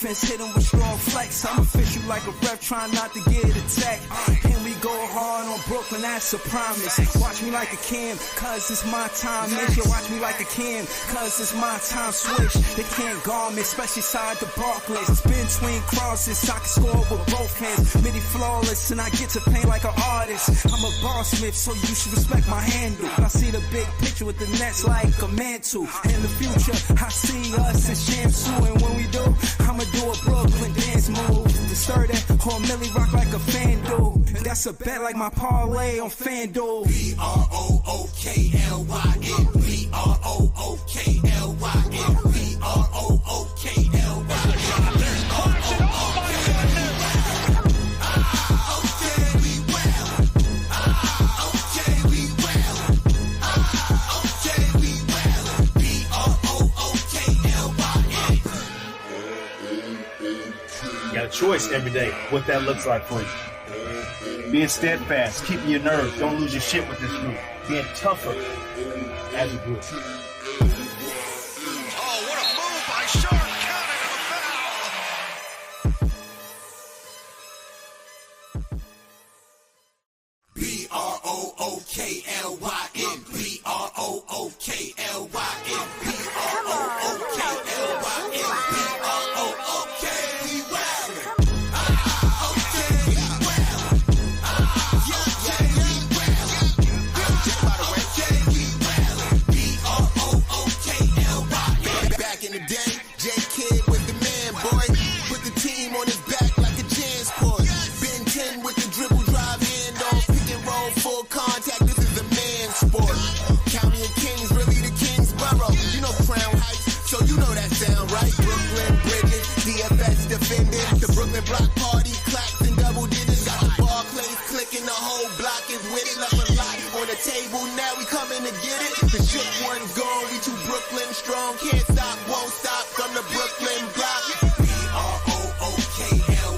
Hit him with strong flex. I'm official like a ref, trying not to get attacked. And we go hard on Brooklyn, that's a promise. Watch me like a Cam, cause it's my time. Make sure watch me like a Cam, cause it's my time. Switch, they can't guard me, especially side the Barclays. Spin between crosses, I can score with both hands. Midi flawless, and I get to paint like an artist. I'm a boss smith, so you should respect my handle. I see the big picture with the Nets like a mantle. In the future, I see us as champs too. And when we do, I'ma do a Brooklyn dance move. To stir that whole Millie rock like a FanDuel. And that's a bet like my parlay on FanDuel. BROOKLYN, BROOKLYN, BROOKLYN. There's cards in all my You got a choice every day what that looks like for you. Being steadfast, keeping your nerve, don't lose your shit with this group. Being tougher as a group. Oh, what a move by Sharp, counted him a foul. BROOKLYN, block party, claps and double digits. Got the Barclays clicking, the whole block is with it. Left a lot on the table, now we coming to get it. The shook one's gone, we too Brooklyn strong. Can't stop, won't stop from the Brooklyn block. BROOKLYN, BROOKLYN,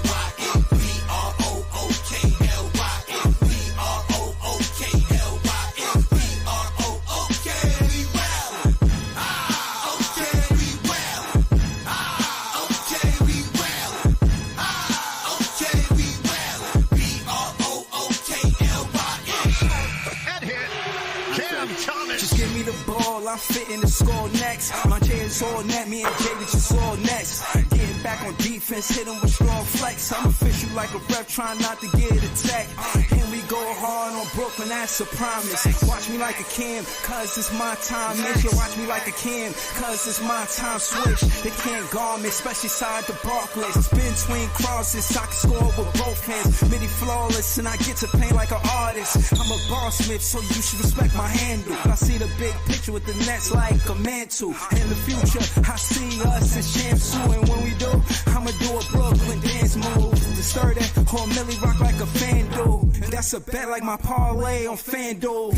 I'm fitting the score next. My J is all net, me and Jay, we just all next. Getting back on defense, hit him with strong flex. I'm official like a ref, trying not to get attacked. And we go hard on Brooklyn, that's a promise. Watch me like a Cam, cause it's my time. Make sure watch me like a Cam, cause it's my time. Switch, they can't guard me, especially side the Barclays. Spin between crosses, I can score with both hands. Midi flawless, and I get to paint like an artist. I'm a boss smith, so you should respect my handle. I see the big picture with the Nets like a mantle. In the future, I see us as champs too. And when we do, I'ma do a Brooklyn dance move. To stir that whole Millie rock like a FanDuel. And that's a bet like my parlay on FanDuel.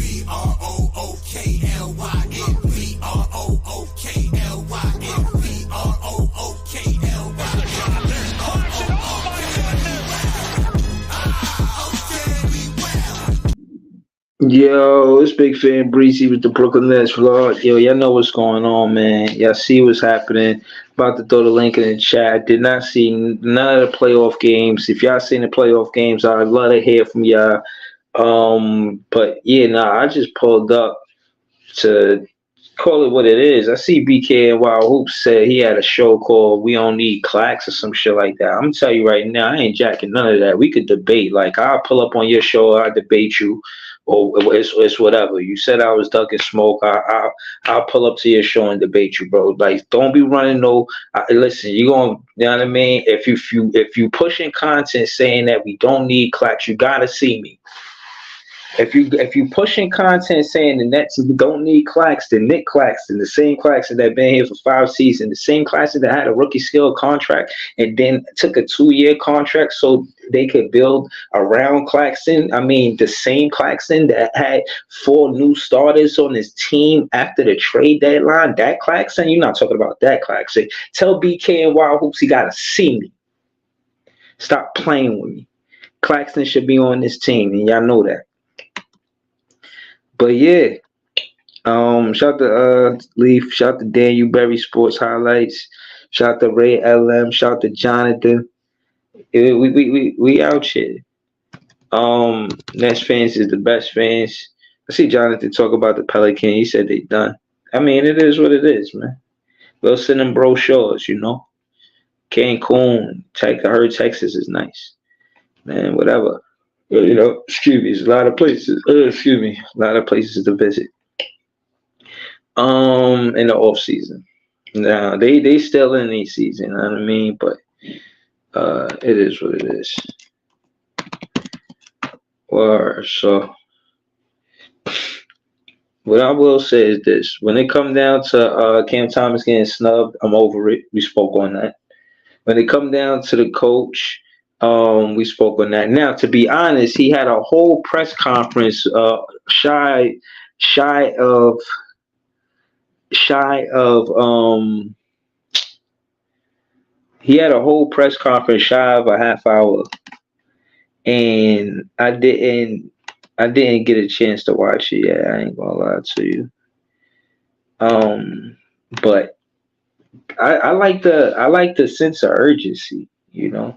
BROOKLYN, BROOKLYN, BROOKLYN. There's cards in all my Yo, it's Big Fan Breezy with the Brooklyn Nets vlog. Yo, y'all know what's going on, man. Y'all see what's happening. About to throw the link in the chat. Did not see none of the playoff games. If y'all seen the playoff games, I'd love to hear from y'all. But yeah, nah, I just pulled up to call it what it is. I see BK and Wild Hoops said he had a show called We Don't Need Clacks or some shit like that. I'm gonna tell you right now, I ain't jacking none of that. We could debate. Like, I'll pull up on your show, I'll debate you, or it's whatever. You said I was ducking smoke. I'll pull up to your show and debate you, bro. Like, don't be running no. Listen, you gonna, you know what I mean? If you pushing content saying that we don't need clacks, you gotta see me. If you pushing content saying the Nets don't need Claxton, Nick Claxton, the same Claxton that been here for 5 seasons, the same Claxton that had a rookie skill contract and then took a 2-year contract so they could build around Claxton. I mean, the same Claxton that had 4 new starters on his team after the trade deadline. That Claxton, you're not talking about that Claxton. Tell BK and Wild Hoops he gotta see me. Stop playing with me. Claxton should be on this team, and y'all know that. But yeah, shout to Leaf, shout to Dan Berry Sports Highlights, shout to Ray LM, shout to Jonathan. We out here. Nets fans is the best fans. I see Jonathan talk about the Pelican. He said they done. I mean, it is what it is, man. We'll send them brochures, you know. Cancun, Texas is nice, man. Whatever. You know, excuse me, there's a lot of places. A lot of places to visit. In the off season. Now they still in the season, you know what I mean? But it is what it is. Or so what I will say is this: when it come down to Cam Thomas getting snubbed, I'm over it. We spoke on that. When it come down to the coach, we spoke on that. Now, to be honest, he had a whole press conference shy of he had a whole press conference shy of a half hour, and I didn't get a chance to watch it yet. I ain't gonna lie to you. But I like the sense of urgency, you know.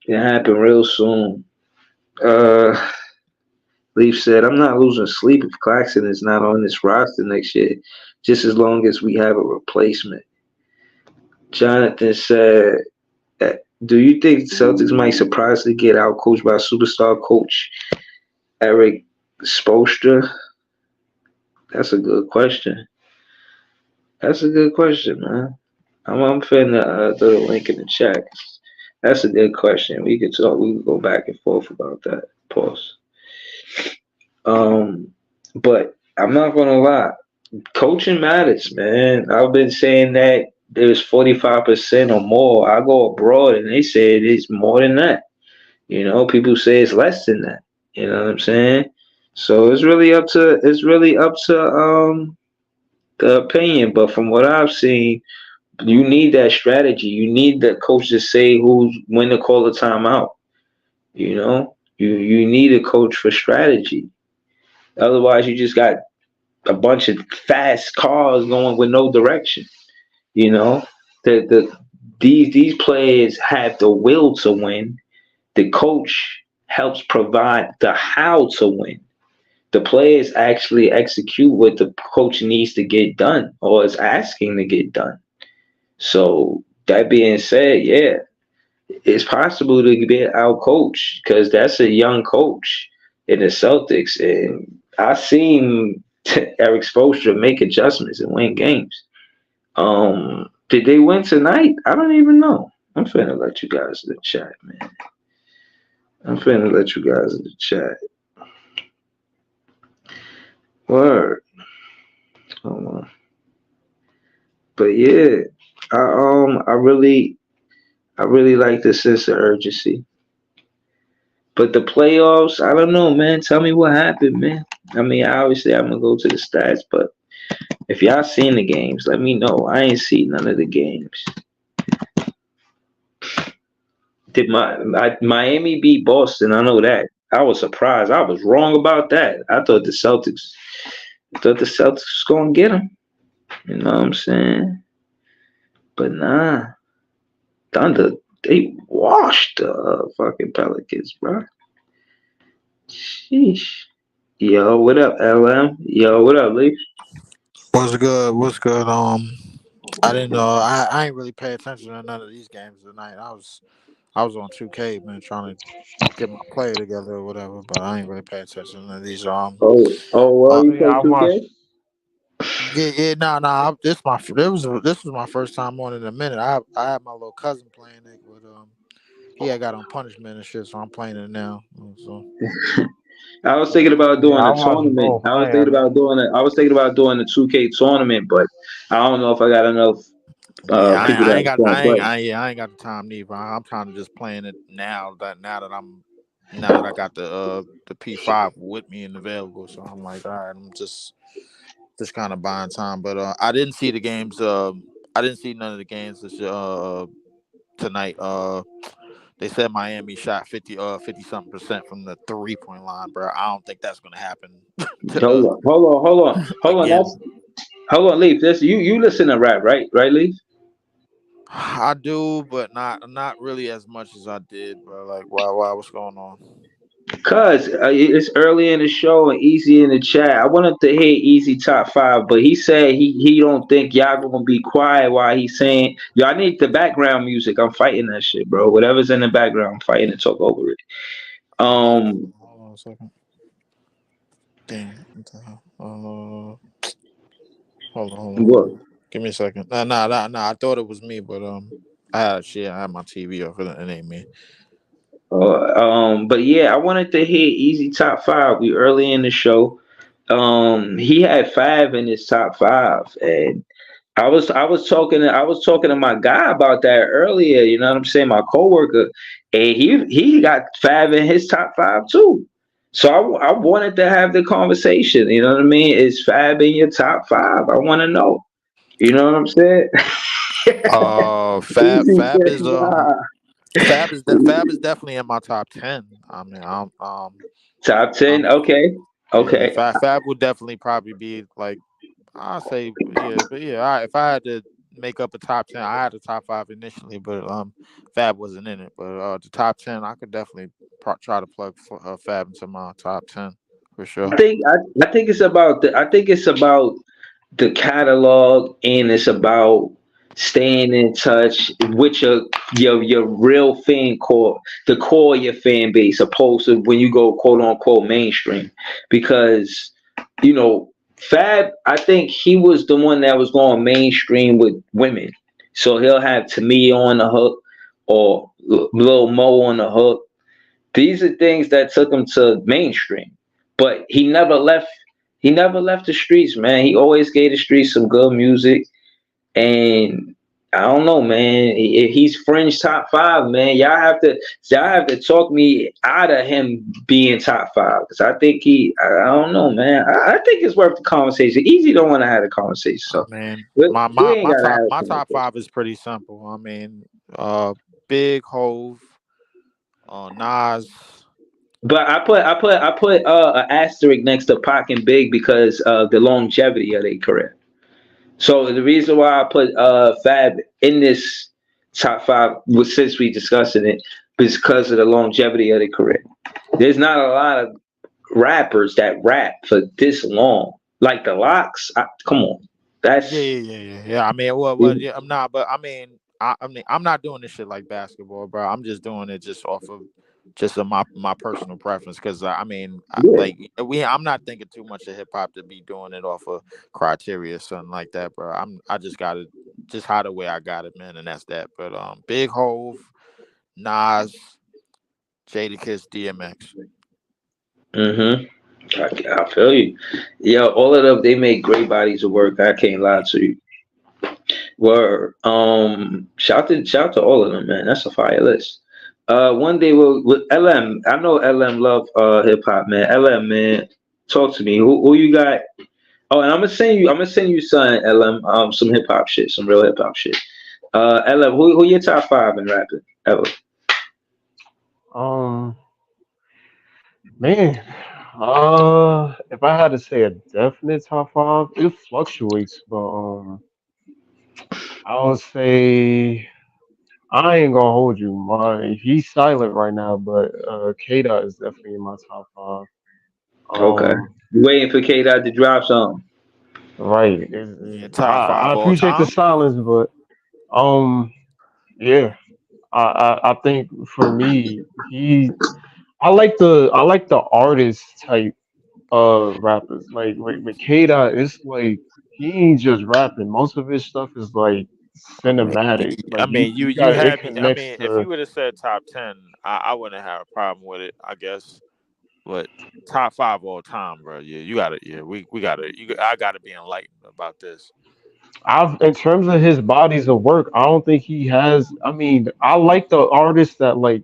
It happened real soon. Leaf said, I'm not losing sleep if Claxton is not on this roster next year, just as long as we have a replacement. Jonathan said, do you think Celtics might surprisingly get outcoached by superstar coach Eric Spoelstra? That's a good question. That's a good question, man. I'm finna throw the link in the chat. That's a good question. We could talk. We could go back and forth about that. Pause. But I'm not gonna lie. Coaching matters, man. I've been saying that there's 45% or more. I go abroad and they say it's more than that. You know, people say it's less than that. You know what I'm saying? So it's really up to the opinion. But from what I've seen, you need that strategy. You need the coach to say when to call the timeout. You know, you need a coach for strategy. Otherwise, you just got a bunch of fast cars going with no direction. You know, these players have the will to win. The coach helps provide the how to win. The players actually execute what the coach needs to get done or is asking to get done. So that being said, yeah, it's possible to get out coached because that's a young coach in the Celtics, and I seen Eric Spoelstra make adjustments and win games. Did they win tonight? I don't even know. I'm finna let you guys in the chat, man. I'm finna let you guys in the chat. Word. Hold on. But yeah, I really like the sense of urgency. But the playoffs, I don't know, man. Tell me what happened, man. I mean, obviously I'm gonna go to the stats, but if y'all seen the games, let me know. I ain't seen none of the games. Did Miami beat Boston? I know that. I was surprised. I was wrong about that. I thought the Celtics was gonna get him. You know what I'm saying? But nah, Thunder, they washed the fucking Pelicans, bro. Sheesh. Yo, what up, LM? Yo, what up, Lee? What's good? What's good? I didn't know. I ain't really pay attention to none of these games tonight. I was on 2K, man, trying to get my play together or whatever. But I ain't really pay attention to none of these. Well, you Yeah, play I watched. 2K? Yeah. No. This was my first time on in a minute. I had my little cousin playing it, but he had got on punishment and shit, so I'm playing it now. So I was thinking about yeah, doing I a watched tournament. both. I ain't, I was thinking about doing a 2K tournament, but I don't know if I got enough Yeah, people I that ain't got, want to play. I ain't got the time neither. I'm trying to just playing it now that I got the P5 with me and available. So I'm like, all right, I'm just kind of buying time. But I didn't see the games. I didn't see none of the games tonight. They said Miami shot 50 something percent from the 3-point line, bro. I don't think that's gonna happen to the Hold on. again. Hold on, Leaf. You listen to rap, right? Right, Leaf? I do, but not really as much as I did, bro. Like, why, what's going on? Cause it's early in the show and Easy in the chat. I wanted to hear Easy top five, but he said he don't think y'all gonna be quiet while he's saying y'all need the background music. I'm fighting that shit, bro. Whatever's in the background, I'm fighting to talk over it. Hold on a second. Damn. What the hell? Hold What? on. Give me a second. Nah. I thought it was me, but I had my TV off. It ain't me. But yeah, I wanted to hear Easy top five. We early in the show. He had five in his top five, and I was talking to my guy about that earlier. You know what I'm saying? My coworker, and he got five in his top five too. So I wanted to have the conversation. You know what I mean? Is Fab in your top five? I want to know. You know what I'm saying? Easy Fab said, is nah. Fab is definitely in my top 10. I mean, Top I'm 10. Okay. yeah. Okay. Fab would definitely probably be like I'll say yeah, but yeah. If I had to make up a top 10, I had a top 5 initially, but Fab wasn't in it. But the top 10, I could definitely try to plug Fab into my top 10 for sure. I think it's about the catalog, and it's about staying in touch with your real fan core, the core of your fan base, opposed to when you go quote unquote mainstream. Because you know, Fab, I think he was the one that was going mainstream with women. So he'll have Tamia on the hook or Lil Mo on the hook. These are things that took him to mainstream. But he never left. He never left the streets, man. He always gave the streets some good music. And I don't know, man. If he's fringe top five, man, y'all have to talk me out of him being top five. Because I think I don't know, man. I think it's worth the conversation. Easy don't want to have a conversation, I so mean, we ain't gotta have a my top conversation. 5 is pretty simple. I mean, Big Hove, Nas. But I put an asterisk next to Pac and Big because of the longevity of their career. So the reason why I put Fab in this top five was since we discussing it, is because of the longevity of their career. There's not a lot of rappers that rap for this long, like the Locks. Come on, that's Yeah. I mean, yeah, I'm not, but I mean, I'm not doing this shit like basketball, bro. I'm just doing it just off of my personal preference, because I mean, yeah. I'm not thinking too much of hip hop to be doing it off of criteria or something like that, bro. I just got it, just how the way I got it, man, and that's that. But Big Hove, Nas, Jadakiss, DMX. Mm-hmm. I feel you. Yeah, all of them they make great bodies of work. I can't lie to you. Were shout to all of them, man. That's a fire list. One day with LM. I know LM love hip hop, man. LM, man, talk to me. Who you got? Oh, and I'm gonna send you some LM some hip hop shit, some real hip hop shit. LM, who your top five in rapping ever? Um, Man, if I had to say a definite top five, it fluctuates, but I would say I ain't gonna hold you. He's silent right now, but K Dot is definitely in my top five. Okay. Um, You waiting for K Dot to drop something? right. Yeah, top I five all appreciate the time. silence, but um, yeah, I think for me, I like the artist type rappers. Like with K Dot, it's like he ain't just rapping. Most of his stuff is like cinematic. I Like mean, you you got it had me. I connects mean, if to. you would have said top 10, I wouldn't have a problem with it. I guess, but top five all time, bro. Yeah, you got to. Yeah, we got to. I got to be enlightened about this. I've in terms of his bodies of work, I don't think he has. I mean, I like the artists that like.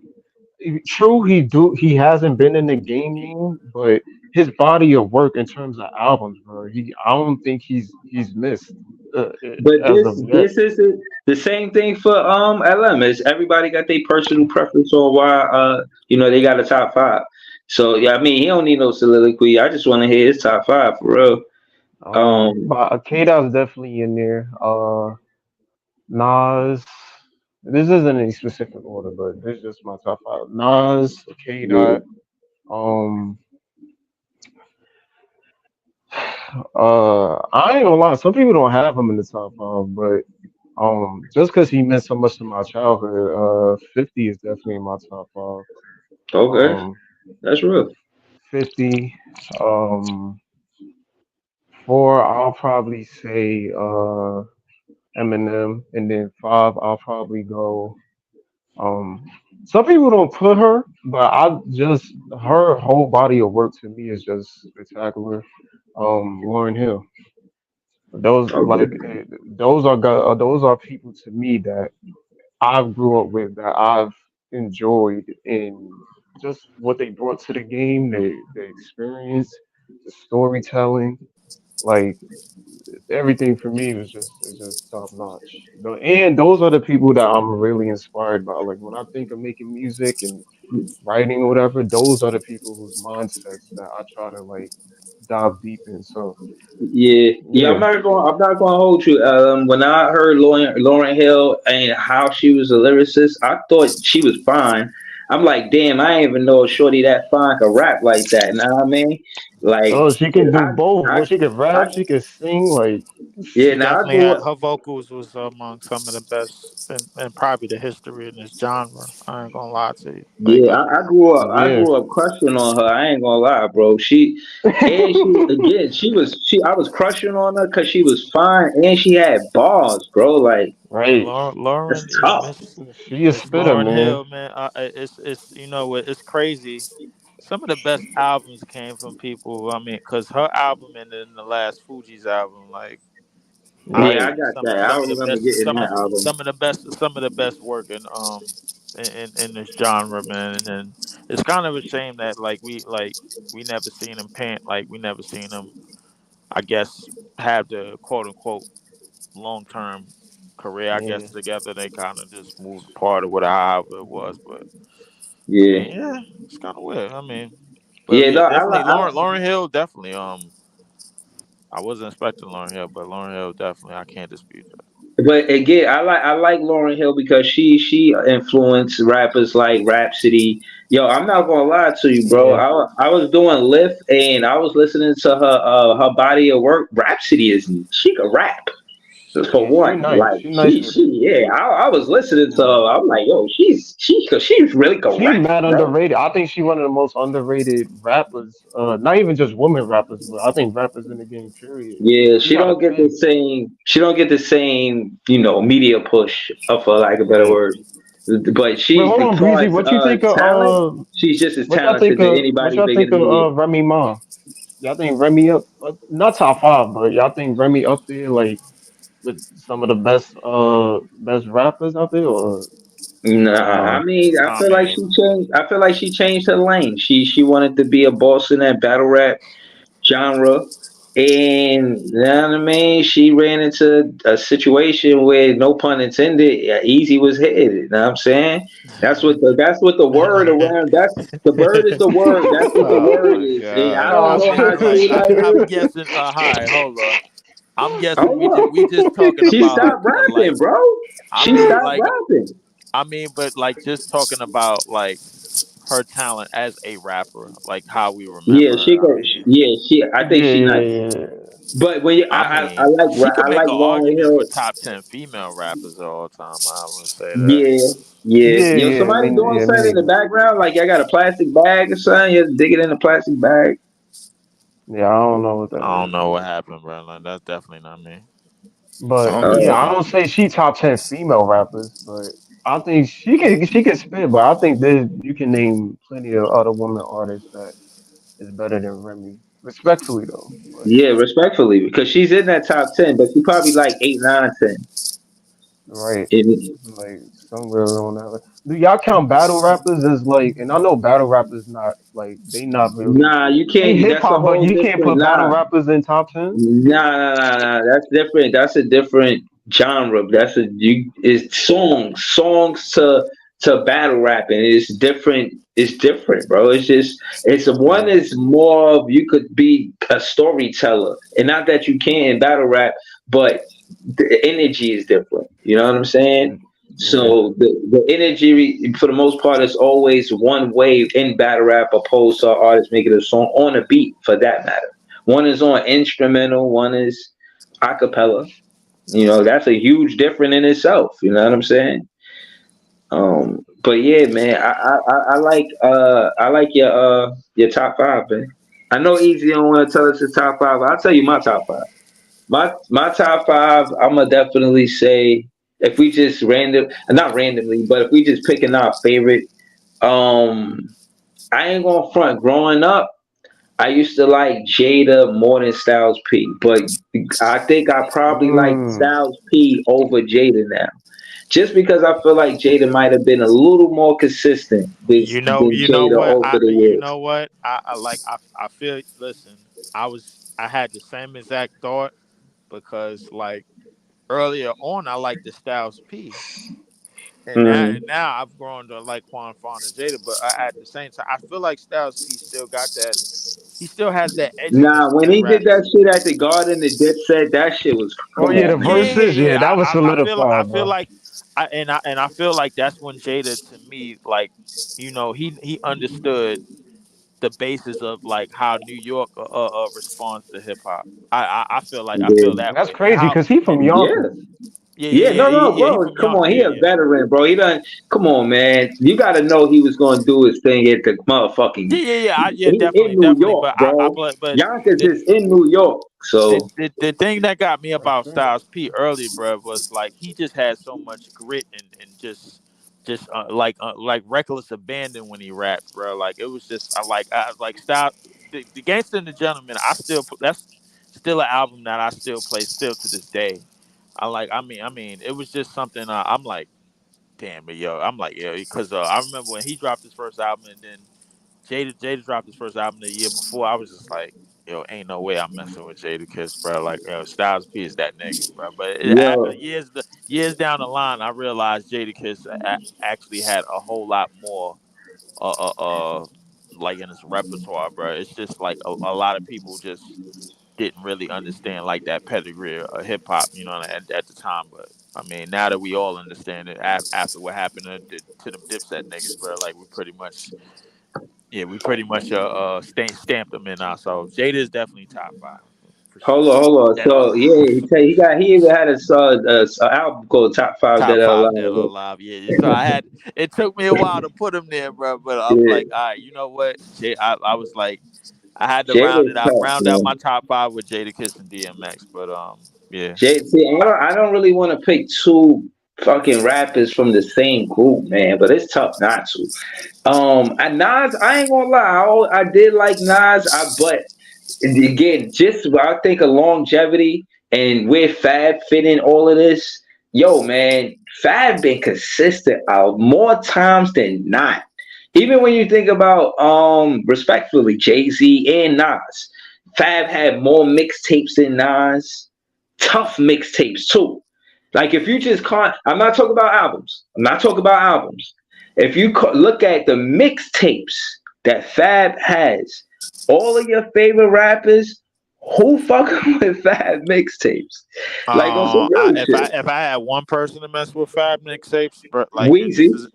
True, he hasn't been in the game long, but his body of work in terms of albums, bro. I don't think he's missed But as of yet. this is the same thing for LM. Is everybody got their personal preference on why they got a top five. So yeah, I mean he don't need no soliloquy. I just want to hear his top five for real. Um, But K-Dot's definitely in there. Nas. This isn't any specific order, but this is just my top five. Nas, K yeah, Dot. Um, I ain't gonna lie. Some people don't have him in the top five, but just because he meant so much to my childhood, 50 is definitely in my top five. okay, Um, that's real. 50. Um, four, I'll probably say Eminem, and then five, I'll probably go. Um, some people don't put her, but I just her whole body of work to me is just spectacular. Lauren Hill, Okay, those are people to me that I've grew up with that I've enjoyed in just what they brought to the game, the experience, the storytelling, like everything for me was just is just top notch. And those are the people that I'm really inspired by. Like when I think of making music and writing or whatever, those are the people whose mindsets that I try to like dive deep in. So yeah, yeah. yeah. I'm not gonna hold you. When I heard Lauren Hill and how she was a lyricist, I thought she was fine. I'm like, damn, I ain't even know a shorty that fine could rap like that. Know what I mean? Like, Oh, she can do both. I, Well, she can I, rap, she can sing, like yeah. She Now I definitely grew had up. her vocals was among some of the best and probably the history in this genre. I ain't gonna lie to you. Like, Yeah, I grew up. I yeah. grew up crushing on her. I ain't gonna lie, bro. She again. She was. She. I was crushing on her because she was fine and she had bars, bro. Like Right. Lauren, that's yeah, tough. She a Miss spitter, Lauren man. Hill, man. It's you know what? It's crazy. Some of the best albums came from people. I mean, cause her album and then the last Fuji's album, like I Yeah, I Right. think got that. I some of the remember best getting that album. some of the best work in this genre, man. And it's kind of a shame that we never seen him paint, like we never seen him, I guess, have the quote unquote long term career. I guess Yeah. together they kind of just moved apart or whatever however it was. But I Yeah, mean, yeah, it's kind of weird. I mean, but yeah. yeah, No, definitely Lauren Hill, definitely. I wasn't expecting Lauren Hill, but Lauren Hill definitely. I can't dispute that. but again, I like Lauren Hill because she influenced rappers like Rhapsody. Yo, I'm not gonna lie to you, bro. Yeah. I was doing Lyft and I was listening to her body of work. Rhapsody is she could rap. For Yeah, she one, nice. like She nice with it. yeah, I was listening to Yeah. her. I'm like, yo, she's really could She's rap, mad bro. underrated. I think she's one of the most underrated rappers. Not even just women rappers, but I think rappers in the game, period. Yeah, She got a pen. she don't get the same, media push, for lack of better Right. word. But Wait, she's hold as on, far Breezy. as What you think of talent, she's just as talented as what anybody y'all big in think the of media. Remy Ma? Y'all think Remy up not top five, but y'all think Remy up there like with some of the best rappers out there Nah, or I nah? mean, I mean, I feel like she changed her lane. She wanted to be a boss in that battle rap genre. And you know what I mean? She ran into a situation where, no pun intended, Easy was headed. You know what I'm saying? That's what the word around. That's the bird is the word. That's what the Oh word my is. And I god! don't I No, know mean, how like, true that I'm is. guessing. Hi, hold on. I'm guessing we just Hold talking on. She about stopped like. rapping, bro. I She mean, stopped like, rapping. but like just talking about like her talent as a rapper, like how we Yeah, remember she her. I could. mean, Yeah, she. I think yeah, she not. yeah, But when you, I I mean, like she could I make like an Lauren argument for Hill. top 10 female rappers of all time. I would say that. Yeah, yeah. yeah, Yo, yeah. somebody doing something in the Maybe. background, like y'all got a plastic bag or something. You dig it in a plastic bag. Yeah, I don't know what that I don't is, know what happened, bro. Like, that's definitely not me. but I'm yeah, just. I don't say she top 10 female rappers, but I think she can spit. But I think that you can name plenty of other women artists that is better than Remy, respectfully though. But Yeah, respectfully, because she's in that top 10, but she probably like 8, 9, 10. right, It, like somewhere around that. Do y'all count battle rappers as like? And I know battle rappers not like they not really nah, you they can't. hip That's a hop, but whole you can't different. put battle Nah, rappers in top 10. nah. That's different. That's a different genre. That's a you. It's songs to battle rapping. It's different. It's different, bro. It's just it's one Yeah, is more of you could be a storyteller, and not that you can battle rap, but the energy is different. You know what I'm saying? yeah, So the energy for the most part is always one way in battle rap, opposed to an artist making a song on a beat for that matter. One is on instrumental, one is acapella. That's a huge difference in itself. You know what I'm saying? But yeah, man, I like your top five, man. I know Easy don't want to tell us his top five. I'll tell you my top five. My top five, I'm gonna definitely say, if we just not randomly, but if we just picking our favorite, um, I ain't gonna front. Growing up, I used to like Jada more than Styles P, but I think I probably like mm, Styles P over Jada now, just because I feel like Jada might have been a little more consistent than You know Jada what? over the You years. know what? I feel. Listen, I had the same exact thought because like earlier on, I liked the Styles P, and Mm. now I've grown to like Quan Fon and Jada. But at the same time, I feel like Styles P still got that. He still has that edginess Nah, when when he he did raps. that shit at the Garden, the Dipset, that shit was, oh come yeah, the on, man. verses, yeah, that was I solidified, feel bro. like I feel like that's when Jada to me like he understood the basis of like how New York responds to hip hop. I feel Yeah. that That's way and crazy how because he from and Yeah. Yonkers. Yeah, no, no, he bro. from Come on, Yonkers, he a veteran, bro. He done. Come on, man. You got to know he was going to do his thing at the motherfucking in New definitely. York, But bro. but Yonkers the, is in New York, so the thing that got me That's about true. Styles P early, bro, was like he just had so much grit and just like reckless abandon when he rapped, bro. Like it was just I like style the Gangster and the Gentleman. That's still an album that I still play still to this day. I mean it was just something I'm like damn it, yo. I'm like, yo, because I remember when he dropped his first album, and then Jada dropped his first album the year before. I was just like, yo, ain't no way I'm messing with Jada Kiss, bro. Like, yo, Styles P is that nigga, bro. But yo. years down the line, I realized Jada Kiss actually had a whole lot more, uh, uh, uh, like in his repertoire, bro. It's just like a lot of people just didn't really understand like that pedigree of hip hop, at the time. But I mean, now that we all understand it after what happened to them Dipset niggas, bro, like we pretty much stamped them in our so Jada is definitely top five for sure. Hold on. Dead or So alive. yeah, he even had a album called Top Five Top That Are five dead or Alive. alive. Yeah. So it took me a while to put him there, bro. But I'm like, Yeah, all right, you know what? I was like, I had to Jada's tough, round out my man. top five with Jada Kiss and DMX. But yeah. See, I don't really want to pick two fucking rappers from the same group, man. But it's tough not to. And Nas, I ain't gonna lie, I did like Nas, but again, just I think of longevity and where Fab fit in all of this. Yo, man, Fab been consistent more times than not. Even when you think about respectfully Jay Z and Nas, Fab had more mixtapes than Nas. Tough mixtapes too. Like if you just can't, I'm not talking about albums. I'm not talking about albums. If you look at the mixtapes that Fab has, all of your favorite rappers, who fucking with Fab mixtapes? Like on some real shit. If I had one person to mess with Fab mixtapes, but like this Weezy. is,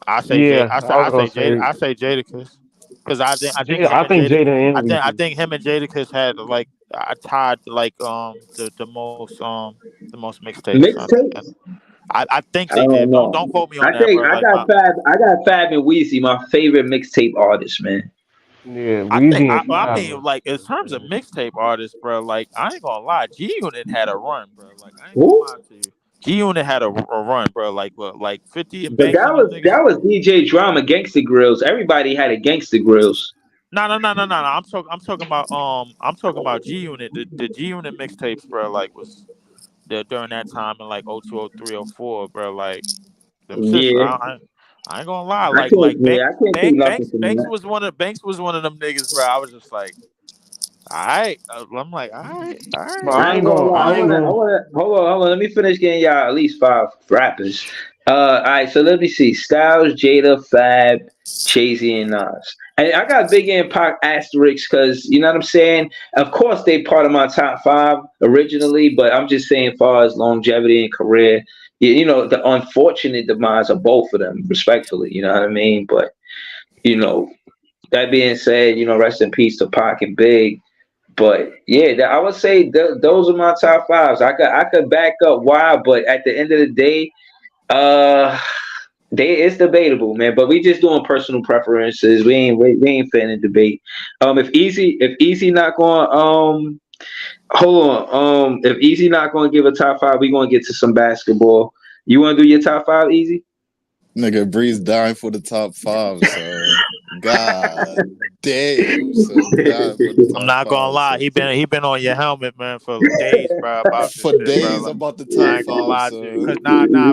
I say Jay, Yeah, I was gonna say I say Jadakiss, because I think Jada. him I and think Jada, Jada and I Weezy. think him and Jadakiss had like I tied like the most mixtapes. Mixtapes? I think I they don't did. know. Don't quote me I on that, think bro. I Like got Fab. I got Fab and Weezy, my favorite mixtape artists, man. Yeah, Weezy and I Fab mean, are like in up terms of there. mixtape artists, bro. Like I ain't gonna lie, G Unit had a run, bro. Like I ain't gonna Who? lie to you. G Unit had a run, bro. Like 50 and But Banks and them niggas. that was DJ Drama, Gangsta Grills. Everybody had a Gangsta Grills. No. I'm talking about G Unit. The G Unit mixtapes, bro. Like was during that time in like 02, 03, 04, bro. Like them shits. Yeah, I ain't gonna lie. I can't. Yeah, I can't take nothing from that. Banks was one of them niggas, bro. I was just like, all right. I'm like, all But right. I I ain't ain't gonna gonna. lie. I ain't I gonna. wanna. Hold on. Let me finish getting y'all at least 5 rappers. All right. So let me see. Styles, Jada, Fab, Jay-Z, and Nas. And I got Big and Pac asterisks because you know what I'm saying. Of course, they part of my top 5 originally, but I'm just saying, far as longevity and career, you know, the unfortunate demise of both of them, respectfully. You know what I mean? But you know, that being said, you know, rest in peace to Pac and Big. But yeah, I would say those are my top 5s. I could back up why, but at the end of the day, uh, it's debatable, man. But we just doing personal preferences. We ain't finna debate. If Easy not going hold on if Easy not going to give a top 5, we gonna get to some basketball. You want to do your top 5, Easy? Nigga, Breeze dying for the top 5, so God damn, so dying for the I'm top not gonna 5, lie. so He been on your helmet, man, for days, bro, about this for shit, bro. days Like, about the top I ain't gonna 5, lie to you, so cause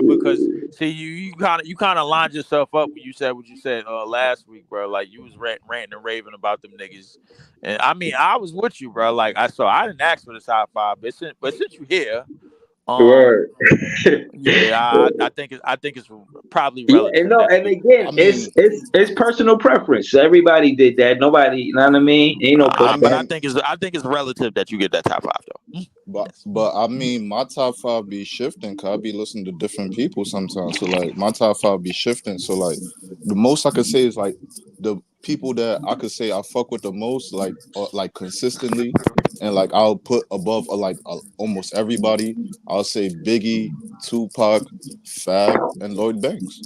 because see you kind of lined yourself up when you said what you said last week, bro. Like you was ranting and raving about them niggas, and I mean I was with you, bro. Like I didn't ask for the top 5, but since you here, um, Word. yeah, I think it's probably Yeah, and relative no, that you and get. again, I mean, it's personal preference. Everybody did that. Nobody, you know what I mean? Ain't no I But pushback. mean, I think it's relative that you get that top 5 though. Yes. but I mean, my top 5 be shifting. Cause I be listening to different people sometimes. So like, my top 5 be shifting. So like, the most I could say is like the people that I could say I fuck with the most, like consistently, and like I'll put above almost everybody. I'll say Biggie, Tupac, Fab, and Lloyd Banks.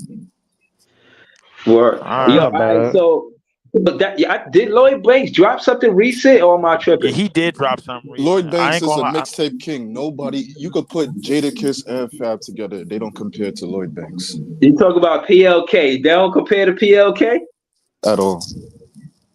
Word. All That's Yo, right. all not right. bad. So, but that yeah, did Lloyd Banks drop something recent, or am I Yeah, tripping? he did drop something Lloyd recent. I Banks ain't is gonna a lie. mixtape king. Nobody you could put Jadakiss and Fab together. They don't compare to Lloyd Banks You talk about PLK. They don't compare to PLK. at all.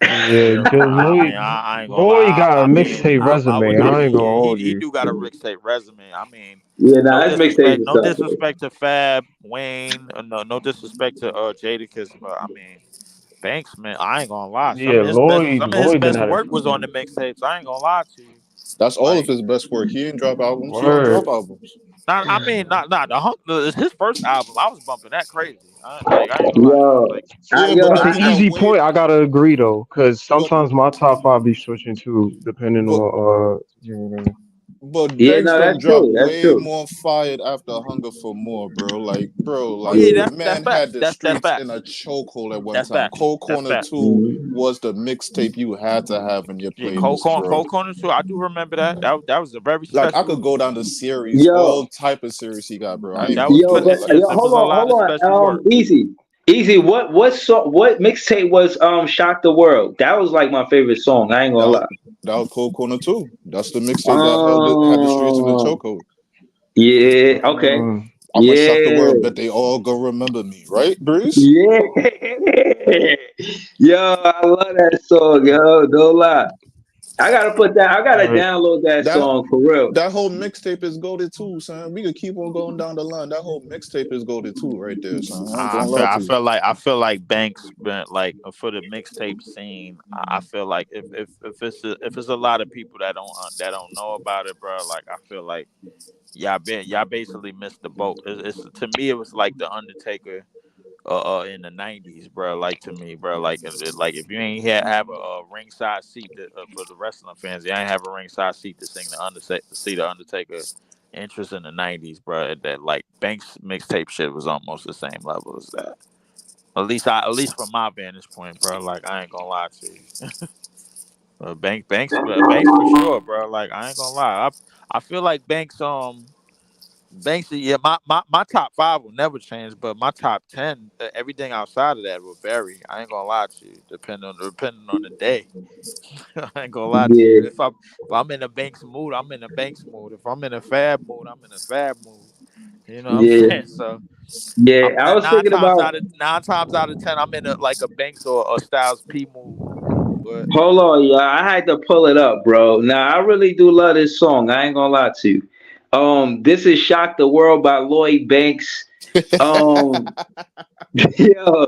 Yeah, Yeah, because I mean, Lloyd, I ain't gonna Lloyd lie. got a I mean, mixtape I resume. would give I you. ain't gonna Yeah, hold he you. do got a mixtape resume. I mean, Yeah, nah, his mixtapes is no tough. disrespect to Fab, Wayne, no disrespect to Jadakiss, but I mean, Banks, man, I ain't gonna lie. Yeah, Lloyd, Some of his Lloyd done best had a work few was on the joints. mixtapes. I ain't gonna lie to you. That's all of Like, his best work. He ain't drop albums. He don't drop Word. albums. I mean, not the hunk. It's his first album. I was bumping that crazy. I ain't gonna lie to you. Yo, Like, Yeah, yo, but But then to he got easy way. point, I gotta agree though, because But sometimes my top 5 be switching too, depending but on you know what I mean? but yeah, Banks no, done that's dropped true. That's way true. more fired after Hunger for More, bro. oh yeah, The Yeah. that's man had facts. the That's streets in facts. a chokehold at one That's time. facts. Cold That's Corner facts. 2 Mhm. was the mixtape you had to have in your Yeah, playlist, bro. Cold Corner too. I do remember that. That was a very Like I special. could go down the series, Yo, all type of series he got, bro. I ain't That gonna was yo, do but it. Like yo, it was a lot of hold special on. work. Easy. What mixtape was Shock the World? That was like my favorite song. I ain't gonna that lie. that was Cold Corner 2. That's the mixtape that had the streets in the Um. chokehold. Yeah. Okay. Mm, I'm gonna shock the Yeah. world, bet they all gonna remember me, right, Bruce? Yeah. Yo, I love that song. Yo, don't lie. I gotta put that. I gotta Right. download that That song for real. that whole mixtape is goaded too, son. We could keep on going down the line. That whole mixtape is goaded too, right there, son. I ain't I gonna feel lie I to you. feel like I feel like Banks been like for the mixtape scene. I feel like if it's a lot of people that don't know about it, bro. Like I feel like y'all basically missed the boat. It's to me it was like the Undertaker in the '90s, bro. Like to me, bro. Like like if you ain't have a ringside seat for the wrestling fans, you ain't have a ringside seat to sing the Undertaker to see the Undertaker interest in the '90s, bro. That like Banks mixtape shit was almost the same level as that. At least from my vantage point, bro. Like I ain't gonna lie to you. Banks for sure, bro. Like I ain't gonna lie. I feel like Banks, yeah, my top five will never change, but my top 10, everything outside of that will vary. I ain't gonna lie to you, depending on the day. I ain't gonna lie to you. Yeah, If I'm in a Banks mood, I'm in a Banks mood. If I'm in a Fab mood, I'm in a Fab mood. You know what I'm yeah, saying? So yeah. I'm I was thinking about. nine times out of 10, I'm in like a Banks or a Styles P mood. But Hold on, y'all. I had to pull it up, bro. Now I really do love this song. I ain't gonna lie to you. This is "Shock the World" by Lloyd Banks. Um, yeah,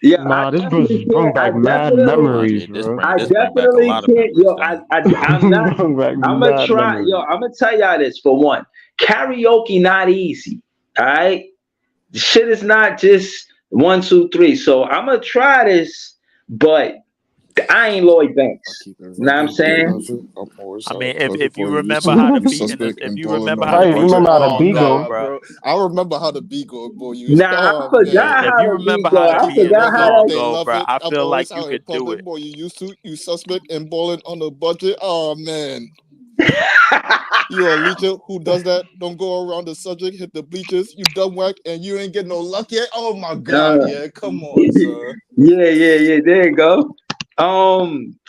yeah. I Nah, this definitely bring can't. I back mad definitely, memories, bro. I this bring back a definitely lot of can't. memories, Yo, don't I'm not. Bring back I'm gonna mad try. Yo, memories. I'm gonna tell y'all this for one. Karaoke not easy. All right, shit is not just one, two, three. So I'm gonna try this, but I ain't Lloyd I Banks. keep it You know what I'm repping, they saying? love it. I'm always I out mean, of pocket if you for you used remember to. how the You beat in this, suspect if and you balling remember on how the the Right, you beat budget. remember go, how the Oh beat beat go, go? nah, bro. bro. I remember how the beat go, boy. You Nah, I oh forgot man. If how you the beat remember go. how the I Keep beat it in the forgot how repping, song that. they go, love bro, it. I I'm feel always like you out in could do public, it. boy. You suspect and balling on the budget. Oh man. You a leecher who does that? Don't go around the subject, hit the bleachers, you dumb whack, and you ain't get no luck yet. Oh my god, Uh, yeah. Come on, son. yeah, yeah, yeah. There you go.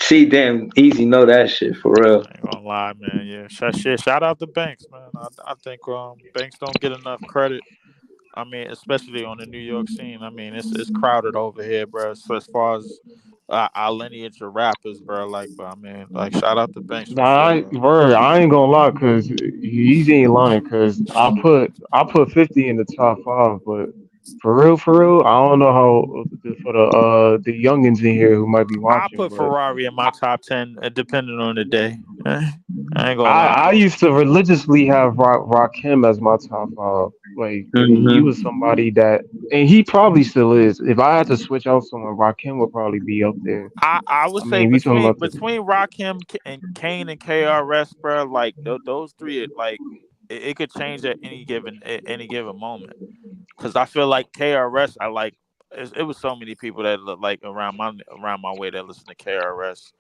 See, damn, easy know that shit for real. I ain't gonna lie, man. Yeah, shout out to Banks, man. I think Banks don't get enough credit. I mean, especially on the New York scene. I mean, it's crowded over here, bro. So as far as our lineage of rappers, bro, like, but I mean, like, shout out to Banks for Nah, sure, bro. word, I ain't gonna lie, cause he ain't lying, cause I put 50 in the top five, but for real, I don't know how for the youngins in here who might be I watching, put but Ferrari in my top 10, depending on the day. I ain't gonna lie. I used to religiously have Rakim as my top five. Like he was Hmm. somebody that, and he probably still is. If I had to switch out someone, Rakim would probably be up there. I would I say mean, we talking about the between Rakim and Kane and KRS, bro, like those three, like it could change at any given moment. Because I feel like KRS, it was so many people that look like around my way that listen to KRS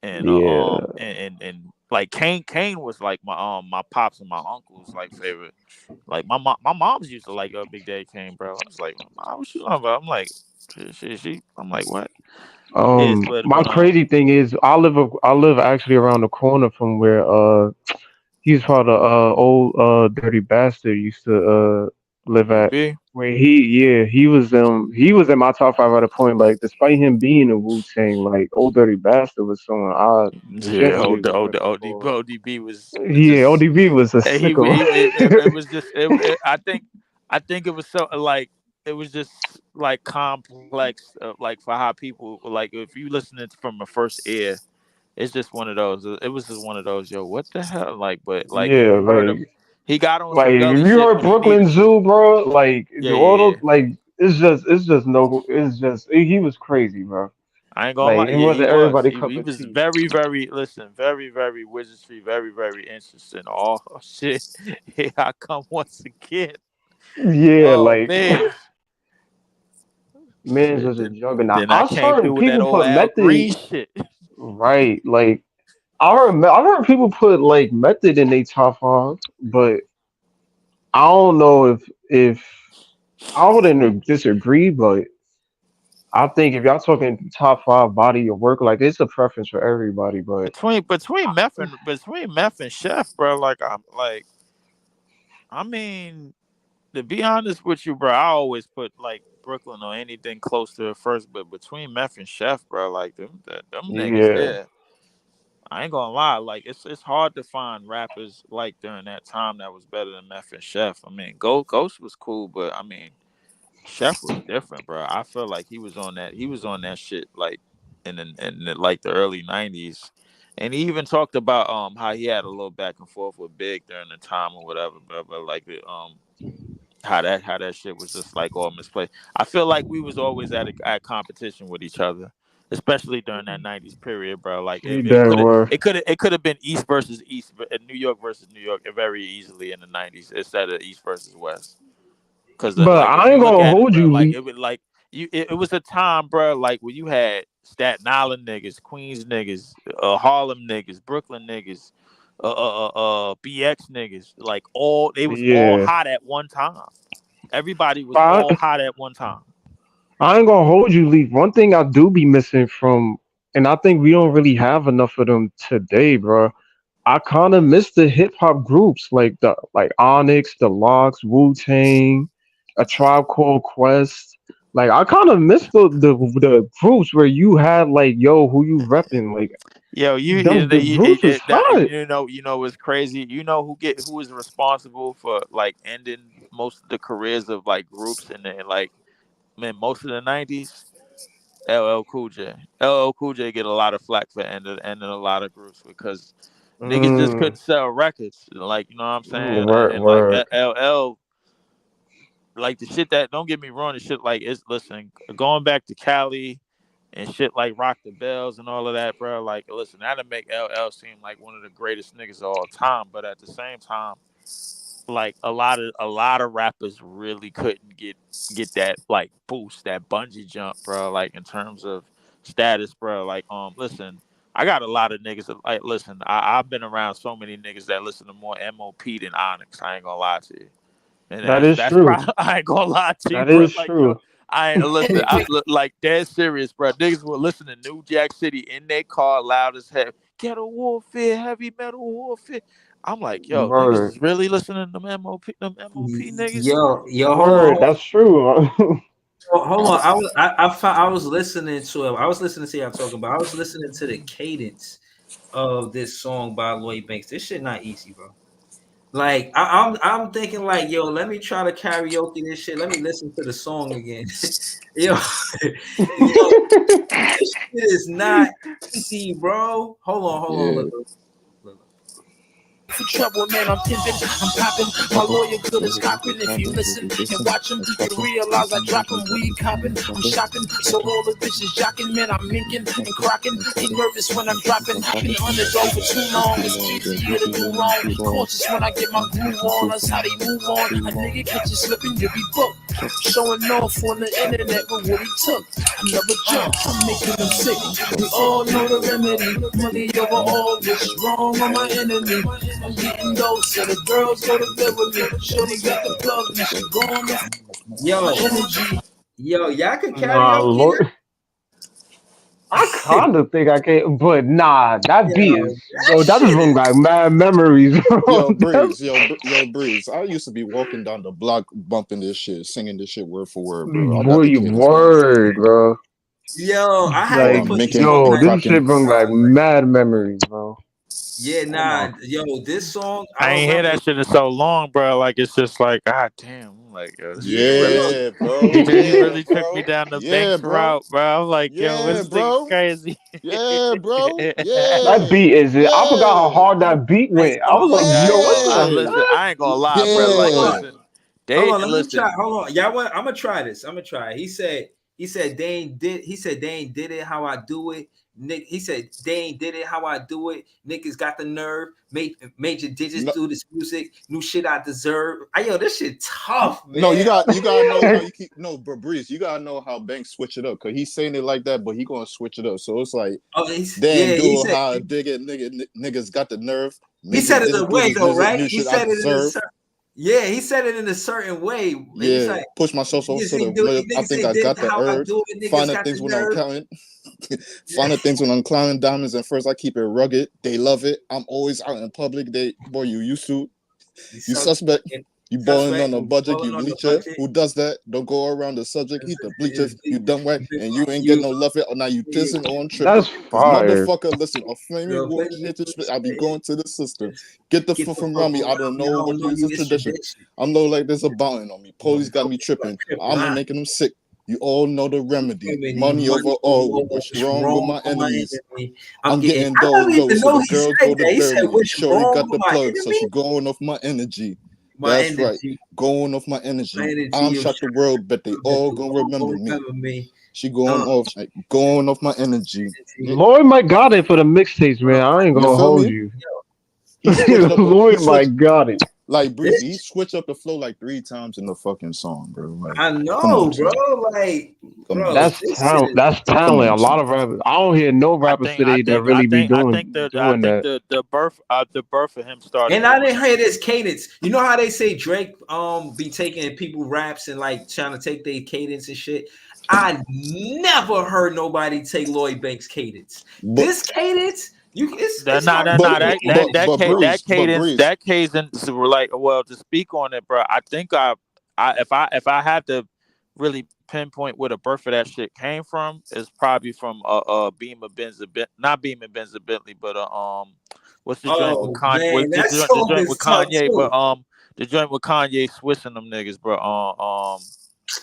yeah. and like Kane was like my pops and my uncles like favorite. Like my mom's used to like Big Daddy Kane, bro. I was like, Mom, what you talking about? I'm like, I'm like, what? Is My crazy thing is, I live actually around the corner from where he's called a old dirty bastard used to live at. ODB. Where he was in my top five at a point. Like despite him being a Wu Tang, like old dirty bastard was someone I Yeah, generally respected OD, for. ODB was Yeah, just ODB was a he sicko. it was just I think it was so like it was just like complex like for how people like if you listen it from the first ear, it's just one of those. It was just one of those. Yo, what the hell? Like, but like if Yeah, you heard him, like he got on like some if Gully you shit heard when he Brooklyn needed to. Zoo, bro, like Yeah, all yeah, those yeah. like it's just no, it's just he was crazy, bro. I ain't gonna Like lie. it Yeah, he wasn't was. everybody cup He of was tea. very, very wizardry, very interesting. Oh shit! Here I come once again. Yeah, Oh like man, man's shit. just a juggernaut. Then I I came heard through with that people old put Al method Green shit. right. Like I heard people put like method in their top five, but I don't know if I wouldn't disagree, but I think if y'all talking top five body of work, like it's a preference for everybody. But Between meth and chef, bro. Like I'm like I mean to be honest with you, bro. I always put like Brooklyn or anything close to it first, but between meth and chef, bro, like them niggas yeah, there. I ain't gonna lie, like it's hard to find rappers like during that time that was better than Meth and Chef. I mean, Ghost was cool, but I mean, Chef was different, bro. I feel like he was on that shit like like the early '90s, and he even talked about how he had a little back and forth with Big during the time or whatever, but like how that shit was just like all misplaced. I feel like we was always at competition with each other, especially during that '90s period, bro. Like We there were. it could have been East versus East, New York versus New York, very easily in the '90s instead of East versus West. Cause But like if I you ain't look gonna at it, hold bro, you, like Lee. it would like it was a time, bro, like when you had Staten Island niggas, Queens niggas, Harlem niggas, Brooklyn niggas, BX niggas, like all they was all Yeah. hot at one time. Everybody was But all hot at one time. I ain't gonna hold you, Lee. One thing I do be missing from, and I think we don't really have enough of them today, bro. I kind of miss the hip hop groups like Onyx, the Locks, Wu Tang, A Tribe Called Quest. Like I kind of miss the groups where you had like, yo, who you repping? Like Yo, them, the groups was hot. you know what's crazy? You know who is responsible for like ending most of the careers of like groups and then like man most of the '90s. LL Cool J. LL Cool J get a lot of flack for ending a lot of groups because niggas just Mm, couldn't sell records. Like, you know what I'm saying? word, And like word. LL, like the shit that don't get me wrong, the shit like it's listen, going back to Cali and shit like Rock the Bells and all of that, bro. Like, listen, that'll make LL seem like one of the greatest niggas of all time. But at the same time, like a lot of rappers really couldn't get that like boost, that bungee jump, bro. Like in terms of status, bro. Like listen, I got a lot of niggas that, like listen. I've been around so many niggas that listen to more MOP than Onyx. I ain't gonna lie to you. And That is that's true. probably I ain't gonna lie to you, That bro. is Like yo, true. I ain't listen. Like dead serious, bro. Niggas will listen to New Jack City in their car loud as hell. Ghetto warfare, heavy metal warfare. I'm like, yo, niggas Word, is really listening to them MOP niggas. Yo, word. That's true. hold on. I was listening to it. I was listening to y'all talking about. I was listening to the cadence of this song by Lloyd Banks. This shit not easy, bro. Like I'm thinking like, yo, let me try to karaoke this shit. Let me listen to the song again. yo, yo, this shit is not easy, bro. Hold on, Yeah. look. For trouble, man, I'm pimping, I'm popping. My lawyer good as copping. If you listen and watch him, you realize I drop him weed copping. I'm shopping, so all the bitches jocking, man, I'm minking and crocking. Ain't nervous when I'm dropping. Been underdog for too long, it's easier to do wrong. Cautious when I get my groove on, that's how they move on. A nigga catch you slipping, you'll be booked. Showing off on the internet with what he took. Another jump, I'm making them sick. We all know the remedy. Money over all, what's wrong on my enemy? I'm getting those, so the girls go to bed with me. Shorty got the plug, and she going with my Yo, energy. y'all can Nah, karaoke that? Lord. I kind of think I can, but nah, that Yo, beat is, that bro. That is shit from is like mad memories, bro. Yo, That's, Breeze, yo, Breeze. I used to be walking down the block bumping this shit, singing this shit word for word, bro. I got the boy, cadence down. word, bro. yo, I had While to Like, I'm put this making song yo, and like this cracking. shit bring like mad memories, bro. yeah, Oh my. nah, yo, this song I I ain't hear remember. that shit in so long, bro. Like it's just like, god damn. I'm like, yo, this nigga really, Yo, Yeah, bro. he Yeah, really took me bro. down the Yeah, Banks bro. route, bro. I'm like, yo, Yeah, this nigga bro. crazy. Yeah, bro. That Yeah. beat is it. I forgot how Yeah. hard that beat hey, went. I was like, yo, what I the Yeah. listen. heck? I ain't gonna lie, bro. Like, hold Yeah. on. listen, Hold they on, let me try. listen. Hold on. Y'all want I'm gonna try this. I'm gonna try it. He said they ain't did it how I do it. Nick, he said they ain't did it how I do it. Niggas got the nerve, major digits No, through this music, new shit I deserve. Yo, this shit tough, no, man. you gotta know how you keep no, but Breeze, you gotta know how Banks switch it up because he's saying it like that, but he gonna switch it up. So it's like Oh, they yeah, ain't do how I dig it, niggas got the nerve, he major said it a digits through way this though, music, right? new He shit I said it in a deserve. yeah, he said it in a certain way. He's Yeah, like, push myself off niggas to ain't the do limit. it. I Niggas think ain't I did it got the how I urge. do it. Niggas Finding got the things when I'm nerve. counting, finding things when I'm climbing diamonds. And first I keep it rugged. They love it. I'm always out in public. They boy, you used to, You you suck. suspect. You balling Suspect. on a budget, you Balling on the bleacher. budget. Who does that? Don't go around the subject. He the bleachers. You dumb way, and you ain't You, get no love it. Or now you you, pissing on tripping. That's Cause fire. motherfucker, listen, a flaming you watch hit the split. I be going to the system. Get the get foot the from fuck around me. I don't around me. I know don't what know use you. is It's tradition. tradition. I'm low like there's a bounty on me. Police got me Police got tripping. tripping. I'm making them sick. You all know the remedy. Remedy, Money over money all. over What's what's wrong with wrong my with my enemies? enemy. I'm Getting. getting I those don't even low, so know the he girls said go to that. He said, bury me. "What's Shorty wrong got with the my plug, so enemy? she going off my energy. My That's right, energy. going off my My energy. energy. I'm You shot the world, but they that all they gonna all remember gonna me. remember me. She going off, like, going off my energy. Yeah, Lloyd might got it for the mixtapes, man. I ain't you gonna feel hold me? you. He switched up the he Lloyd switched might got it. like This Breezy. He switched up the flow like 3 times in the fucking song, bro. Like, I come on, know, bro. son. Like, Come on, bro, son. That's this shit talent. is That's Come talent. A on, lot son. of rappers. I don't hear no I rappers think I today that think I really be think I think doing that. the birth of him started and I doing didn't that hear shit. this cadence. You know how they say Drake be taking people raps and like trying to take their cadence and shit? I never heard nobody take Lloyd Banks' cadence. But This cadence, That it's nah hard nah to but nah take a that but that cadence. that but ca- Breeze, but Breeze. that cadence were like, well, to speak on it, bro. I think if I had to really pinpoint where the birth of that shit came from, is probably from Beamer Benz, not Beamer Benz Bentley, but what's the joint with Oh Kanye? man, What's that the song joint with is tough Kanye? But too. the joint with Kanye swishing them niggas, bro.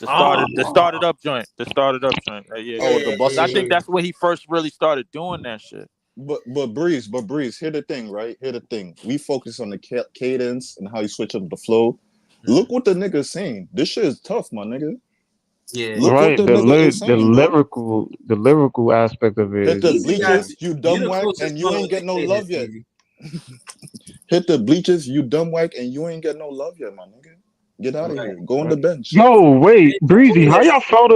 The started Oh up joint, the started up joint. Yeah, Oh, yeah, the yeah. Because I Buster think shit. yeah, that's where he first really started doing that shit. But Breeze. Here the thing, right? Here the thing. We focus on the cadence and how you switch up the flow. yeah. Look what the nigga's saying. This shit is tough, my nigga. Yeah. Look what Right. the nigga is saying, bro. The lyrical aspect of it Hit is the Easy got like bleachers, you you dumb the whack, closest and you one ain't with the get no love cadence, yet. Easy. Hit the bleachers, you dumb whack, and you ain't get no love yet, my nigga. Get out of Right. here. Go on the right. bench. Yo, wait, Who Breezy, is how who y'all is felt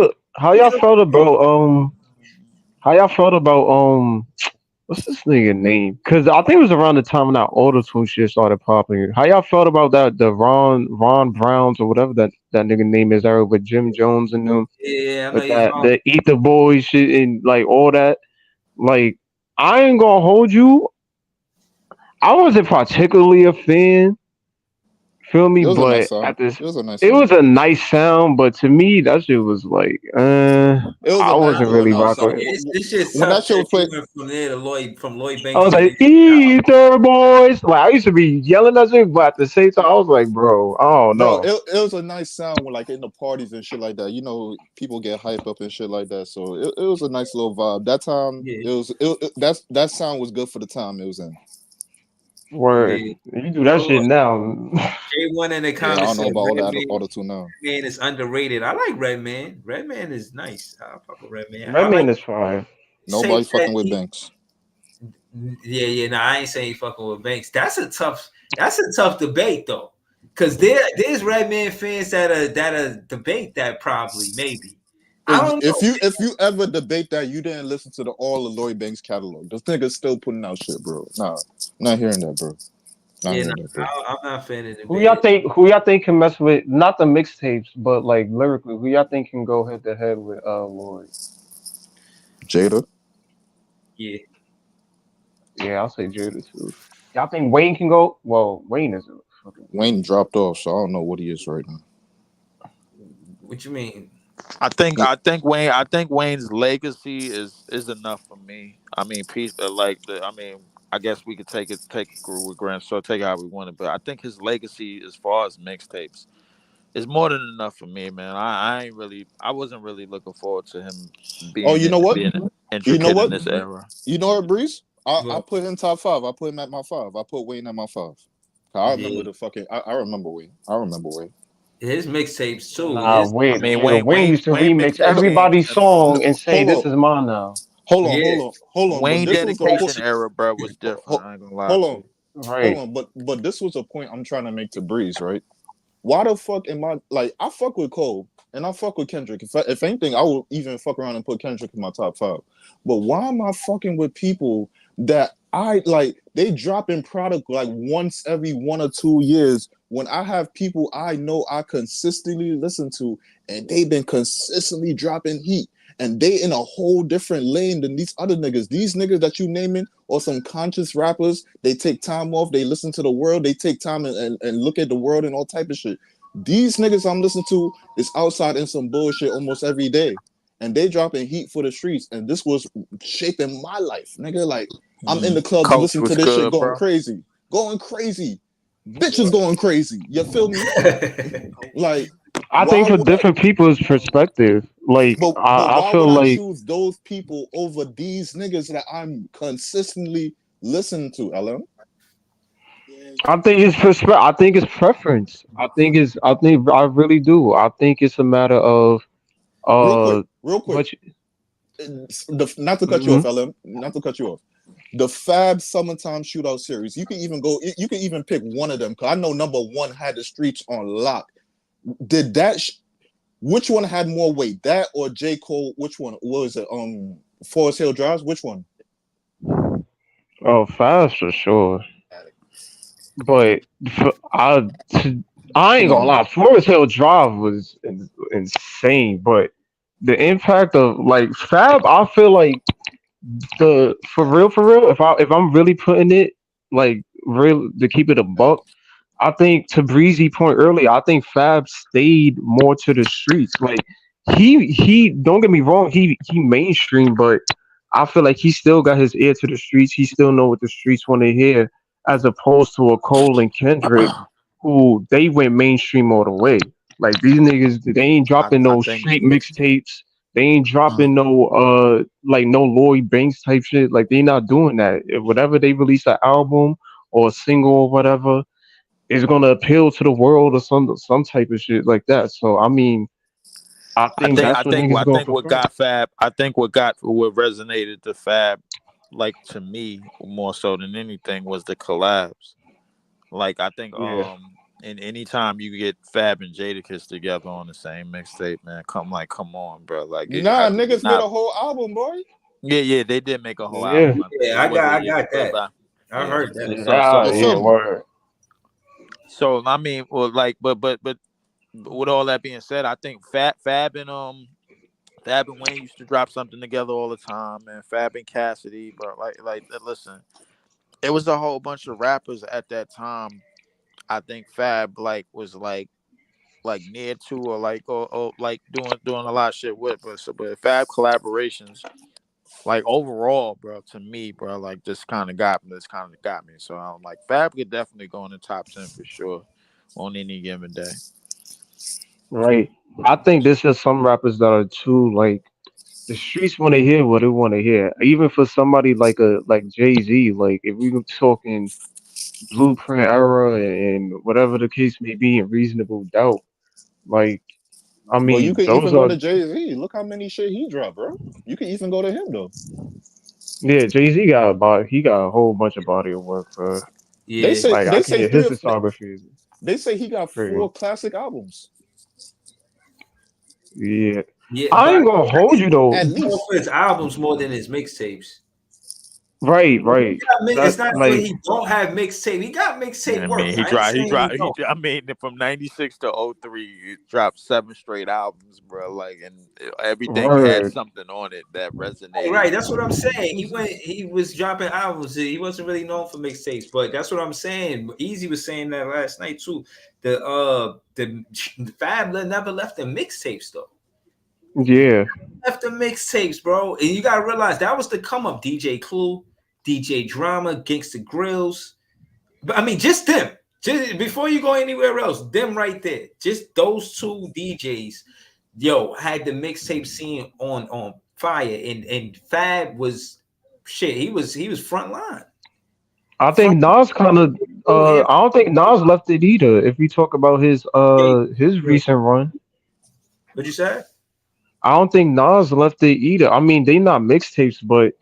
about what's this nigga name? Because I think it was around the time when that auto tune shit started popping. How y'all felt about that? The Ron Browns or whatever that nigga name is there with Jim Jones and them yeah, I know with you that wrong. the Eat the Boy shit and like all that. Like I ain't gonna hold you. I wasn't particularly a fan, feel me, It was a nice but song. at this, It was a nice it song. was a nice sound. But to me, that shit was like, It was a I nice wasn't little really nice rocking song. with it. This shit's When tough that shit was if you played, went from there to Lloyd I Banks was to like, there. Ether boys. Like I used to be yelling that shit, but at the same time, I was like, bro, oh bro, no. it was a nice sound when like in the parties and shit like that. You know, people get hype up and shit like that. So it was a nice little vibe. That time Yeah, that sound was good for the time it was in. Word. yeah. You do that shit Oh, now. J1 in the Yeah, I don't comments know said about all that auto tune now. Redman is underrated. I like Redman. Redman is nice. I fuck with Redman. I like Redman is fire. Safe Nobody said fucking with Banks. yeah. No, I ain't saying he fucking with Banks. That's a tough debate though. Cause there's Redman fans that debate that probably maybe. I don't know. If you ever debate that, you didn't listen to the all of Lloyd Banks catalog. Those niggas still putting out shit, bro. Nah, not hearing that, bro. Not Yeah, no, hearing that, bro. I'm not a fan of Who y'all debating. think? Who y'all think can mess with not the mixtapes, but like lyrically? Who y'all think can go head to head with Lloyd? Jada. Yeah. Yeah, I'll say Judas too. Y'all think Wayne can go? Well, Wayne is a fucking Wayne dropped off, so I don't know what he is right now. What you mean? He, I think Wayne's legacy is enough for me. I mean, peace. I mean, I guess we could take it with Grand, so take it how we want it. But I think his legacy, as far as mixtapes, is more than enough for me, man. I wasn't really looking forward to him oh, you know what? being You know intricate in what? this era. You know what, Breeze? I Well, put him top five. I put him at my five. I put Wayne at my five. I remember yeah. the fucking. I remember Wayne. I remember Wayne. His mixtapes too. nah. His I Wait, mean, nigga, Wayne used to Wayne remix mixtape No, game. everybody's no, song and say, hold "This on, is mine now." yeah. hold on. But Wayne this was the point. dedication era, bro, was different. Hold, I ain't gonna lie hold to on, you. hold Right. on. But this was a point I'm trying to make to Breeze, right? Why the fuck am I like? I fuck with Cole and I fuck with Kendrick. If anything, I would even fuck around and put Kendrick in my top five. But why am I fucking with people that I like? They drop in product like once every 1 or 2 years. When I have people I know I consistently listen to, and they've been consistently dropping heat. and they in a whole different lane than these other niggas. These niggas that you naming or some conscious rappers, they take time off, they listen to the world, they take time and look at the world and all type of shit. These niggas I'm listening to is outside in some bullshit almost every day. And they dropping heat for the streets. And this was shaping my life, nigga. Like, I'm in the clubs Coach listening to was this shit good, going bro. crazy. Going crazy. Bitches going crazy. You feel me? Like, I why think for would I different people's perspective, like but I why feel would I like choose those people over these niggas that I'm consistently listening to, LM? I think it's preference. I think I really do. I think it's a matter of Real quick. what you, Not to cut you off, mhm. LM. Not to cut you off. The Fab Summertime Shootout series. You can even go. You can even pick one of them. Cause I know number one had the streets on lock. Did that? Which one had more weight? That or J Cole? Which one? What was it? Forest Hill Drives. Which one? Oh, fast for sure. But I ain't Come gonna on, man. lie, Forest Hill Drive was insane. But the impact of like Fab, I feel like the for real, if I'm really putting it like real to keep it a buck, I think to Breezy point earlier, I think Fab stayed more to the streets. Like he don't get me wrong, he mainstream, but I feel like he still got his ear to the streets. He still know what the streets want to hear, as opposed to a Cole and Kendrick, who they went mainstream all the way. Like these niggas, they ain't dropping I no think. street mixtapes. They ain't uh, dropping no like no Lloyd Banks type shit. Like they not doing that. If whatever they release an album or a single or whatever is gonna appeal to the world or some type of shit like that. So I mean, I think I that's what think niggas gonna what prefer. got Fab. What resonated to Fab, like to me more so than anything, was the collabs. Like I think Yeah, and anytime you get Fab and Jadakiss together on the same mixtape, man, come on, bro. Like Nah, how could you niggas made not? a whole album, boy. Yeah, they did make a whole yeah, album. I think Yeah, what was it? I Yeah, got that. goodbye. I Yeah. heard that. yeah, You yeah. feel me? Word. So I mean, well, like, but with all that being said, I think Fab and Wayne used to drop something together all the time, man. Fab and Cassidy, bro. Listen, it was a whole bunch of rappers at that time. I think Fab was like near to or like doing a lot of shit with, but Fab collaborations like overall, bro. To me, bro, like this kind of got me. So I'm like Fab could definitely go in the top 10 for sure on any given day. Right. I think there's just some rappers that are too like the streets want to hear what they want to hear. Even for somebody like Jay Z, like if we were talking Blueprint era and whatever the case may be, and Reasonable Doubt, like I But you mean can those even go are to Jay Z. Look how many shit he dropped, bro. You can even go to him though. yeah. Jay Z got a body. He got a whole bunch of body of work, bro. They Yeah, say Like I they say can't. three His of discography is they say he got crazy. 4 classic albums Yeah. yeah, I but ain't gonna hold you though. at it's more least. for his albums more than his mixtapes. Right, right. It's That not that like he don't have mixtape. He got mixtape I work. mean, I ain't saying he don't. I mean, from '96 to '03, he dropped 7 straight albums, bro. Like, and everything had word. something on it that Right, resonated. right. That's what I'm saying. He was dropping albums. He wasn't really known for mixtapes, but that's what I'm saying. Easy was saying that last night too. The Fab never left the mixtapes though. Yeah. Left the mixtapes, bro. And you gotta realize that was the come up. DJ Clue, DJ Drama, Gangsta Grills. But I mean, just them. Just before you go anywhere else, them right there. Just those two DJs, yo, had the mixtape scene on fire, and Fab was shit. He was front line. I Front think Nas kind of. whole era. I don't think Nas left it either. If we talk about Yeah, his yeah. recent run, What'd you say? I don't think Nas left it either. I mean, they not mixtapes, but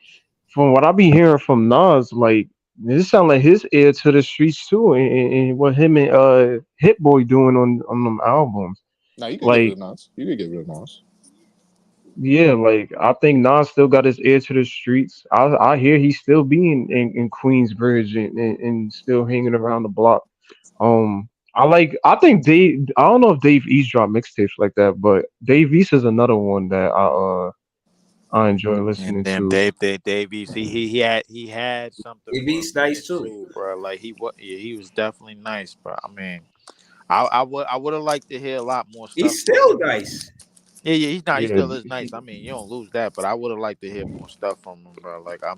from what I be hearing from Nas, like this sound like his ear to the streets too, and what him and Hit Boy doing on them albums. Now you could give it Like a Nas. You could give it a Nas. yeah, like I think Nas still got his ear to the streets. I hear he's still being in Queensbridge and still hanging around the block. I think Dave. I don't know if Dave East dropped mixtapes like that, but Dave East is another one that I I enjoy And listening then to. Dave East, he had something Dave for a East minute nice too. too, bro. Like he was definitely nice, bro. I mean, I would have liked to hear a lot more stuff He's from still him. nice. Yeah, yeah, he's not. He Yeah, still is nice. I mean, you don't lose that, but I would have liked to hear more stuff from him, bro. Like I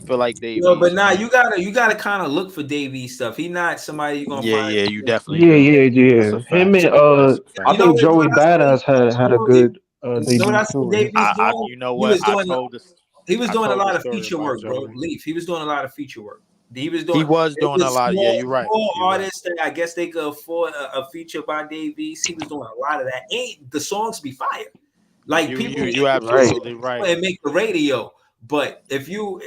feel like Dave No, but East, now man. you gotta kind of look for Dave East stuff. He not somebody you're gonna Yeah, find. yeah, you definitely yeah, do. yeah, That's yeah. a Him fact. and That's a I You fact. know think what? Joey Badass had a good You know what debut I see too. Dave East doing? You know He what? was doing. He was I doing a told the lot of story feature about work, bro. Joey. Leaf. He was doing a lot of feature work. He was He doing. was It doing a was lot. Yeah, you're right. small You're right. artists that I guess they could afford a feature by Dave East. He was doing a lot of that. Ain't the songs be fire? Like people You Right. absolutely right. and make the radio. But if you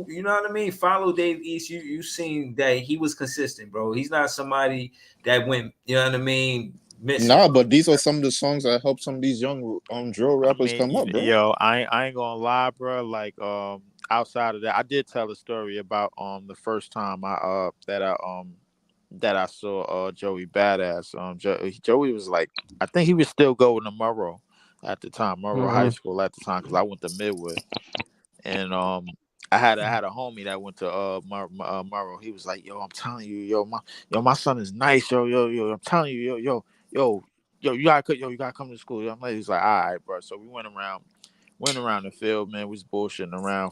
you know what I mean, follow Dave East, you seen that he was consistent, bro. He's not somebody that went, you know what I mean, missing. Nah, but these are some of the songs that help some of these young drill I rappers mean, come up, bro. yo, I ain't gonna lie, bro. Like, outside of that, I did tell a story about the first time that I saw Joey Badass. Joey was like, I think he was still going to Murrow at the time, Murrow High Hmm. School at the time, because I went to Midwood, and I had a homie that went to Murrow. He was like, yo, I'm telling you, my son is nice, yo. I'm telling you, yo, you gotta come to school. Yo, he's like, all right, bro. So we went around the field, man. We was bullshitting around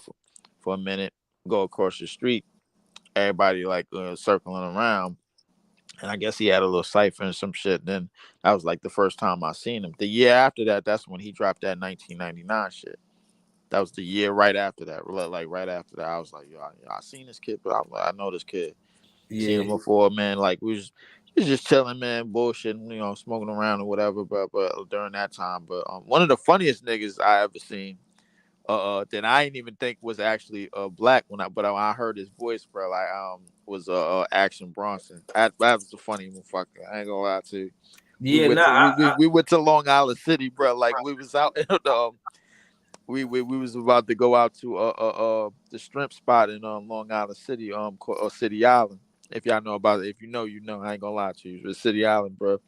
for a minute. Go across the street, everybody like circling around, and I guess he had a little cipher and some shit. Then that was like the first time I seen him. The year after that, that's when he dropped that 1999 shit. That was the year right after that. Like right after that, I was like, yo, I seen this kid, but I know this kid. Seen him Yeah, before, man. Like we was just chilling, man, bullshitting, smoking around or whatever. But during that time, but one of the funniest niggas I ever seen, that I didn't even think was actually black when I heard his voice, bro. Like was Action Bronson. That was a funny motherfucker. I ain't gonna lie to you. yeah. Nah, We went to Long Island City, bro. Like we was out in we was about to go out to the shrimp spot in Long Island City, City Island. If y'all know about it, if you know, you know. I ain't gonna lie to you. It was City Island, bro.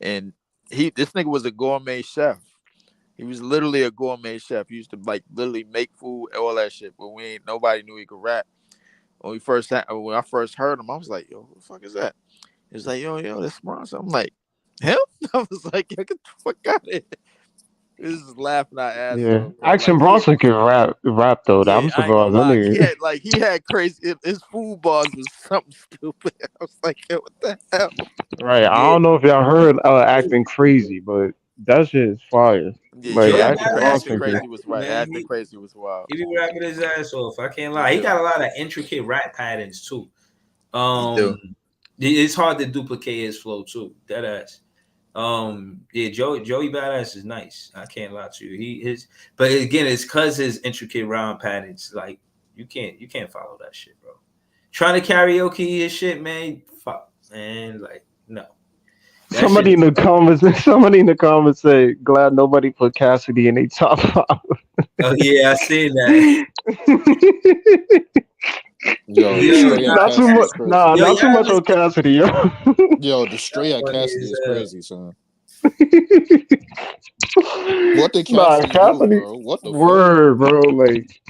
And this nigga was a gourmet chef. He was literally a gourmet chef. He used to like literally make food, all that shit. But nobody knew he could rap. When I first heard him, I was like, yo, who the fuck is that? He was like, yo, that's Bronson. I'm like, him? I was like, yo, get the fuck out of here. He was just laughing our ass Yeah, off, bro. Action Like Bronson can rap though. yeah, I'm I ain't gonna surprised that lie. nigga. He had crazy. His food bars was something stupid. I was like, yo, what the hell? Right. I Yeah, don't know if y'all heard acting crazy, but that shit is fire. Like Joey Action Badass Acting be Bronson crazy can. was rapping, right. man. Acting crazy was wild. He be rapping his ass off. I can't He lie. He do. got a lot of intricate rap patterns too. He do. Um, it's hard to duplicate his flow too. That ass. Yeah, Joey Badass is nice. I can't lie to you. But again, it's cause his intricate rhyme patterns. Like you can't follow that shit, bro. Trying to karaoke his shit, man. Fuck, man. Like no, that shit. Somebody in the comments say, glad nobody put Cassidy in a top five. Oh yeah, I seen that. Yo, the Yo, stray at Not nah, too Cassidy much. is crazy. Nah, yo, not y'all too much ever on Cassidy, yo. Yo, the stray at funny Cassidy as is hell. crazy, son. What did Nah, Cassidy do, Cassidy. bro? What the fuck? Word, bro. Like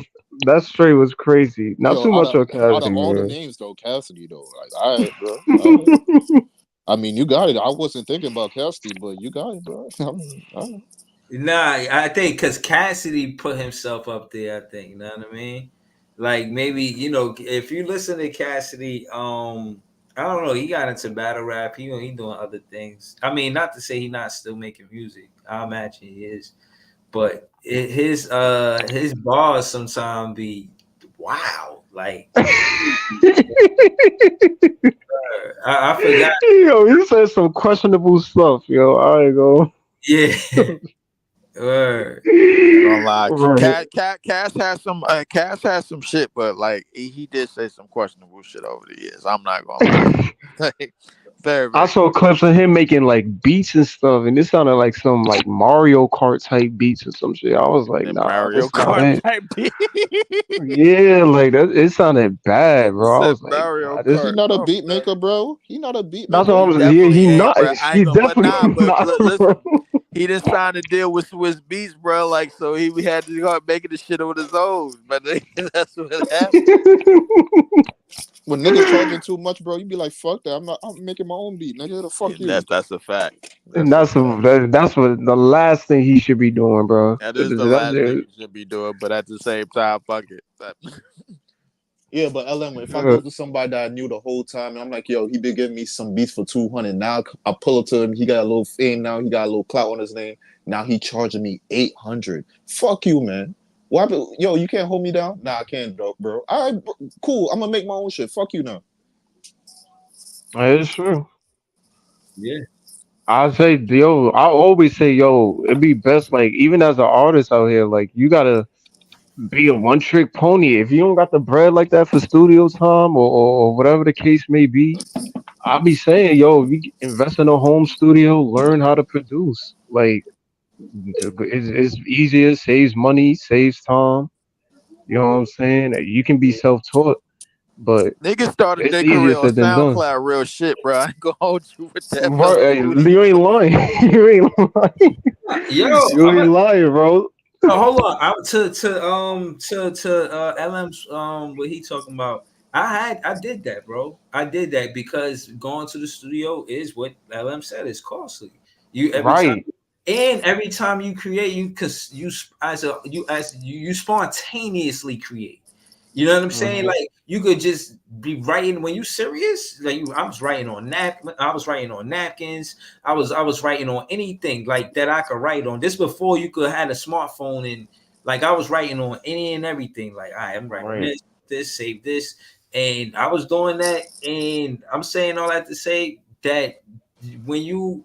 that straight was crazy. Not Yo, too much on out of Cassidy, all the man. names though, Cassidy though, like, all right, bro. All right. I mean, you got it. I wasn't thinking about Cassidy, but you got it, bro. I mean, all right. Nah, I think because Cassidy put himself up there. I think you know what I mean. Like maybe if you listen to Cassidy, I don't know. He got into battle rap. He doing other things. I mean, not to say he not still making music. I imagine he is, but his bars sometimes be wow. Like I forgot. Yo, he said some questionable stuff, yo. I ain't go. Yeah. Word. I ain't gonna lie. Right. Cass has some shit, but like he did say some questionable shit over the years. I'm not gonna lie. Like, very I very saw clips of him making like beats and stuff, and it sounded like some like Mario Kart type beats or some shit. I was like, the nah, Mario that's not Kart it. type beat. Yeah, like that. It sounded bad, Nigga bro. I said was like, Mario nah, this. He Kart. not a Oh, beat man. maker, bro. He not a beat That's what maker. I He was. Yeah, definitely he ain't, not. bro. I ain't He's gonna. But definitely nah, but not, bro. listen. he didn't sign a deal with Swiss Beats, bro. Like, so he had to go out making the shit on his own. But that's what happened. When niggas charging too much, bro, you be like, fuck that. I'm making my own beat, nigga. The fuck And you. that's a fact. And That's a fact. that's what the last thing he should be doing, bro. That is the last thing you should be doing. But at the same time, fuck it. Yeah, but LM, if I go to somebody that I knew the whole time, and I'm like, yo, he been giving me some beats for 200. Now I pull up to him, he got a little fame now, he got a little clout on his name. Now he charging me 800. Fuck you, man. Why? Yo, you can't hold me down? Nah, I can't, bro. All right, bro, cool. I'm gonna make my own shit. Fuck you now. That is true. Yeah. I say, yo, I always say, yo, it'd be best, like, even as an artist out here, like, you gotta be a one trick pony. If you don't got the bread like that for studio time or whatever the case may be, I'll be saying, yo, you invest in a home studio, learn how to produce. Like, it's easier, saves money, saves time. You know what I'm saying? You can be self taught, but Niggas started it's their easier career on said than done. SoundCloud, real shit, bro. I ain't gonna hold you with that Right, Mellow hey, Woody. you ain't lying. You ain't lying. Yo, You ain't lying, bro. hold on. To LM's what he talking about. I did that, bro. I did that because going to the studio is what LM said is costly. You every time Right, and every time you create, you spontaneously create. You know what I'm saying? hmm Like you could just be writing when you serious. I was writing on I was writing on napkins. I was writing on anything like that I could write on. This before you could have a smartphone and like I was writing on any and everything. Like I'm writing on right, this, save this, and I was doing that. And I'm saying all that to say that when you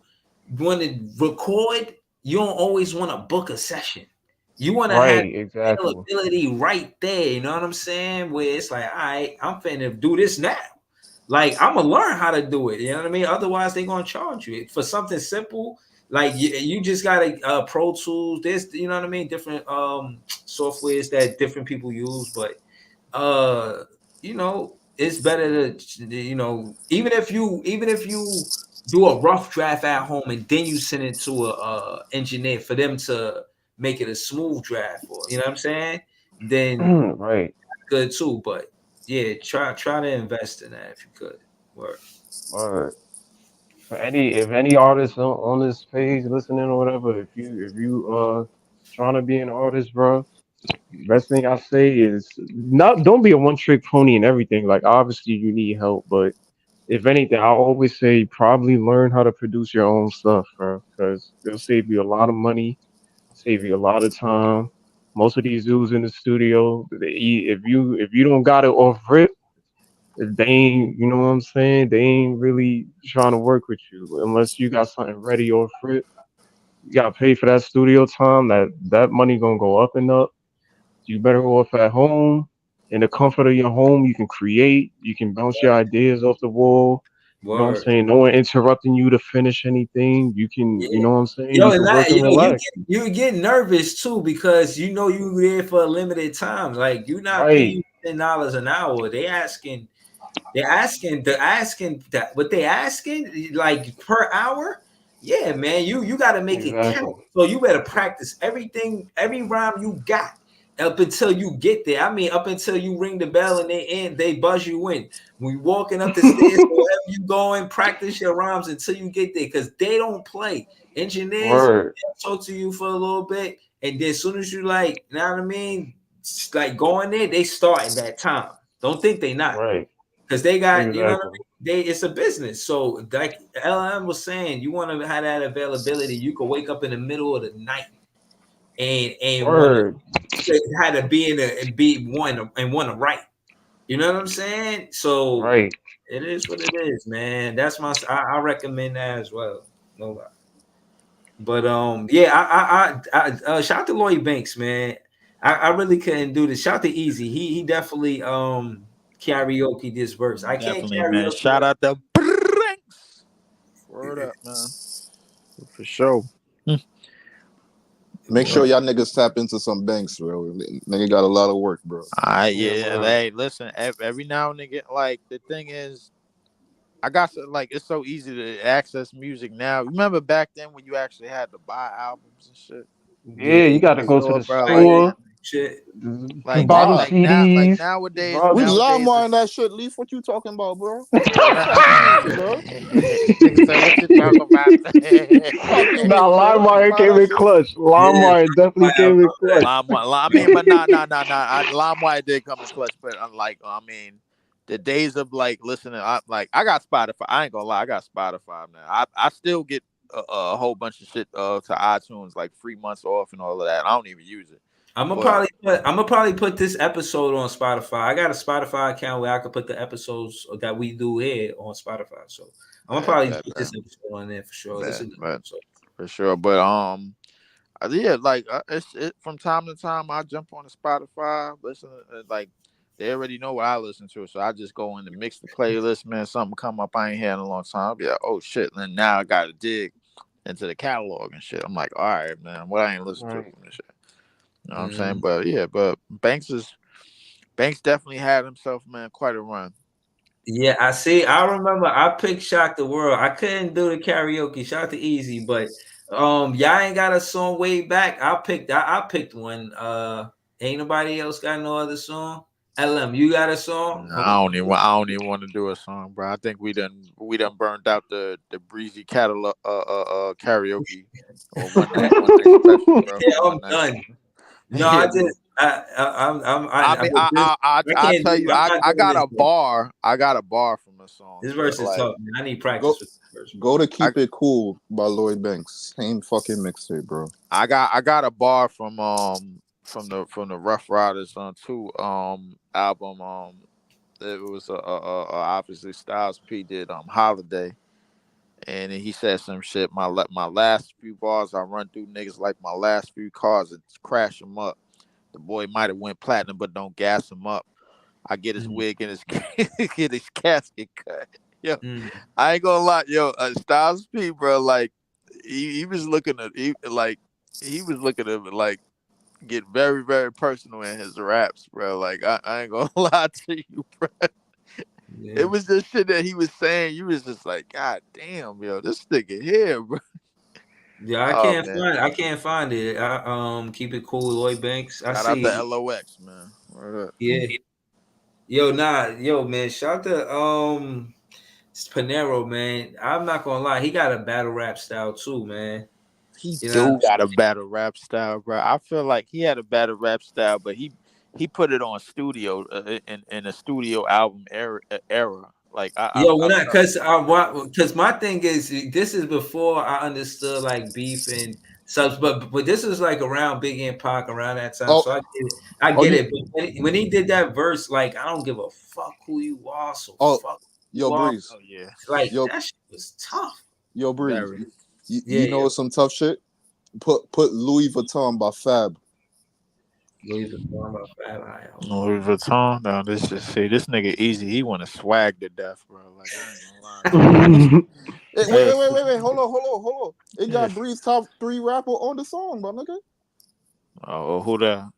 want to record, you don't always want to book a session. You want to have right, exactly. availability right there. You know what I'm saying? Where it's like, all right, I'm finna do this now. Like I'm gonna learn how to do it. You know what I mean? Otherwise, they're gonna charge you for something simple. Like you just gotta Pro Tools. This, you know what I mean? Different softwares that different people use, but uh, it's better to even if you do a rough draft at home and then you send it to a engineer for them to make it a smooth draft, or you know what I'm saying? Then Right. good too. But yeah, try to invest in that if you could. Work. Or for any if any artists on this page listening or whatever, if you trying to be an artist, bro, best thing I say is not don't be a one trick pony and everything. Like obviously you need help, but if anything, I always say probably learn how to produce your own stuff, bro, because it'll save you a lot of money, save you a lot of time. Most of these dudes in the studio, if you don't got it off rip, they ain't, you know what I'm saying? They ain't really trying to work with you unless you got something ready off rip. You gotta pay for that studio time. That money gonna go up and up. You better off at home. In the comfort of your home, you can create. You can bounce your ideas off the wall. You know what I'm Word. saying? No one interrupting you to finish anything. You can, you Yeah. know what I'm saying? Yo, You and can that work and relax. you get nervous too because you there for a limited time. Like you're not Right. paying $10 an hour. They're asking that what they asking like per hour. Yeah, man, you got to make it count. Exactly. So you better practice everything, every rhyme you got up until you get there. I mean, up until you ring the bell and they buzz you in. When you walking up the stairs, wherever you going, practice your rhymes until you get there because they don't play. Engineers Word. they'll talk to you for a little bit, and then as soon as you like, you know what I mean, like going there, they start in that time. Don't think they not Right. because they got you know what I Exactly. mean. It's a business. So like LM was saying, you want to have that availability. You could wake up in the middle of the night and want Word. to had to be in a and be one and want to write. You know what I'm saying? So Right. it is what it is, man. That's I recommend that as well. No lie. But yeah, shout out to Lloyd Banks, man. I really couldn't do this. Shout out to Easy. He definitely karaoke this verse. I can't Definitely, man. karaoke Shout that. out to Brinks. Word up, man. For sure. Make sure Word. y'all niggas tap into some banks, bro. Nigga got a lot of work, bro. I Yeah, yeah. man. Hey, listen. Every now and again, like the thing is, I got like it's so easy to access music now. Remember back then when you actually had to buy albums and shit? Yeah, Yeah, you got to go to Store, the bro. Like pirated store, shit. to like buy that. them Why? Like CDs. nowadays, Buy We them. nowadays LimeWire it's and that shit. Leaf, what you talking about, bro? bro. Fuck you mean, bro? Nigga said, "What you talk about?" Fuck you Nah, mean, bro? LimeWire Buy came that in shit. clutch. Yeah, LimeWire definitely I came in remember that. clutch. I mean, but nah. LimeWire did come in clutch, but unlike, I mean, the days of like listening, I got Spotify. I ain't gonna lie, I got Spotify now. I still get a whole bunch of shit to iTunes, like 3 months off and all of that. I don't even use it, but I'm gonna probably put this episode on Spotify. I got a Spotify account where I could put the episodes that we do here on Spotify. So I'm gonna bet, probably bet, put bet, this episode on there for sure. This bet, is a good bet episode. for sure. But yeah, like from time to time I jump on the Spotify, listen, like they already know what I listen to, so I just go in and mix the playlist. Man, something come up I ain't had in a long time. I'll be like, oh shit, and then now I got to dig into the catalog and shit. I'm like, all right, man, what I ain't listen to Right. from this shit. You know what I'm saying? Mm. But yeah, but Banks definitely had himself, man, quite a run. Yeah, I see. I remember I picked Shock the World. I couldn't do the karaoke. Shout out to Easy, but y'all ain't got a song way back. I picked one. Ain't nobody else got no other song. LM, you got a song? No, I don't even want to do a song, bro. I think we done burned out the breezy catalog karaoke or one night special, bro. Yeah, For one I'm night. done. No, Yeah, I man. just I mean, with this, I tell you, I'm not I doing got this a verse. bar. I got a bar from a song, This but verse is like tough, man. I need Go, practice with this verse, bro. go to I Keep It Cool by Lloyd Banks. Same fucking mixtape, bro. I got a bar from the Rough Riders on two album it was obviously Styles P did Holiday. And then he said some shit. My last few bars, I run through niggas like my last few cars and crash them up. The boy might have went platinum, but don't gas him up. I get his Mm, wig and his get his casket cut. Yo, mm. I ain't gonna lie, yo, Styles P, bro, like he was looking at he was looking at it like get very very personal in his raps, bro. Like I ain't gonna lie to you, bro. It Yeah. was just shit that he was saying. You was just like, God damn, yo, this nigga here, bro. Yeah, Oh man, I can't find it. Keep it cool, Lloyd Banks. I shout out to see. LOX, man. Word up. Yeah. Yo, man. Shout out to Panero, man. I'm not gonna lie, he got a battle rap style too, man. He You know, do got a battle rap style, bro. I feel like he had a battle rap style, but he put it on studio in a studio album era. Like yo, I when I felt. because my thing is this is before I understood like beef and subs, but this is like around Big and Pac around that time, Oh, so I get it. I oh, get you, it. But when he did that verse, like I don't give a fuck who you are, so oh, fuck who yo, you are. Breeze, Oh yeah, Like yo, that shit was tough. yo, Breeze. very. Yeah, You know some tough shit. Put Louis Vuitton by Fab. Louis Vuitton about Fab Eye. Hold on. Louis Vuitton. No, this nigga easy. He want to swag to death, bro. Like I ain't gonna lie to you. Yes. Hold on. It got Yes. Breeze top 3 rapper on the song, my nigga. Oh, who that?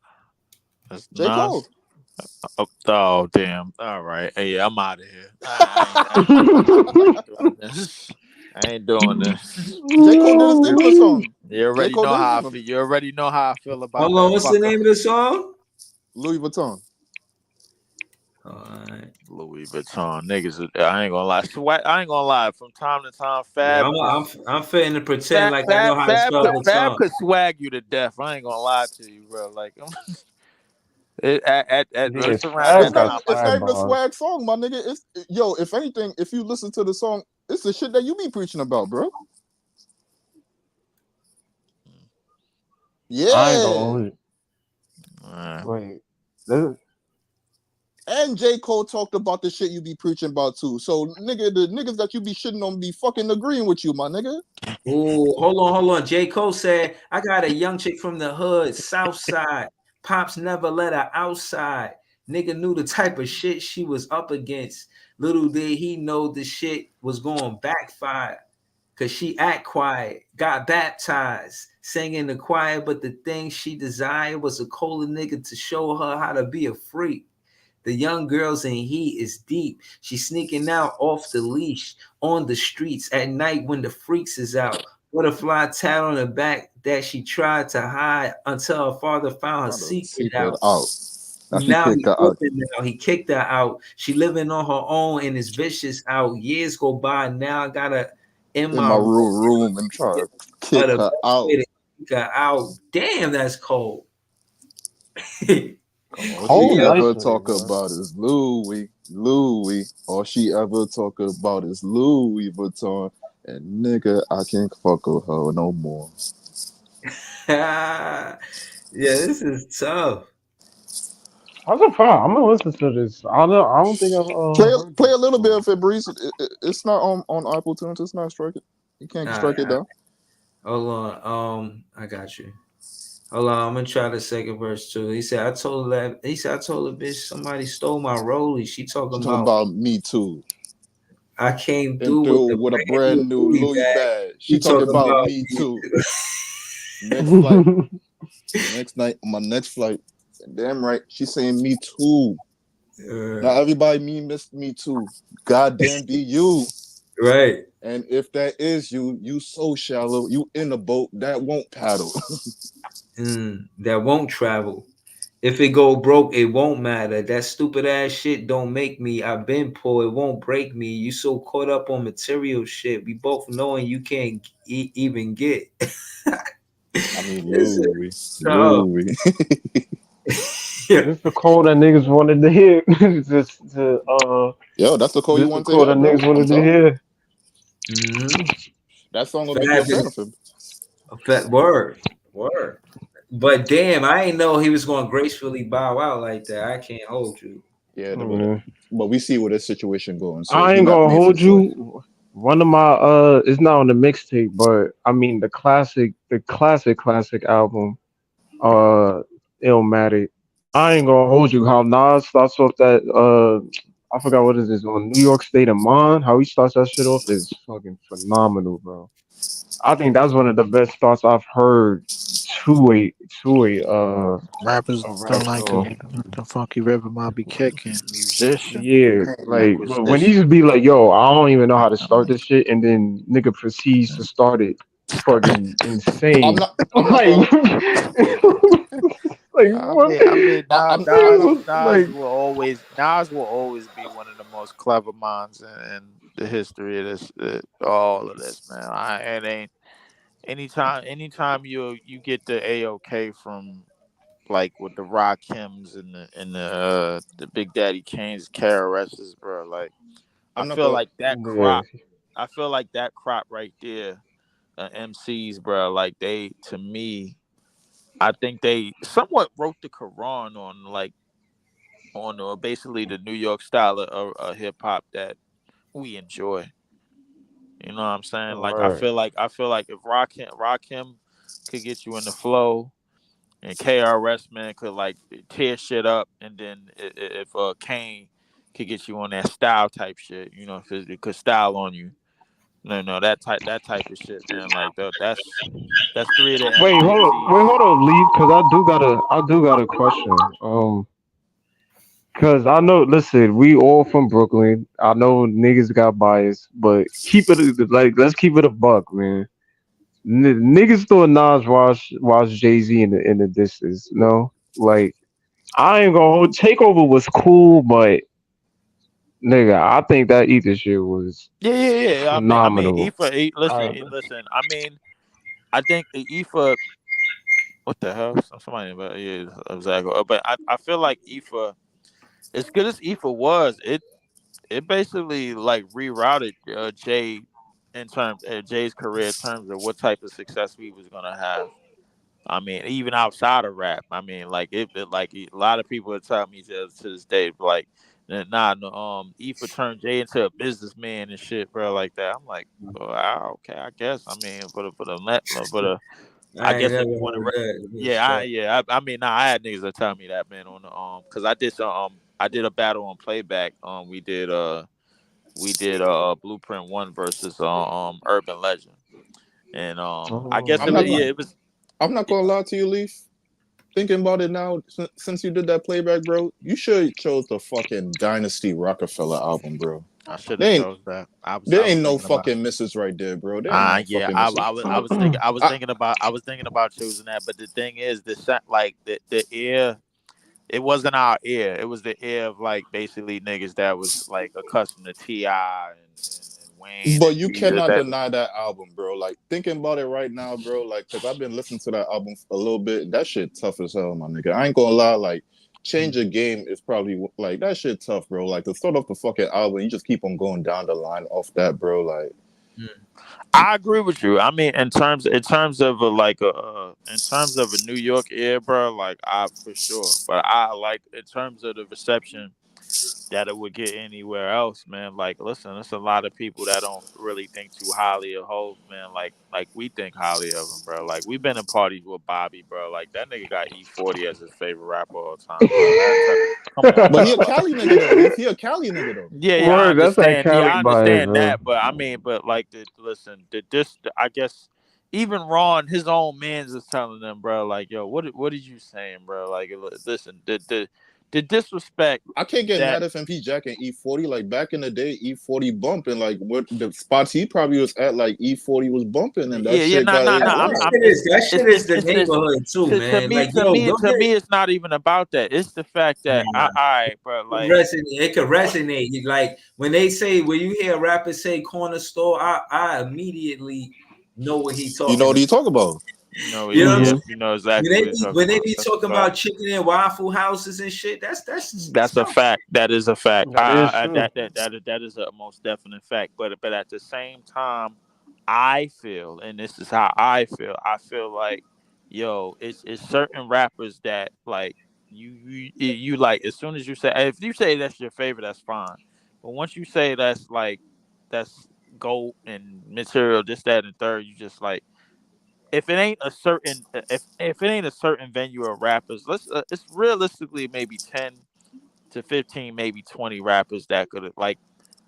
That's J. Cole. Nas. Oh, damn. All right. Hey, yeah, I'm out of here. I ain't doing this. I ain't doing this. J. Cole did a You, stimulus song. you J. already Cole know did a how I stimulus. feel. You already know how I feel about Hold on, that what's the fucker. name of the song? Louis Vuitton. All right. Louis Vuitton niggas. I ain't gonna lie. I ain't gonna lie. From time to time, Yeah, I'm fitting to pretend like I know how to spell the Fab song. could swag you to death. I ain't gonna lie to you, bro. Like Yeah, it's around It's Fab that not got time. even it's Like not swag even a bars. swag song, my nigga. It's yo, if anything, if you listen to the song, it's the shit that you be preaching about, bro. I ain't gonna Yeah. hold you. uh, Wait, this, And J. Cole talked about the shit you be preaching about too. So nigga, the niggas that you be shitting on be fucking agreeing with you, my nigga. Ooh, hold on. J. Cole said, I got a young chick from the hood, South Side. Pops never let her outside. Nigga knew the type of shit she was up against. Little did he know the shit was going backfire. Cause she act quiet, got baptized, sang in the choir, but the thing she desired was a cola nigga to show her how to be a freak. The young girls in heat is deep. She's sneaking out off the leash on the streets at night when the freaks is out. Butterfly tat on her back that she tried to hide until her father found her Trying to secret secret out. out. Now she Now kicked he her out. flipping now. He kicked her out. She living on her own and is vicious out. Years go by. Now I got her in In my my room. room and try to But kick the her best out. way to kick her out. Damn, that's cold. All she Cold, Yo, nice ever one, talk bro. about is Louis, Louis. All she ever talk about is Louis Vuitton. And nigga, I can't fuck with her no more. yeah, this is tough. How's it fun? I'm gonna listen to this. I don't think I've heard Play this a little bit before. of it, Breeze. It's not on Apple Tunes. It's not strike it. You can't All strike it right, down. hold on. I got you. Hold on, I'm gonna try the second verse too. He said, I told the bitch somebody stole my rollie. She She talking talking about about me too. I came And through with through the with a brand brand new new Louis Louis bag. bag. She He talking talking about about me me. too. Next flight, next night, on my next flight. Damn right, she saying me too. Now uh, everybody miss me too. Goddamn be you. right. And if that is you, you so shallow. You in a boat that won't paddle. That won't travel. If it go broke, it won't matter. That stupid ass shit don't make me. I've been poor, it won't break me. You so caught up on material shit. We both knowing you can't even get. I mean This is Louis, tough. Louis. Yeah. This the code that niggas wanted to hear. Yo, that's the call you This the want to code hear, that bro. niggas I'm wanted to telling you. hear. Mm-hmm. That song will make you a fan of Fabulous. him. Word. Word. But damn, I ain't know he was going to gracefully bow out like that. I can't hold you. Yeah, Mm. but we see where this situation going, so I he ain't not gonna made for the hold fight. you. One of my it's not on the mixtape, but I mean the classic album, uh Illmatic. I ain't gonna hold you. How Nas starts off that I forgot what is this on New York State of Mind. How he starts that shit off is fucking phenomenal, bro. I think that's one of the best starts I've heard to Rappers a rap don't like song. the funky rhythm I be kicking. Musician, Yeah, like but when he acquisition. just be like, "Yo, I don't even know how to start this shit," and then nigga proceeds to start it fucking I'm insane. not. I'm not Like, gonna. like what? I'm. Like, Nas like, will always be one of the most clever minds in the history of this, all of this, man. It ain't anytime you get the AOK from like with the Rakims and the Big Daddy Kane's KRS's, bro. Like I I'm not feel gonna. like that yeah, crop. I feel like that crop right there, MCs, bro. Like they, to me, I think they somewhat wrote the Quran on basically the New York style of hip hop that we enjoy. You know what I'm saying? Like right. I feel like if Rakim could get you in the flow, and KRS man could like tear shit up, and then if Kane could get you on that style type shit, you know, if it could style on you, no, that type of shit, man. Like that's three of the Wait, hold on, MCs. wait, hold on, leave, cause I do got a question. Cause I know, listen, we all from Brooklyn. I know niggas got bias, but keep it like let's keep it a buck, man. Niggas thought Nas was Jay Z in the distance. No, like I ain't gonna hold. Takeover was cool, but nigga, I think that Ether shit was Yeah. I mean, phenomenal. Listen, Uh, listen. I mean, I think Ifa. What the hell? Somebody, but yeah, exactly. But I feel like Ifa, as good as Ifa was, it basically like rerouted Jay's career in terms of what type of success he was gonna have. I mean, even outside of rap, I mean, like like a lot of people would tell me to this day, like, nah, no, Ifa turned Jay into a businessman and shit, bro, like that. I'm like, oh, wow, okay, I guess. I mean, I I ain't guess never if you want to, heard that. It's yeah, tough. I mean, nah, I had niggas that tell me that, man, on the because I did a battle on playback. We did Blueprint One versus Urban Legend, and I guess I'm it was, not. oh, yeah, it was. I'm not gonna lie to you, Leaf. thinking about it now, since you did that playback, bro, you should chose the fucking Dynasty Rockefeller album, bro. I should have They ain't chose that. there I was ain't no thinking about. fucking misses right there, bro. There ain't no Yeah, fucking misses. I, I was thinking about choosing that, but the thing is, like the ear, it wasn't our ear. It was the ear of like basically niggas that was like accustomed to Ti and Wayne but and you Jesus. cannot That deny that album, bro. Like thinking about it right now, bro. Like, cause I've been listening to that album for a little bit. That shit tough as hell, my nigga. I ain't gonna lie. Like, change a game is probably like that shit tough, bro. Like to start off the fucking album, you just keep on going down the line off that, bro. Like, I agree with you. I mean, in terms of in terms of a New York ear, bro, like I for sure. But I like in terms of the reception that it would get anywhere else, man. Like, listen, there's a lot of people that don't really think too highly of Hov, man. Like we think highly of him, bro. Like we've been in parties with Bobby, bro. Like that nigga got E40 as his favorite rapper of all time, bro. Come on, but he bro. a Like, Cali nigga though. He a Cali nigga though. yeah, I Word, that's that understand. Yeah, Cali I bias, understand bro. that, but I mean, but like, listen, I guess even Ron, his own man's is telling them, bro. Like, yo, what are you saying, bro? Like, listen, the disrespect I can't get that mad if MP Jack and E40. Like back in the day, E40 bumping. Like what the spots he probably was at, like E40 was bumping, and that yeah, shit nah, got nah, his nah. love. That shit is the It's neighborhood too, to man. me, Like, yo, go to get me, it's not even about that. It's the fact that nah, all right, bro. Like, it could resonate. Like when they say when you hear rappers say corner store, I immediately know what he You know talking what about. he talk about? You know what I'm yeah, saying? Hmm. you know exactly what he's talking When they about. be That's a talking fact. about chicken and waffle houses and shit, that's That's a fact. That is a fact. That is true. That is a most definite fact. But at the same time, I feel, and this is how I feel. I feel like, yo, it's certain rappers that like you like. As soon as you say, if you say that's your favorite, that's fine. But once you say that's gold and material, this, that, and third, you just like if it ain't a certain if it ain't a certain venue of rappers, it's realistically maybe 10 to 15, maybe 20 rappers that could like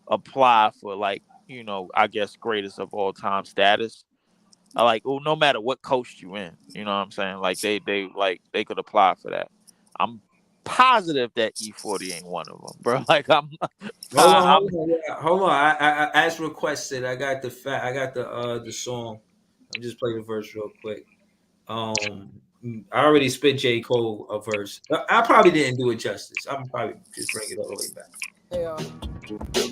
apply for like I guess greatest of all time status. I like no matter what coast you in, you know what I'm saying? Like they could apply for that. I'm positive that E40 ain't one of them, bro. Like I'm hold on. I as requested, I got I got the song. I'm just play the verse real quick. I already spit J. Cole a verse. I probably didn't do it justice. I'm probably just bring it all the way back.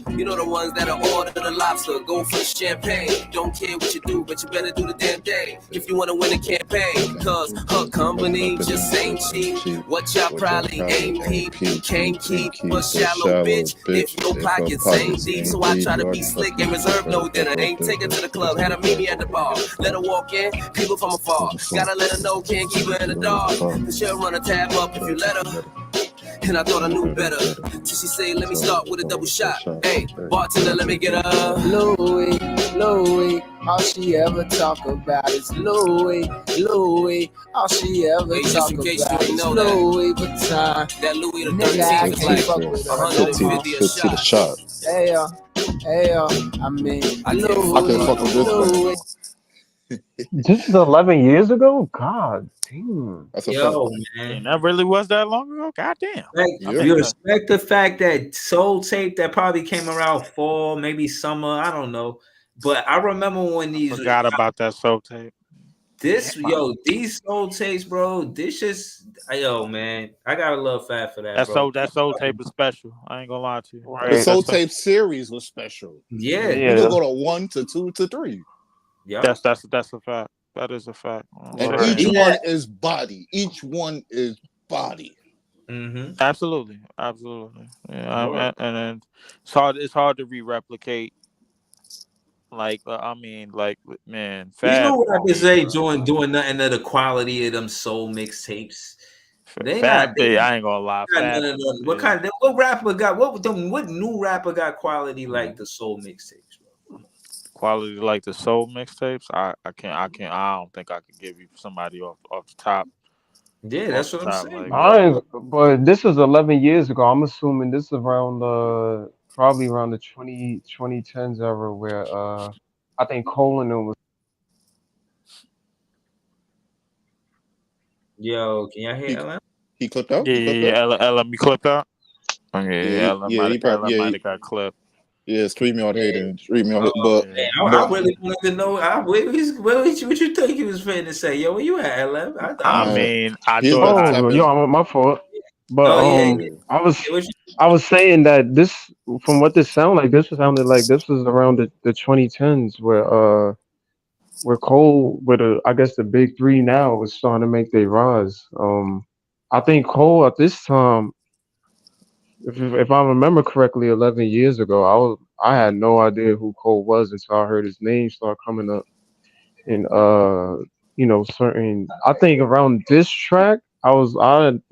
You know the ones that'll order the lobster, go for the champagne. Don't care what you do, but you better do the damn thing if you wanna win a campaign. Cause her company just ain't cheap. What y'all probably ain't peep. Can't keep a shallow bitch if your pockets ain't deep. So I try to be slick and reserve no dinner. Ain't take her to the club, had her meet me at the bar. Let her walk in, people from afar. Gotta let her know, can't keep her in the dark. Cause she'll run a tab up if you let her. And I thought I knew better. Till she say, let me start with a double shot. Hey, bartender, let me get a Louis, Louis. All she ever talk about is Louis, Louis. All she ever talk about is Louis Vuitton. That Louis the 13th is like 150 a the shot. shot. Hey, I mean, I can fuck with this brand Louis. though. This is 11 years ago. God damn. That's a fact. Yo, and man. that really was that long ago. God damn. Like, I Yeah. think you that respect the fact that Soul Tape that probably came around fall, maybe summer, I don't know. But I remember when I forgot about that soul tape. Damn. these Soul Tapes, bro, this just yo, man. I gotta love Fat for that, bro. That soul tape is special. I ain't gonna lie to you. The Right. Soul That's Tape series was special. Yeah, You could Yeah. go to 1 to 2 to 3. yeah. that's a fact. That is a fact. And Shit, Right. each He one had is body. Each one is body. mm-hmm. absolutely, absolutely. Yeah, Word. and then it's hard to re-replicate. Like I mean, like man, These Fab new for rappers me, ain't bro. doing nothing of the quality of them soul mixtapes. Fab, They I ain't gonna lie, got none Fab of is them. yeah. What rapper got what new rapper got quality like the soul mixtapes, bro? Quality like the soul mixtapes. I don't think I could give you somebody off the top Yeah, off that's the what I'm top saying, like bro. that. But this is 11 years ago. I'm assuming this is around probably around the 2010s era where I think Colin was Yo, can y'all hear LM? He clipped out. Yeah, He clipped yeah, out. yeah. LM, you clipped out. Okay, Yeah, yeah, he probably LM might have got clipped. yeah. Street me out hating. Street me out. Oh But man, I but really wanted to know. What you think he was finna say? Yo, where you at, LM? I I was. man, mean, I he's thought about to I tap Oh, in. yo, my fault. But Oh yeah, yeah. Yeah. Yeah, what you, I was saying that this, from what this sounded like, this sounded like this was around the 2010s where Cole, with I guess the big three now, was starting to make their rise. I think Cole at this time, if I remember correctly, 11 years ago, I had no idea who Cole was until I heard his name start coming up in certain. I think around this track, I don't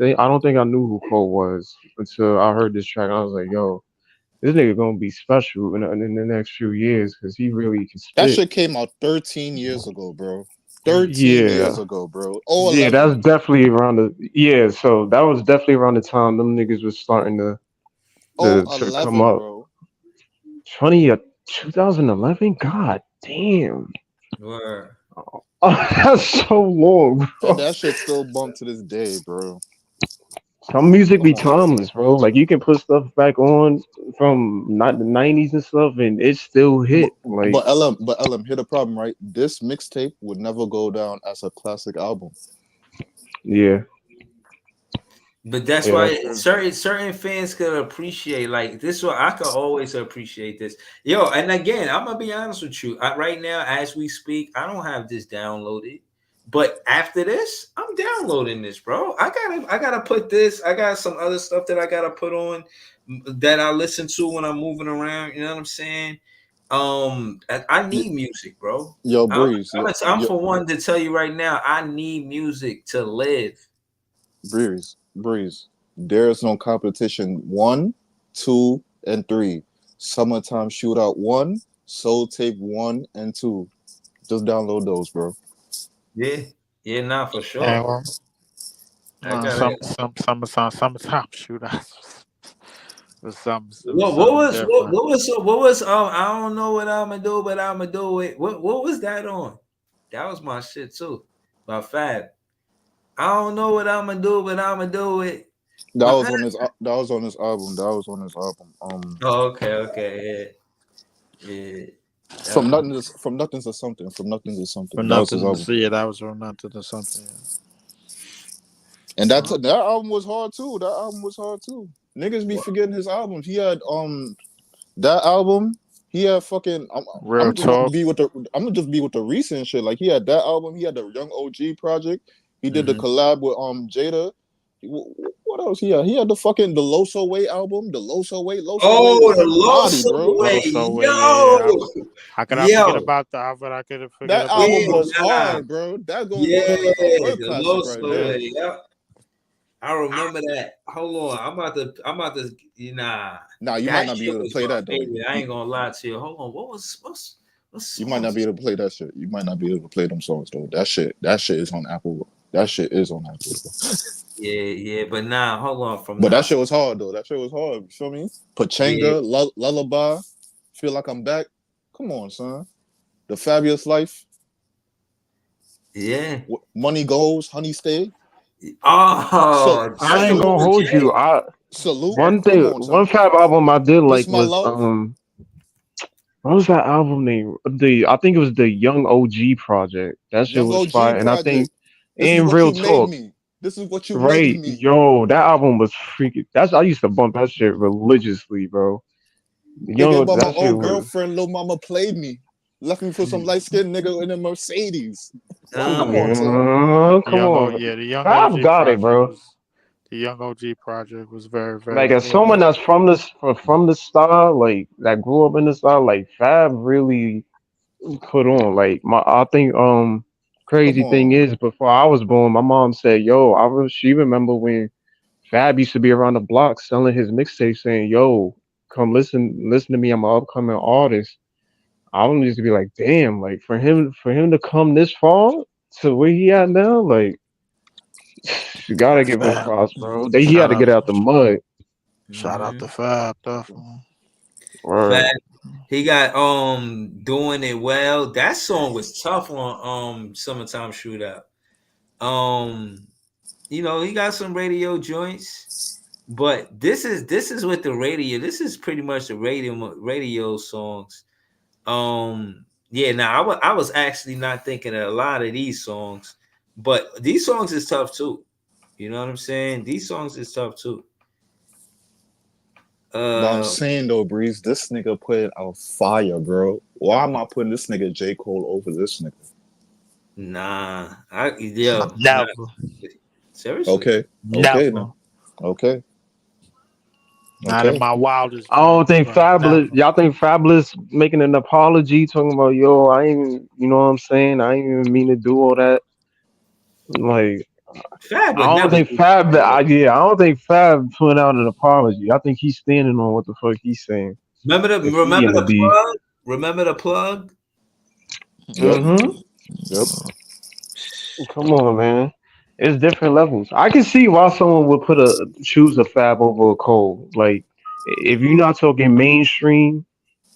think I knew who Cole was until I heard this track. I was like, yo, this nigga gonna be special in the next few years because he really can That spit. shit came out 13 years ago, bro. 13 years Yeah. ago, bro. Oh, Yeah, 11. that's definitely around so that was definitely around the time them niggas was starting Oh, to come 11, up. bro. 20 2011? God damn. word. Oh, that's so long, And bro. that shit still bump to this day, bro. Some music be Come on, bro. timeless, bro. Like you can put stuff back on from not the 90s and stuff and it still But, hit. Like, but LM, here the problem, right? This mixtape would never go down as a classic album. yeah. But that's Yeah, that's why true. certain fans could appreciate like this. What I could always appreciate this, yo. And again, I'm gonna be honest with you. Right now, as we speak, I don't have this downloaded. But after this, I'm downloading this, bro. I gotta put this. I got some other stuff that I gotta put on that I listen to when I'm moving around. You know what I'm saying? I Y- need music, bro. Yo, I'm, Breeze. I'm for one to tell you right now. I need music to live. Breeze. There is no competition. 1, 2, and 3. Summertime Shootout 1, Soul Tape 1 and 2. Just download those, bro. Yeah, yeah, nah, for Yeah, sure. well, I gotta. summertime shootouts. It was What something was different. what was I don't know what I'ma do, but I'ma do it. What was that on? That was my shit too. My Fab. I don't know what I'ma do, but I'ma do it. That was on his. That was on his album. That was on his album. Oh, okay, yeah. From Uh, nothing to something. From nothing to something. For That was his nothing to album. see it, that was from nothing to something. And that album was hard too. That album was hard too. Niggas be forgetting his albums. He had that album. He had fucking. Real talk. I'm gonna just be with the recent shit. Like he had that album. He had the Young OG project. He did the mhm. collab with Jada. What else? He had the fucking the Loso Way album. The Loso Way. Loso Way Oh, was the body, low bro. way, Little so way, yeah. yo, How could I forget yo, about that? How could I forget That about album yeah, those? was nah, hard, bro. That's gonna yeah, go down as a hood the classic low right there. way, yeah. I remember that. Hold on, I'm about to, Nah, you might that not be shit able to was play my that though. favorite. I ain't gonna lie to you. Hold on, what You might not be songs? able to play that shit. You might not be able to play them songs though. That shit is on Apple. That shit is on Apple. Yeah, but nah, hold on. From But that not, shit was hard though. That shit was hard. You feel me? yeah, Pachanga, Lullaby, Feel Like I'm Back. Come on, son. The Fabulous Life, yeah. Money Goes, Honey Stay. So Oh, that's I the ain't one salute, gonna with hold you. Jay. salute. One Come thing, on, son. one Fab album I did This like My was Love, what was that album name? I think it was the Young OG project. That shit Young was OG fire, and I think Project. This is in what real you made talk, me. This is what you made right? me. Yo, that album was freaking. I used to bump that shit religiously, bro. Thinking Yo, about my that shit old was. girlfriend, little mama played me. Left me for some light skinned nigga in a Mercedes. Come on, son. Come on, The young Fab OG got it, project bro. was the young OG project was very, Like very as good. someone that's from the style, like that grew up in the style, like Fab really put on. Like I think Come crazy thing on. is before I was born, my mom said, "Yo, she remember when Fab used to be around the block selling his mixtape, saying, "Yo, come listen to me. I'm an upcoming artist." I would used to be like, "Damn!" Like for him to come this far to where he at now, like you gotta give him Fab. props, bro. He had Shout to out get out the mud. shout out Mm-hmm. to Fab, definitely. Word. Fat. He got doing it well. That song was tough on Summertime Shootout. Um, he got some radio joints, but this is with the radio. This is pretty much the radio songs. Yeah. Now I was actually not thinking of a lot of these songs, but these songs is tough too. You know what I'm saying? These songs is tough too. But I'm Uh, saying though, Breeze, this nigga put out fire, bro. Why am I putting this nigga J. Cole over this nigga? nah, yo, nah, Never, seriously. Okay, okay, never. now, okay, Not in okay. my wildest I don't dreams, think but Fabulous. never. Y'all think Fabulous making an apology, talking about yo, I ain't, you know what I'm saying? I ain't even mean to do all that. Like, Fab would I don't never think do Fab. that. Yeah, I don't think Fab put out an apology. I think he's standing on what the fuck he's saying. If he Remember in the the beef. plug? Remember the plug? Yep, Mm-hmm. yep. Come on, man. It's different levels. I can see why someone would choose a Fab over a Cole. Like, if you're not talking mainstream,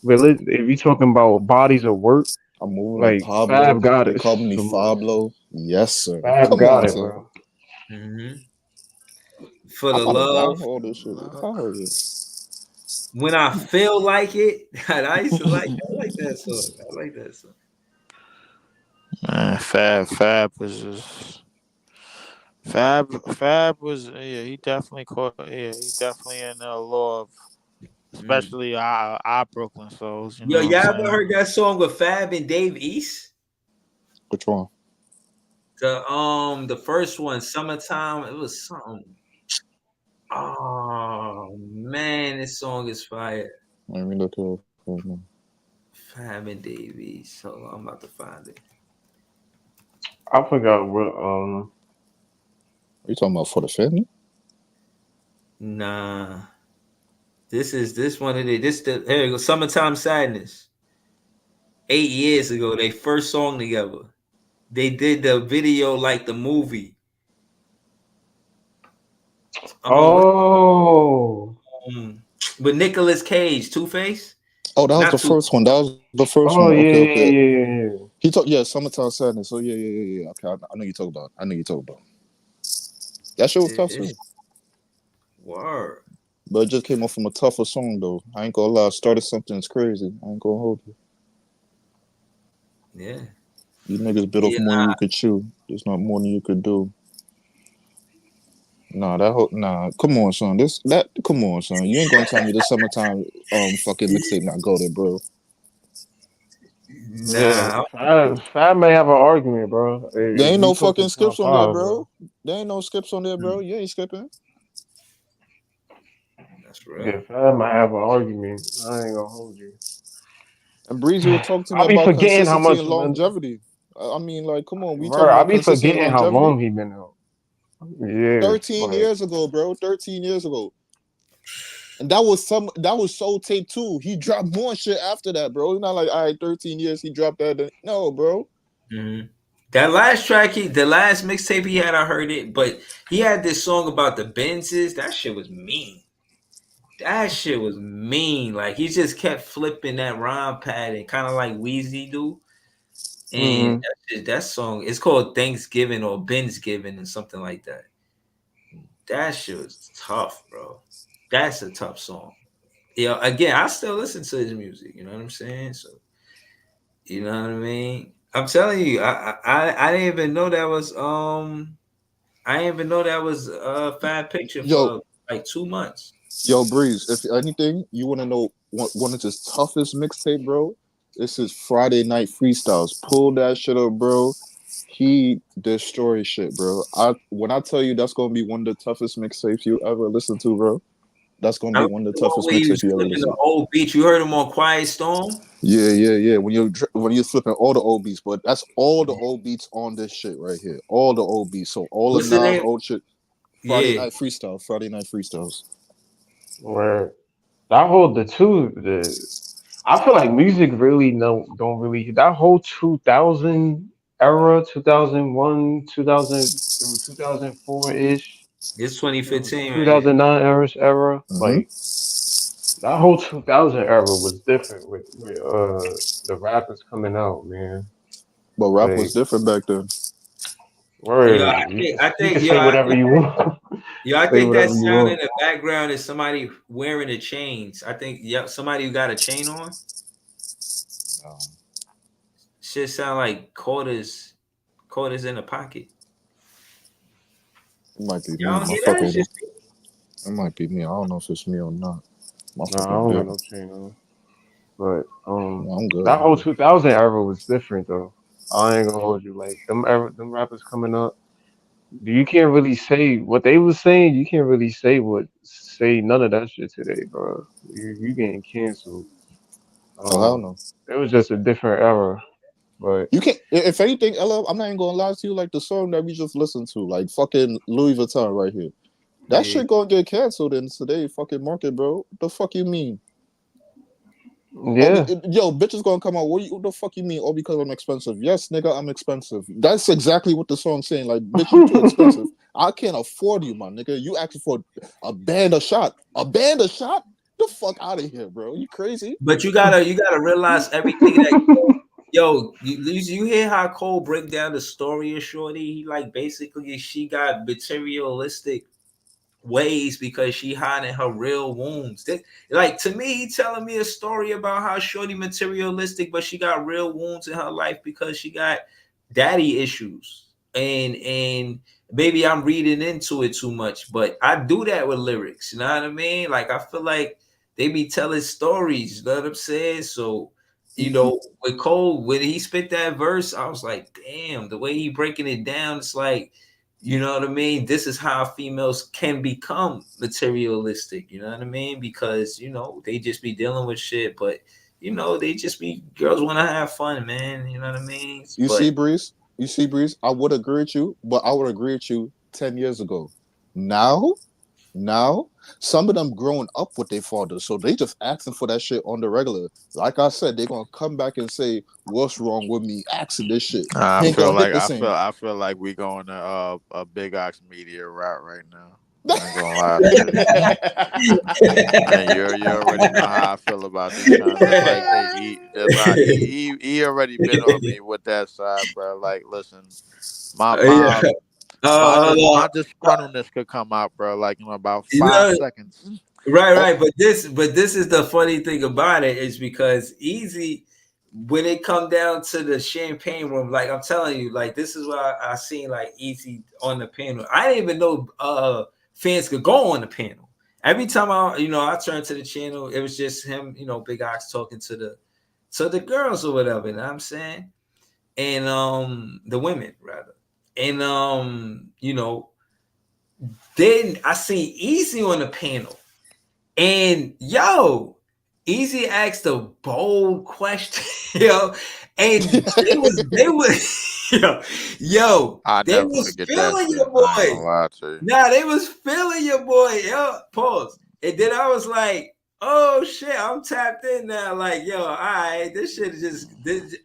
if you're talking about bodies of work, I'm moving like like Fab Pablo. got They it. call me Come on, Fablo. Yes, sir. Fab Come got on, it, son. bro. Hmm. For I'm the about to love. download this shit. Hell yeah. When I feel like it, I used to like. I like that song. I like that song. Man, Fab was just Fab was yeah. He definitely caught yeah. He definitely in the law of Mm. especially our Brooklyn souls. You Yo, know what I'm y'all ever saying? heard that song with Fab and Dave East? Which one? The first one, Summertime. It was something. Oh man, this song is fire. Let me look it up. Right now. Fab and Dave East. Hold on, I'm about to find it. I forgot what. Are you talking about for the family? Nah, this one of the this the here you go. Summertime Sadness. 8 years ago, they first song together. They did the video like the movie. What Oh, with Nicolas Cage, Two Face, Oh, that was the not Two. first one. That was the first oh one. yeah, Okay, yeah, okay. yeah, yeah, yeah. He talked, yeah, Summertime Sadness. So yeah. Okay, I know you talk about. I know you talk about. That shit was tough too. It's word. But it just came off from a tougher song though. I ain't gonna lie. Started something that's crazy. I ain't gonna hold you. Yeah, You niggas bit off yeah. more than you could chew. There's not more than you could do. Nah, that whole nah. Come on, son. Come on, son. You ain't gonna tell me this summertime fucking mixtape not go there, bro. Yeah, Nah, Fab may have an argument, bro. There If ain't we no talking fucking top skips on there, five, bro. bro. There ain't no skips on there, bro. You ain't skipping. that's real. Yeah, Fab might have an argument. I ain't gonna hold you. And Breezy was talking to me I be about forgetting how consistency much, and longevity. I mean, like, come on, we bro. talking I about be consistency and forgetting how longevity. long he been out. Yeah, 13 like years ago, bro. 13 years ago. And that was Soul Tape 2. He dropped more shit after that, bro. It's not like, all right, 13 years, he dropped that. No, bro. Mhm. That last track, the last mixtape he had, I heard it, but he had this song about the Benzes. That shit was mean. That shit was mean. Like he just kept flipping that rhyme pattern, kind of like Wheezy do. And hmm that song, it's called Thanksgiving or Bensgiving or something like that. That shit was tough, bro. That's a tough song. Yeah, again, I still listen to his music. You know what I'm saying? So you know what I mean. I'm telling you, I didn't even know that was I didn't even know that was a fan picture Yo, for like 2 months. yo, Breeze, if anything, you want to know one of his toughest mixtape, bro? This is Friday Night Freestyles. Pull that shit up, bro. He destroys shit, bro. When I tell you that's gonna be one of the toughest mixtapes you ever listen to, bro. That's gonna I be like one of the the one toughest where he was mixtapes you ever flipping listen the to. old beat. You heard him on Quiet Storm? Yeah. When you're flipping all the old beats, but that's all the old beats on this shit right here. All the old beats. So all the What's the Nas name? old shit. Friday Yeah. Night Freestyle. Friday Night Freestyles. where that whole the I feel like music really don't really that whole 2000 era, 2001, 2000 through 2004 ish, It's 2015 right here. 2009 era, Mm-hmm. like that whole 2000 era was different with the rappers coming out, man. But rap was Like different back then. Yo, Word. You can say I whatever think you want. I Say think that whatever you sound in want. the background is somebody wearing the chains. I think somebody who got a chain on. Um, Shit sound like quarters in the pocket. It might be me. Y'all don't My hear that? It's fucking. just It might be me. I don't know if it's me or not. My Nah, I fucking don't got bill. no chain on. But No, I'm good. that I'm whole good. 2000 era was different though. I ain't gonna hold you. Like them rappers coming up. You can't really say what they was saying. You can't really say none of that shit today, bro. You getting canceled. Oh hell no. It was just a different era. But You can't. If anything, Ella, I'm not even gonna lie to you. Like the song that we just listened to, like fucking Louis Vuitton right here. That yeah. shit gonna get canceled in today's fucking market, bro. The fuck you mean? yeah, Yo, bitch is gonna come out. What the fuck you mean? Oh, because I'm expensive. Yes, nigga, I'm expensive. That's exactly what the song's saying. Like, bitch, you too expensive. I can't afford you, my nigga. You asking for a band a shot. A band a shot? The fuck out of here, bro. You crazy? But you gotta realize everything that you hear how Cole break down the story of Shorty. He like basically she got materialistic ways because she hiding her real wounds. Like to me, he telling me a story about how Shorty materialistic, but she got real wounds in her life because she got daddy issues. And maybe I'm reading into it too much, but I do that with lyrics. You know what I mean? Like I feel like they be telling stories. You know what I'm saying? So with Cole, when he spit that verse, I was like, damn, the way he breaking it down, it's like, you know what I mean? This is how females can become materialistic. You know what I mean? Because they just be dealing with shit, but they just be girls want to have fun, man. You know what I mean? You see, But Breeze? You see, Breeze? I would agree with you, but I would agree with you 10 years ago. Now, Now, some of them growing up with their fathers, so they just asking for that shit on the regular. Like I said, they're gonna come back and say, "What's wrong with me?" Asking this shit. I Ain't feel gonna hit like the same. I feel like we going to a big ox media route right now. I ain't gonna lie to you. And you already know how I feel about this kind of thing. He already been on me with that side, bro. Like, listen, my yeah, my my uh, my disgruntledness could come out, bro. Like in about you five know, seconds. right, Oh, right. But this is the funny thing about it is because Easy, when it come down to the champagne room, like I'm telling you, like this is what I seen like Easy on the panel. I didn't even know fans could go on the panel. Every time I turned to the channel, it was just him, Big Ox talking to the girls or whatever. You know what I'm saying? And the women rather. And then I see Easy on the panel. And Easy asked a bold question, and they was I they never was forget that feeling shit. your I ain't boy. gonna lie to you. Nah, they was feeling your boy, pause. And then I was like, oh shit, I'm tapped in now. Like, all right, this shit is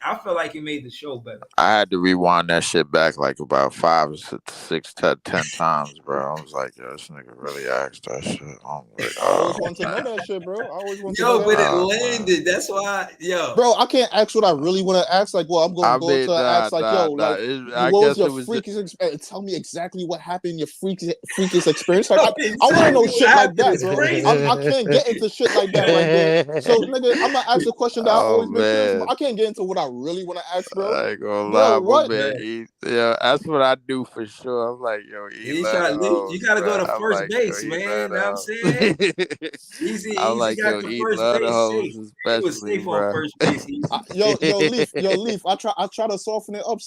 I feel like he made the show better. I had to rewind that shit back like about 10 times, bro. I was like, yo, this nigga really asked that shit. I'm like, I always oh wanted to know man, that shit, bro. I always wanted to know that But it shit. oh man. landed. That's why, Bro, I can't ask what I really want to ask. Like, well, I'm gonna I go mean, to ask, like, yo, nah. like, I what was guess your it was just. freakish experience? Tell me exactly what happened in your freakish experience. Like, I want to know exactly what shit like happened that, is bro. crazy. I can't get into shit like that right there. So, nigga, I'm gonna ask a question that I Oh always been curious man. about. I can't get into what I really want to ask, bro. I ain't gonna Bro, lie, my what? man. Yeah, that's what I do for sure. I'm like, yo, he love the You hoes, gotta go bro. to I'm first like, yo, base, he love man. Know what I'm saying? the hoes. Easy, I'm easy like, got yo, the he first love the base hoes, safe. He was especially, safe on bro. first base, easy. Yo, Leaf. I try to soften it up.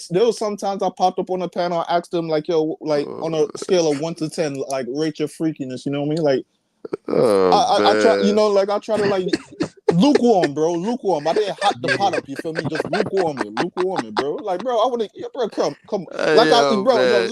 There was sometimes I popped up on the panel. I asked them like, yo, like on a scale of 1 to 10, like rate your freakiness. You know what I mean? Like, Oh I try, man. like I try to like lukewarm, bro, lukewarm. I didn't hot the pot up. You feel me? Just lukewarm it, bro. Like, bro, I want to, bro, come. Like Yo, bro, yo, man,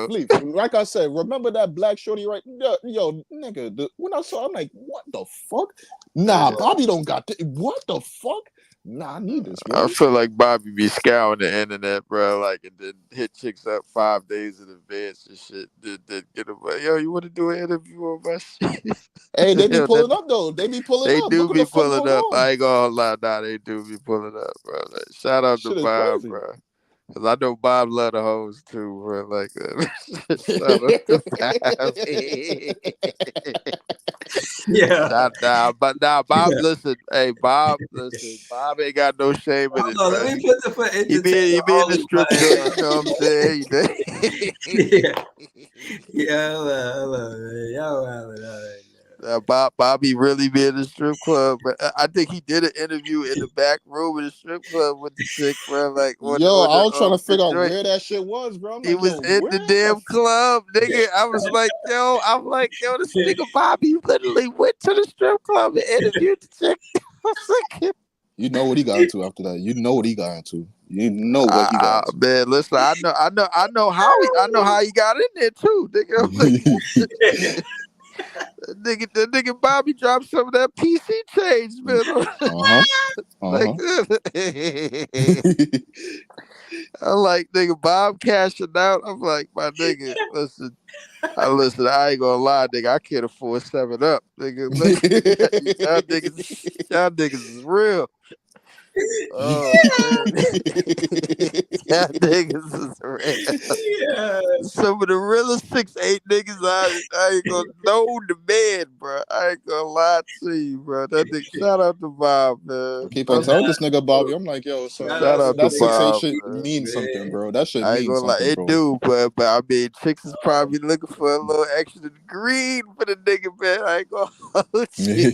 leaf. yo. Like I said, remember that black shorty, right? Yo, nigga. When I saw, I'm like, what the fuck? Nah, Yeah. Bobby don't got what the fuck? Nah, I need this, I bro. feel like Bobby be scouring the internet, bro. Like, and then hit chicks up 5 days in advance and shit. Then get them, like, yo, you want to do an interview on my shit? Hey, they be Yo, pulling up though. They be pulling they up. do Look what the be fuck pulling going up. on. I ain't gonna lie, nah, they do be pulling up, bro. Like, shout out to Shit is Bob, crazy. bro. Cause I know Bob love the hoes too, bro. Like, shout out to Bobby. Yeah. Shout out, but now Bob, Yeah. listen, hey Bob, listen, Bob ain't got no shame in it, Hold on, bro. let me put the for He entertainment be in the only strip joint, you know what I'm saying? Yeah. Yeah, hold on, man. Y'all wildin' out right Bobby really be in the strip club, but I think he did an interview in the back room of the strip club with the chick, bro. Like Yo, I was trying to the figure out joint. where that shit was, bro. I'm He like, was yo, in where the the damn club, nigga. I'm like, yo, this now. nigga Bobby literally went to the strip club and interviewed the chick. I was like, You know what he got into after that. You know what he got into. You know what he got man, listen, I know how he got in there too, nigga. I'm like, into. the nigga Bobby dropped some of that PC change, man. Uh-huh. Like, Uh-huh. I'm like, nigga, Bob cashing out. I'm like, my nigga, listen. I ain't gonna lie, nigga. I can't afford 7 Up, nigga. Y'all niggas is real. Oh man, y'all niggas is real. Yeah. Some of the realest 6'8" niggas I ain't gonna know the man, bro. I ain't gonna lie to you, bro. That nigga, shout out to Bob, I man. keep on telling this nigga Bobby, I'm like, yo, son, Shout Shout out that's to out to that the nigga 6'8" Bob, shit man. means something, man. bro. That shit I ain't means gonna lie, something, it bro. do, but I mean, chicks is probably looking for a little extra green for the nigga, man. I ain't gonna hold you.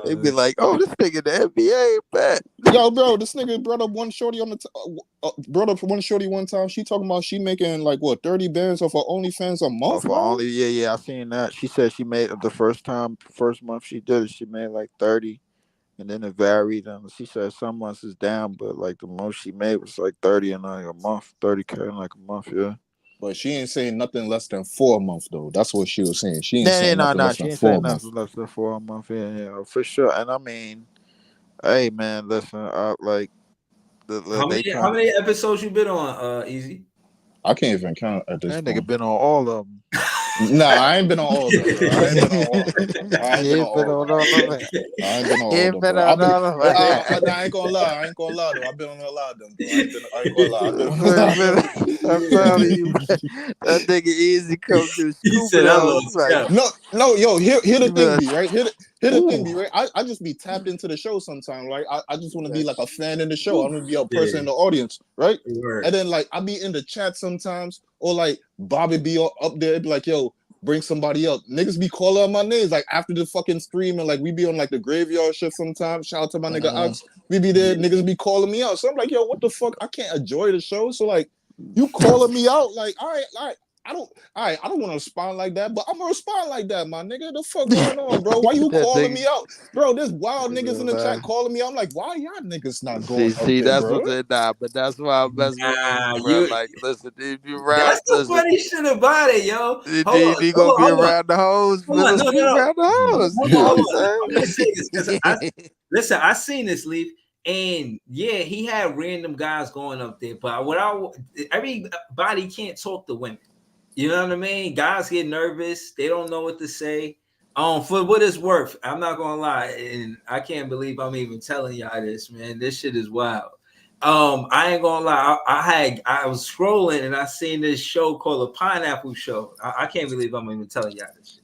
They be like, oh, this nigga the NBA, bet. Yo, bro, this nigga brought up one shorty brought up one shorty one time. She talking about she making like what 30 bands off her OnlyFans a Oh, month, for bro. only yeah, I seen that. She said she made the first month she did it, she made like 30, and then it varied. And she said some months is down, but like the most she made was like 30 in like a month, 30K in like a month, yeah. But she ain't saying nothing less than 4 months though. That's what she was saying. She ain't Nah, saying nah, nothing nah. less She than ain't saying 4 months. nothing less than for a month, yeah, for sure. And I mean, hey man, listen, like they How trying. many episodes you been on, Easy? I can't even count at this That nigga point. been on all of them. Nah, I ain't been on all of them, bro. I ain't been on all of them, bro. I ain't He been on ain't been all of on them, all bro. of it. I ain't been on He all of ain't them, been bro. I've on been. all of it. Nah, I ain't gonna lie. I ain't gonna lie though. I've been on a lot of them, bro. I ain't gonna lie. I've been on a lot of I'm telling you, man, that nigga easy come through He scooping said I hoes lost like count. No, yo, here the you be thing like, be, right? Here the thing ooh, be, right? I just be tapped into the show sometimes, right? I just want to be like a fan in the show. I ooh. want to be a person Yeah, in the audience, right? And word. then like I be in the chat sometimes, or like Bobby be up there, be like, yo, bring somebody up. Niggas be calling out my names like after the fucking stream, and like we be on like the graveyard shift sometimes. Shout out to my nigga Ox. We be there, Yeah. niggas be calling me out. So I'm like, yo, what the fuck? I can't enjoy the show. So like you calling me out, like, all right. I don't want to respond like that, but I'm gonna respond like that, my nigga. The fuck going on, bro? Why you That calling nigga, me out, bro? There's wild niggas in the chat man. calling me. I'm like, why y'all niggas not going up See, there, that's bro? what they nah, but that's why I'm messing with Nah, Easy, bro. you. Like, listen, if you around, That's the listen, funny shit about it, yo. if you gonna be around the hoes, Hold on. let's No, be no, no. around the hoes. You know Hold what on. I'm gonna I'm say this because I saying? listen. I seen this leaf, and yeah, he had random guys going up there. But everybody can't talk to women. You know what I mean? Guys get nervous. They don't know what to say. For what it's worth, I'm not gonna lie, and I can't believe I'm even telling y'all this, man. This shit is wild. I ain't gonna lie. I was scrolling and I seen this show called a Pineapple Show. I can't believe I'm even telling y'all this shit.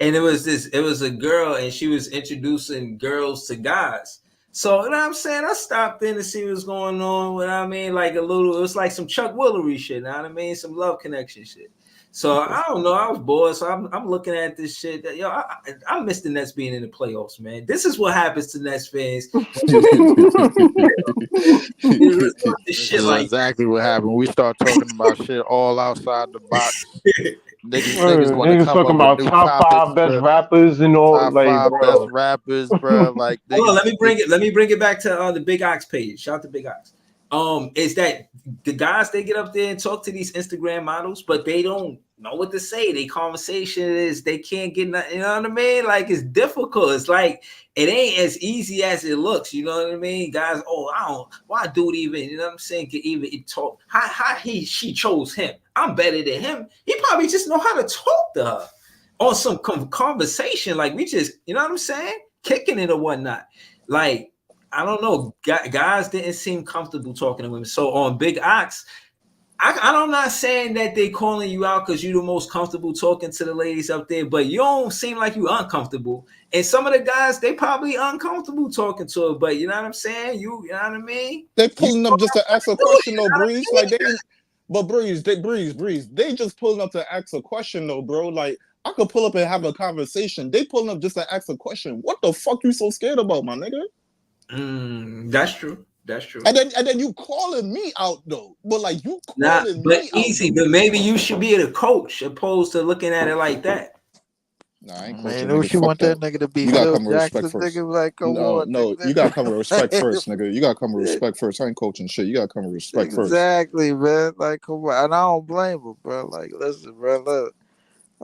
And it was a girl, and she was introducing girls to guys. So, you know what I'm saying? I stopped in to see what's going on. What I mean, like it was like some Chuck Woolery shit. You know what I mean? Some love connection shit. So I don't know. I was bored, so I'm looking at this shit. Yo, I miss the Nets being in the playoffs, man. This is what happens to Nets fans. Let's talk this This shit is like exactly what happened. We start talking about shit all outside the box. Niggas want to Niggas come talking up with about new top topics, five best bro. rappers and all, Top like, 5 best bro. rappers, bro. Like hold on, niggas. let me bring it back to the Big Ox page. Shout out to Big Ox. Is that the guys they get up there and talk to these Instagram models, but they don't know what to say. They conversation is they can't get nothing, you know what I mean? Like it's difficult. It's like it ain't as easy as it looks, you know what I mean? Guys, I don't why dude even, you know what I'm saying, can even talk how she chose him. I'm better than him. He probably just know how to talk to her on some conversation. Like we just, you know what I'm saying? Kicking it or whatnot. Like I don't know. Guys didn't seem comfortable talking to women. So on Big Ox, I'm not saying that they calling you out because you're the most comfortable talking to the ladies up there, but you don't seem like you uncomfortable. And some of the guys, they probably uncomfortable talking to her, but you know what I'm saying? You know what I mean? They You pulling up just to ask a you question though, know what Breeze. I Like they ain't, but Breeze. They just pulling up to ask a question though, bro. Like I could pull up and have a conversation. They pulling up just to ask a question. What the fuck you so scared about, my nigga? That's true. That's true. And then you calling me out though. But like you Not, calling but me out easy. though. But maybe you should be the coach opposed to looking at it like that. Nah, I ain't Man, coaching who niggas. she Fuck want that. that nigga to be You gotta Phil come with respect Jackson, first. nigga? Like, come No, on, no, you gotta come with respect first, nigga. You gotta come with respect first. I ain't coaching shit. You gotta come with respect first. Exactly, man. Like, come on. And I don't blame him, bro. Like, listen, bro, look.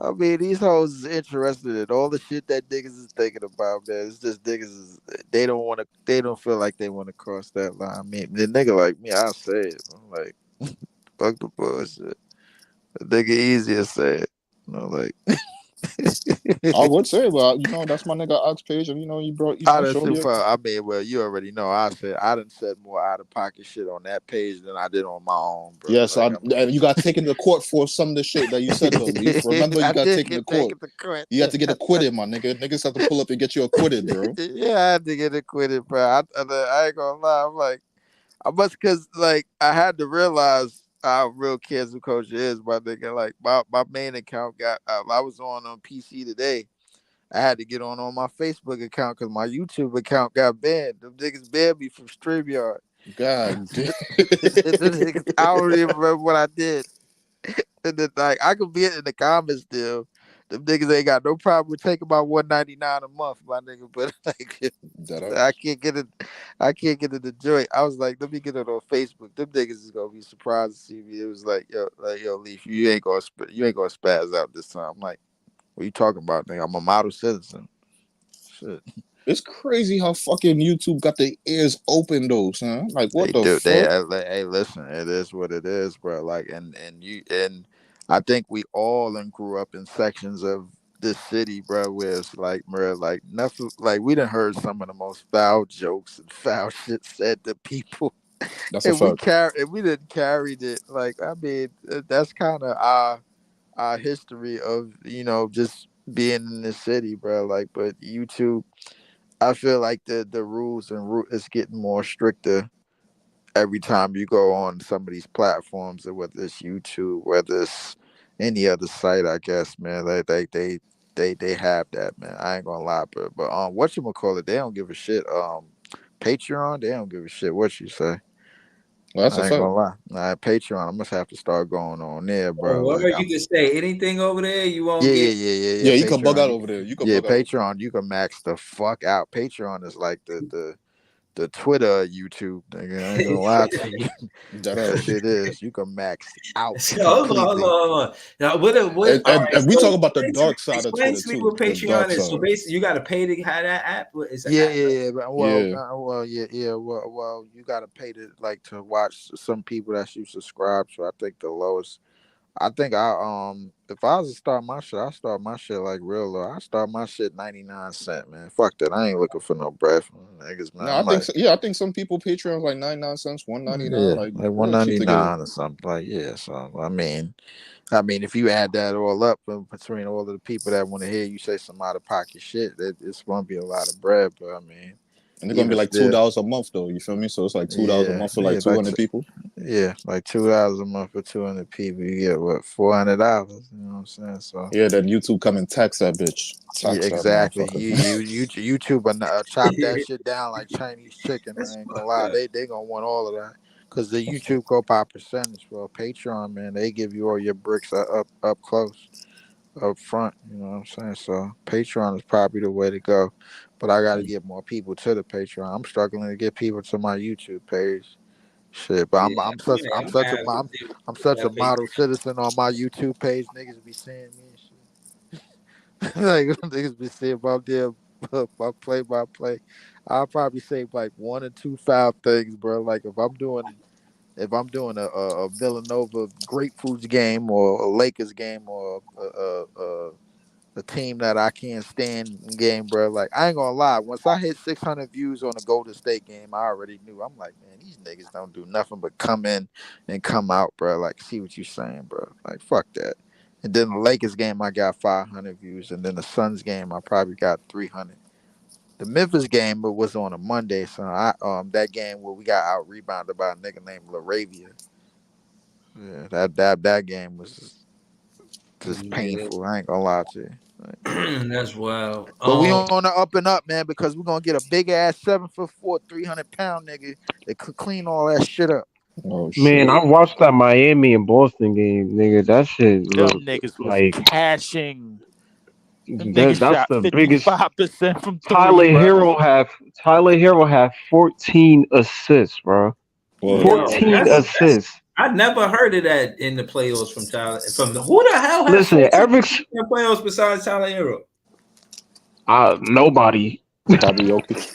I mean, these hoes is interested in all the shit that niggas is thinking about, man. It's just niggas is they don't want to, they don't feel like they want to cross that line. I mean, the nigga like me, I say it. I'm like, fuck the bullshit. The nigga easier say it. You know, like I would say, but you know, that's my nigga Ox page, and you know, you brought, you I know, done shorty. super. I mean, well, you already know. I done said more out of pocket shit on that page than I did on my own, bro. Yes, Like, I mean, and you got taken to court for some of the shit that you said though, Leaf. Remember, you I got did taken to get court. taken to court. You have to get acquitted, my nigga. Niggas have to pull up and get you acquitted, bro. Yeah, I had to get acquitted, bro. I ain't gonna lie. I'm like, I must, cause like I had to realize how real cancel culture is, my nigga. Like my main account got, I was on PC today. I had to get on my Facebook account because my YouTube account got banned. Them niggas banned me from StreamYard. God damn. I don't even remember what I did. And then like I could be in the comments still. Them niggas ain't got no problem with taking my $1.99 a month, my nigga. But like That I ass. can't get it. I can't get it to joint. I was like, let me get it on Facebook. Them niggas is gonna be surprised to see me. It was like yo, Leaf, you ain't gonna spaz out this time. I'm like, what you talking about, nigga? I'm a model citizen. Shit. It's crazy how fucking YouTube got their ears open though, son. Like, what They the do. They fuck? hey, listen. It is what it is, bro. Like, and I think we all and grew up in sections of this city, bro, where it's like, bro, like nothing. Like we done heard some of the most foul jokes and foul shit said to people, That's a and fact. we didn't carried it. Like, I mean, that's kind of our history of just being in the city, bro. Like, but YouTube, I feel like the rules and is getting more stricter every time you go on some of these platforms, or whether it's YouTube, whether it's any other site, I guess, man, they have that, man. I ain't gonna lie, but what you gonna call it? They don't give a shit. Patreon, they don't give a shit what you say. Well, that's a I ain't fact. gonna lie. Nah, Patreon, I must have to start going on there, Oh, bro. whatever Like you I'm. can say, anything over there you won't Yeah, yeah, get. yeah, yeah, yeah. Yeah, you can bug Patreon, out over there. You can yeah, bug out over Patreon, you can max the fuck out. Patreon is like the Twitter YouTube, nigga. I ain't gonna lie to you. there. That That ass. shit is. You can max out So, hold on, hold on, completely. hold on. Now, what? And, All and, right. and we So talk about the dark side of explain Twitter to me too. what The Patreon dark is. So side. basically, you got to pay to have that app. What is an Yeah, app? yeah, yeah. But, Yeah, yeah. Well, you gotta pay to watch some people that you subscribe to. I think the lowest. I think if I was to start my shit, I start my shit like real low. I start my shit 99 cent, man. Fuck that. I ain't looking for no bread from niggas, man. no, I I'm think like, so. Yeah, I think some people Patreon like 99 cents, 1.99, yeah, like like one real cheap ninety to get it. nine or something. Like, yeah. So I mean, if you add that all up between all of the people that want to hear you say some out of pocket shit, it's gonna be a lot of bread. But I mean, And they're gonna be even like two still, dollars a month though. You feel me? So it's like $2 a yeah, month for like yeah, 200 people. yeah, like $2 a month for 200 people, you get what, $400. You know what I'm saying? So Yeah, then YouTube come and tax that bitch. yeah, Tax that exactly. motherfucker. You YouTube chop that shit down like Chinese chicken. That's I ain't gonna lie, fucked up. they gonna want all of that. Cause the YouTube go by percentage. Well, Patreon, man, they give you all your bricks up close, up front. You know what I'm saying? So Patreon is probably the way to go. But I got to get more people to the Patreon. I'm struggling to get people to my YouTube page. Shit, but Yeah, yeah, I'm gonna have to deal I'm with such a that Patreon. model citizen on my YouTube page. Niggas be seeing me and shit. Like niggas be seeing about there my play by play. I'll probably say like one or two foul things, bro. Like if I'm doing a Villanova Grapefruits game or a Lakers game or The team that I can't stand in game, bro. Like I ain't gonna lie. Once I hit 600 views on the Golden State game, I already knew. I'm like, man, these niggas don't do nothing but come in and come out, bro. Like, see what you saying, bro. Like, fuck that. And then the Lakers game, I got 500 views, and then the Suns game, I probably got 300. The Memphis game was on a Monday, so that game where we got out rebounded by a nigga named Laravia. Yeah, that game was just Yeah, painful. I ain't gonna lie to you. Like, that's wild. but we on the up and up, man, because we're gonna get a big ass 7'4", 300-pound nigga that could clean all that shit up. Oh Man, shit. I watched that Miami and Boston game, nigga. That shit Them looked niggas was like cashing. Them niggas that's shot the biggest. 55% from three, Tyler bro. Hero have Tyler Hero have 14 assists, bro. Word, Yo, word. 14 that's assists. I never heard of that in the playoffs from Tyler. From the who the hell has Listen, 14 Eric, in the playoffs besides Tyler Hero? nobody. Probably Jokic.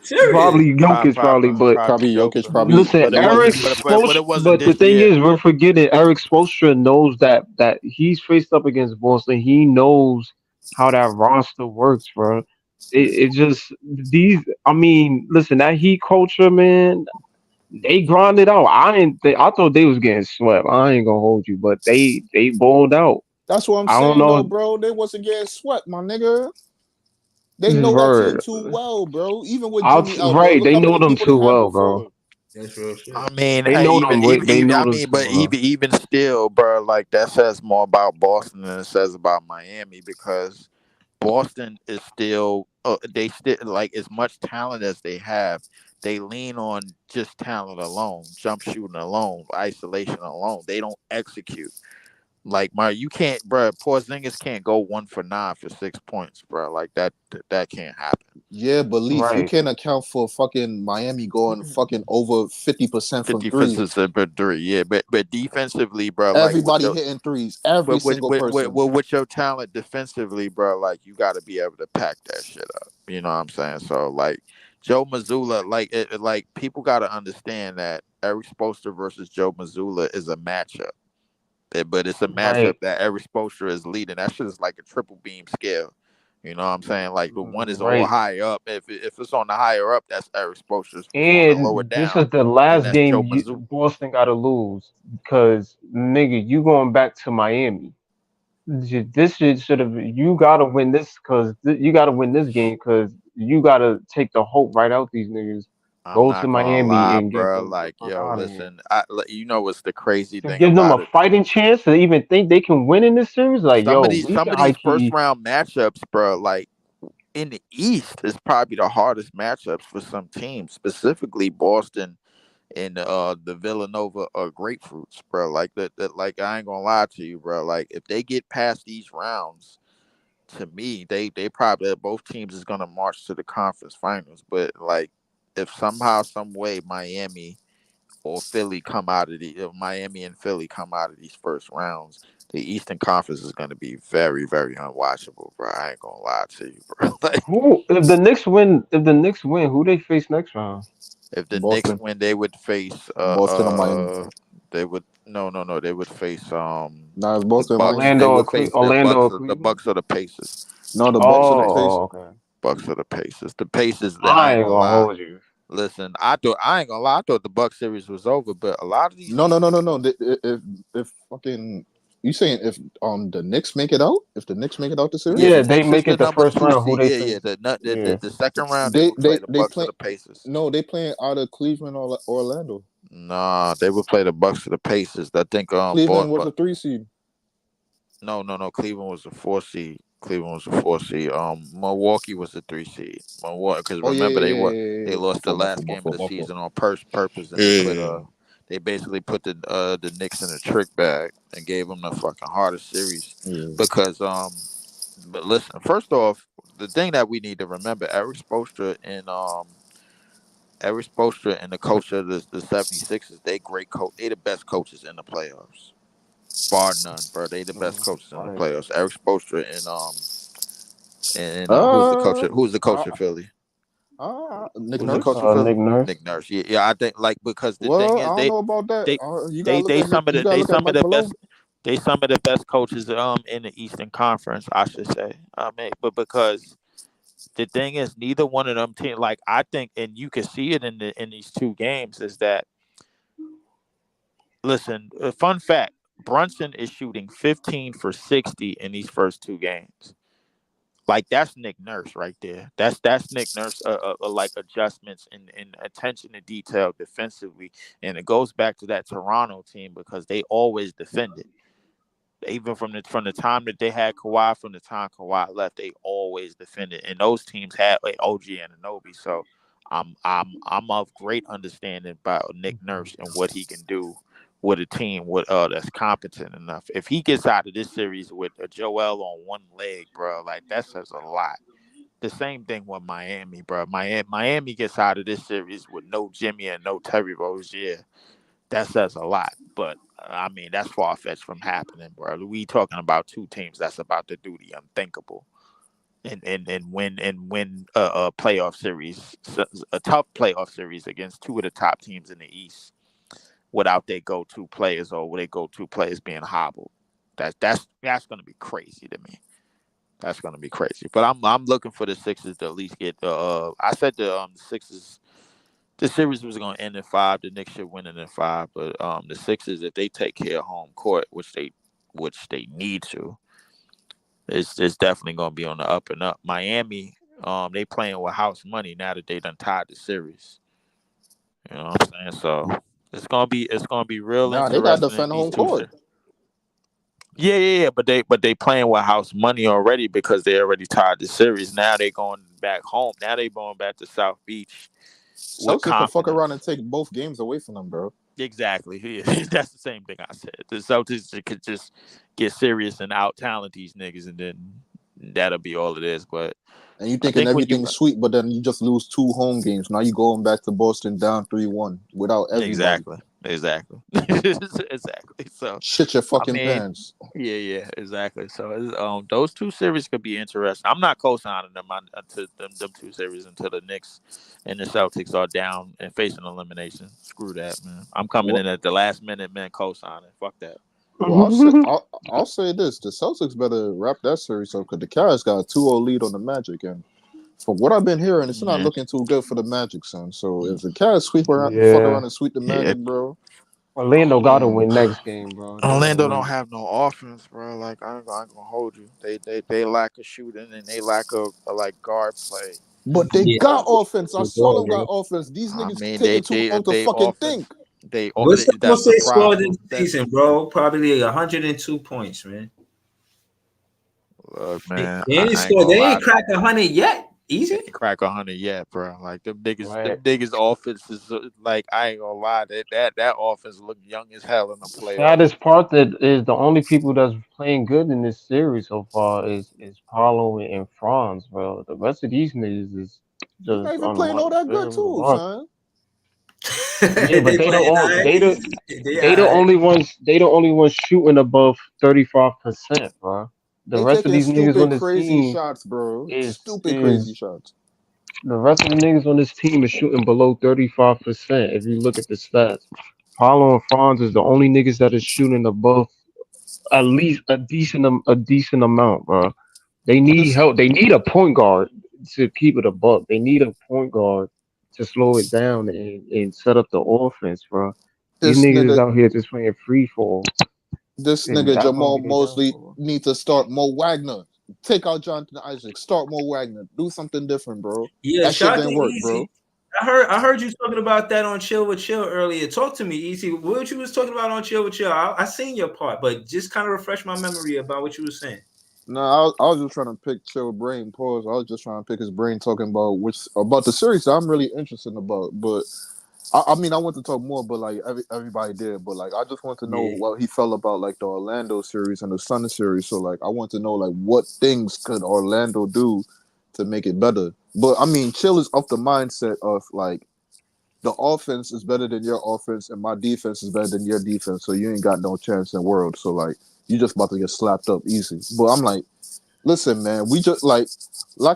Serious. Probably Jokic, probably, but Probably Probably Jokic. Joker. Probably listen, But it probably Eric wasn't. Jokic. But Spoelstra. it wasn't But the this thing year. is, we're forgetting Eric Spoelstra knows that he's faced up against Boston. He knows how that roster works, bro. It just these. I mean, listen, that Heat culture, man. They grinded out. I thought they was getting swept. I ain't gonna hold you, but they balled out. That's what I'm I don't saying though, know, bro. They wasn't getting swept, my nigga. They know that team Verd. too well, bro. Even with Jimmy out, bro. Right, Look they how know many them people they too had well, bro. before. That's real shit. I mean, They know them. They I know them mean, too but well. even still, bro, like that says more about Boston than it says about Miami because Boston is still, they still like as much talent as they have. They lean on just talent alone, jump shooting alone, isolation alone. They don't execute. Like you can't, bro. Porzingis can't go 1 for 9 for 6 points, bro. Like that can't happen. Yeah, but Leaf, you Right, can't account for fucking Miami going fucking over 50% from 50 three. versus a three, yeah. But defensively, bro, like with Everybody your hitting threes. Every single person. with your talent defensively, bro, like you got to be able to pack that shit up. You know what I'm saying? So like Joe Mazzulla, like people got to understand that Eric Spoelstra versus Joe Mazzulla is a matchup. But it's a matchup right, that Eric Spoelstra is leading. That shit is like a triple beam scale. You know what I'm saying? Like the one is all right. high up. If it's on the higher up, that's Eric Spoelstra. If it's on the lower And this down, is the then last that's Joe game Mazzulla. Boston got to lose because nigga, you going back to Miami. This shit should have. You gotta win this because you gotta win this game because you gotta take the hope right out these niggas. I'm Go to not gonna Miami lie, and get bro. the Like, fuck yo, out of here. listen. You know what's the crazy To thing give them a about it? fighting chance to even think they can win in this series, like yo, we Some can of high these first key. round matchups, bro. Like in the East, is probably the hardest matchups for some teams, specifically Boston and the Villanova grapefruits, bro. Like that. Like I ain't gonna lie to you, bro. Like if they get past these rounds, to me, they probably both teams is gonna march to the conference finals. But like if somehow, some way, Miami or Philly come out of Miami and Philly come out of these first rounds, the Eastern Conference is gonna be very, very unwatchable, bro. I ain't gonna lie to you, bro. Like Who if the Knicks win? If the Knicks win, who they face next round? if the Knicks Boston. win, they would face Boston or Miami. they would no, they would face Nah, it's the Boston and Bucks. Miami. They Orlando or would face Orlando or The Cleveland? Bucks or the Pacers. No, the Bucks or the Pace. Oh, okay. Bucks or the Pacers. The Pacers, I I ain't ain't gonna gonna lie. hold you. Listen, I ain't gonna lie. I thought the Bucks series was over, but a lot of these No, no, teams no, are. no, no. If fucking you saying if the Knicks make it out, if the Knicks make it out the Yeah, series, the Yeah, they Knicks is make the it the number first two round. Who seed. they Yeah, yeah. face? The Yeah. the second round they they would they play the they Bucks or play. the Pacers. No, they playing out of Cleveland or Orlando. Nah, they would play the Bucks or the Pacers. I think Cleveland was the 3 seed. no. Cleveland was a 4 seed. Cleveland was a 4 seed. Milwaukee was a 3 seed. Milwaukee, because Oh yeah, remember yeah, yeah, they yeah, yeah. lost the last My game of fault, the my fault. season on purpose, and Yeah. they basically put the Knicks in a trick bag and gave them the fucking hardest series Yeah. because But listen, first off, the thing that we need to remember, Eric Spoelstra and the coach of the 76ers, they great coach. They the best coaches in the playoffs, bar none, bro. They the best coaches in the Right. playoffs. Eric Spoelstra and Uh, who's the coach uh, of Philly? Nick Who's the Nurse. coach of Philly? Nick Nurse. Nick Nurse. Yeah, yeah. I think like because the thing Well, I is don't know about that. they You gotta look at some of You the gotta look at some of Mike the Malone. best They some of the best coaches in the Eastern Conference, I should say. I mean, but because the thing is, neither one of them teams, like I think, and you can see it in these two games, is that listen, a fun fact: Brunson is shooting 15 for 60 in these first two games. Like that's Nick Nurse right there. That's Nick Nurse. Like adjustments and attention to detail defensively, and it goes back to that Toronto team because they always defended. Even from the time that they had Kawhi, from the time Kawhi left, they always defended, and those teams had like OG and Anobi. So I'm of great understanding about Nick Nurse and what he can do with a team with that's competent enough. If he gets out of this series with a Joel on one leg, bro, like that says a lot. The same thing with Miami, bro. Miami gets out of this series with no Jimmy and no Terry Rozier. That says a lot. But I mean, that's far fetched from happening, bro. We talking about two teams that's about to do the unthinkable and win a playoff series, a tough playoff series against two of the top teams in the East without their go-to players or their go-to players being hobbled. That's going to be crazy to me. That's going to be crazy. But I'm looking for the Sixers to at least get. I said the Sixers. The series was going to end in 5. The Knicks should win it in 5. But the Sixers, if they take care of home court, which they need to, it's definitely going to be on the up and up. Miami, they playing with house money now that they done tied the series. You know what I'm saying? So it's gonna be real Nah, they got to interesting in defend these home two court. series. Yeah. But they playing with house money already because they already tied the series. Now they going back home. Now they going back to South Beach with Celtics can fuck around and confidence. take both games away from them, bro. Exactly. Yeah. That's the same thing I said. The Celtics could just get serious and out talent these niggas, and then that'll be all it is. But And you I thinking think when you everything's sweet, but then you just lose 2 home games. Now you going back to Boston down 3-1 without everybody. exactly, exactly. So Shit your I fucking mean, pants. yeah, exactly. So those two series could be interesting. I'm not co-signing them until them two series until the Knicks and the Celtics are down and facing elimination. Screw that, man. I'm coming Well, in at the last minute, man. Co-signing. Fuck that. well, I'll say this: the Celtics better wrap that series up because the Cavs got a 2-0 lead on the Magic, and from what I've been hearing, it's not Yeah, looking too good for the Magic, son. So if the Cavs fuck Yeah, around and sweep the yeah. Magic, bro, Orlando got to man, win next game, bro. They gotta Orlando win don't it. have no offense, bro. Like I ain't gonna hold you. They lack a shooting and they lack a like guard play. but they Yeah. got offense. I The saw ball, them got bro. offense. These I niggas mean, taking too long to they fucking offense think. What's the that's most the they scored this problem. That season, bro? Probably 102 points, man. look, They, man, they ain't I ain't scored. gonna They lie ain't to you. cracked 100 yet. They Easy. ain't crack 100 yet, bro. Like them Right. niggas offense is like I ain't gonna lie. That offense look young as hell in the playoffs. Saddest part that is the only people that's playing good in this series so far is Paulo and Franz, bro. The rest of these niggas is They not just even on the playing all that good very too, remark. son. Yeah, but They playing all right. They they all the right. only ones shooting above 35%, bro. The They rest of taking these niggas on stupid, this crazy team shots, bro. is Stupid, crazy is shots. the rest of the niggas on this team is shooting below 35%. If you look at the stats, Paulo and Franz is the only niggas that is shooting above at least a decent amount, bro. They need This help. They need a point guard to keep it a buck. They need a point guard to slow it down and set up the offense, bro. These this niggas is nigga out here just playing free fall, this and nigga that's gonna Jamal be their Mosley downfall. need to start Mo Wagner. Take out Jonathan Isaac. Start Mo Wagner. Do something different, bro. Yeah, That shit shout out to didn't work, bro. Easy. I heard you talking about that on Chill with Chill earlier. Talk to me, Easy. What you was talking about on Chill with Chill? I seen your part, but just kind of refresh my memory about what you were saying. No, I was just trying to pick Chill Brain. Pause. I was just trying to pick his brain, talking about the series that I'm really interested about. But I mean, I want to talk more, but like everybody did. But like, I just want to know Yeah. what he felt about like the Orlando series and the Sun series. So like, I want to know like what things could Orlando do to make it better. But I mean, Chill is of the mindset of like the offense is better than your offense, and my defense is better than your defense. So you ain't got no chance in the world. So like, you just about to get slapped up easy. But I'm like, listen, man, we just like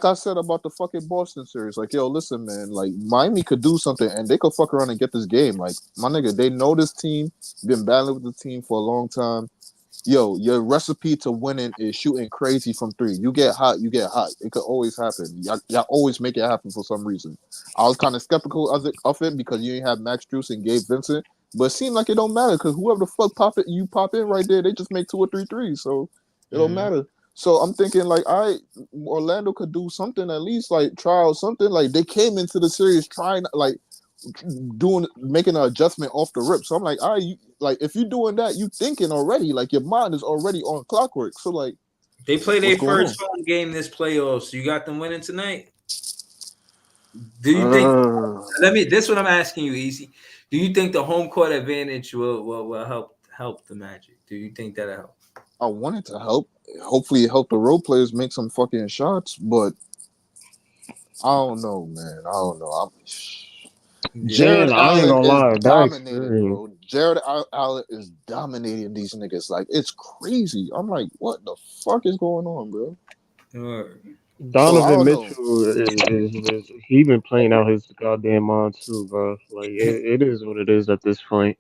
I said about the fucking Boston series. Like, yo, listen, man, like Miami could do something and they could fuck around and get this game. Like, my nigga, they know this team, been battling with the team for a long time. yo, your recipe to winning is shooting crazy from three. You get hot, you get hot. It could always happen. Y'all always make it happen for some reason. I was kind of skeptical of it because you didn't have Max Struess and Gabe Vincent, but it seemed like it don't matter because whoever the fuck pop in right there, they just make 2 or 3 threes, so it don't Mhm. matter. So I'm thinking like, Orlando could do something at least, like try out something. Like they came into the series trying like making an adjustment off the rip. So I'm like, like if you're doing that, you thinking already, like your mind is already on clockwork. So like, They play what's their going on? first home game this playoffs. You got them winning tonight. Do you think? Uh, Let me. This is what I'm asking you, Easy. Do you think the home court advantage will help the Magic? Do you think that'll help? I wanted to help. Hopefully, it helped the role players make some fucking shots, but I don't know, man. I don't know. Yeah. Jared Man, I ain't Allen gonna is lie, that dominating, experience. bro. Allen is dominating these niggas. Like it's crazy. I'm like, what the fuck is going on, bro? So I Donovan don't know. Mitchell is he been playing out his goddamn mind too, bro. Like it is what it is at this point.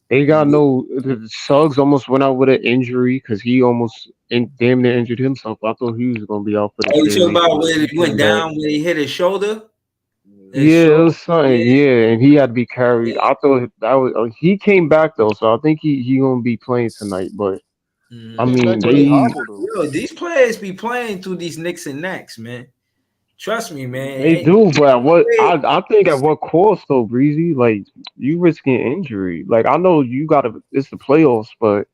They got no. Suggs almost went out with an injury because he almost damn near injured himself. I thought he was gonna be out for the Oh, you talking series, about but when he he went came back. down when he hit his shoulder? His Yeah, it shoulder. was something. Yeah. Yeah, and he had to be carried. Yeah. I thought that was. He came back though, so I think he gonna be playing tonight. But He I Mhm. came back, mean, but he they hobbled though. Yo, these players be playing through these Knicks and Nets, man. Trust me, man. they do, but at what I think at what cost though, Breezy? Like you risking injury. Like I know you got to. It's the playoffs, but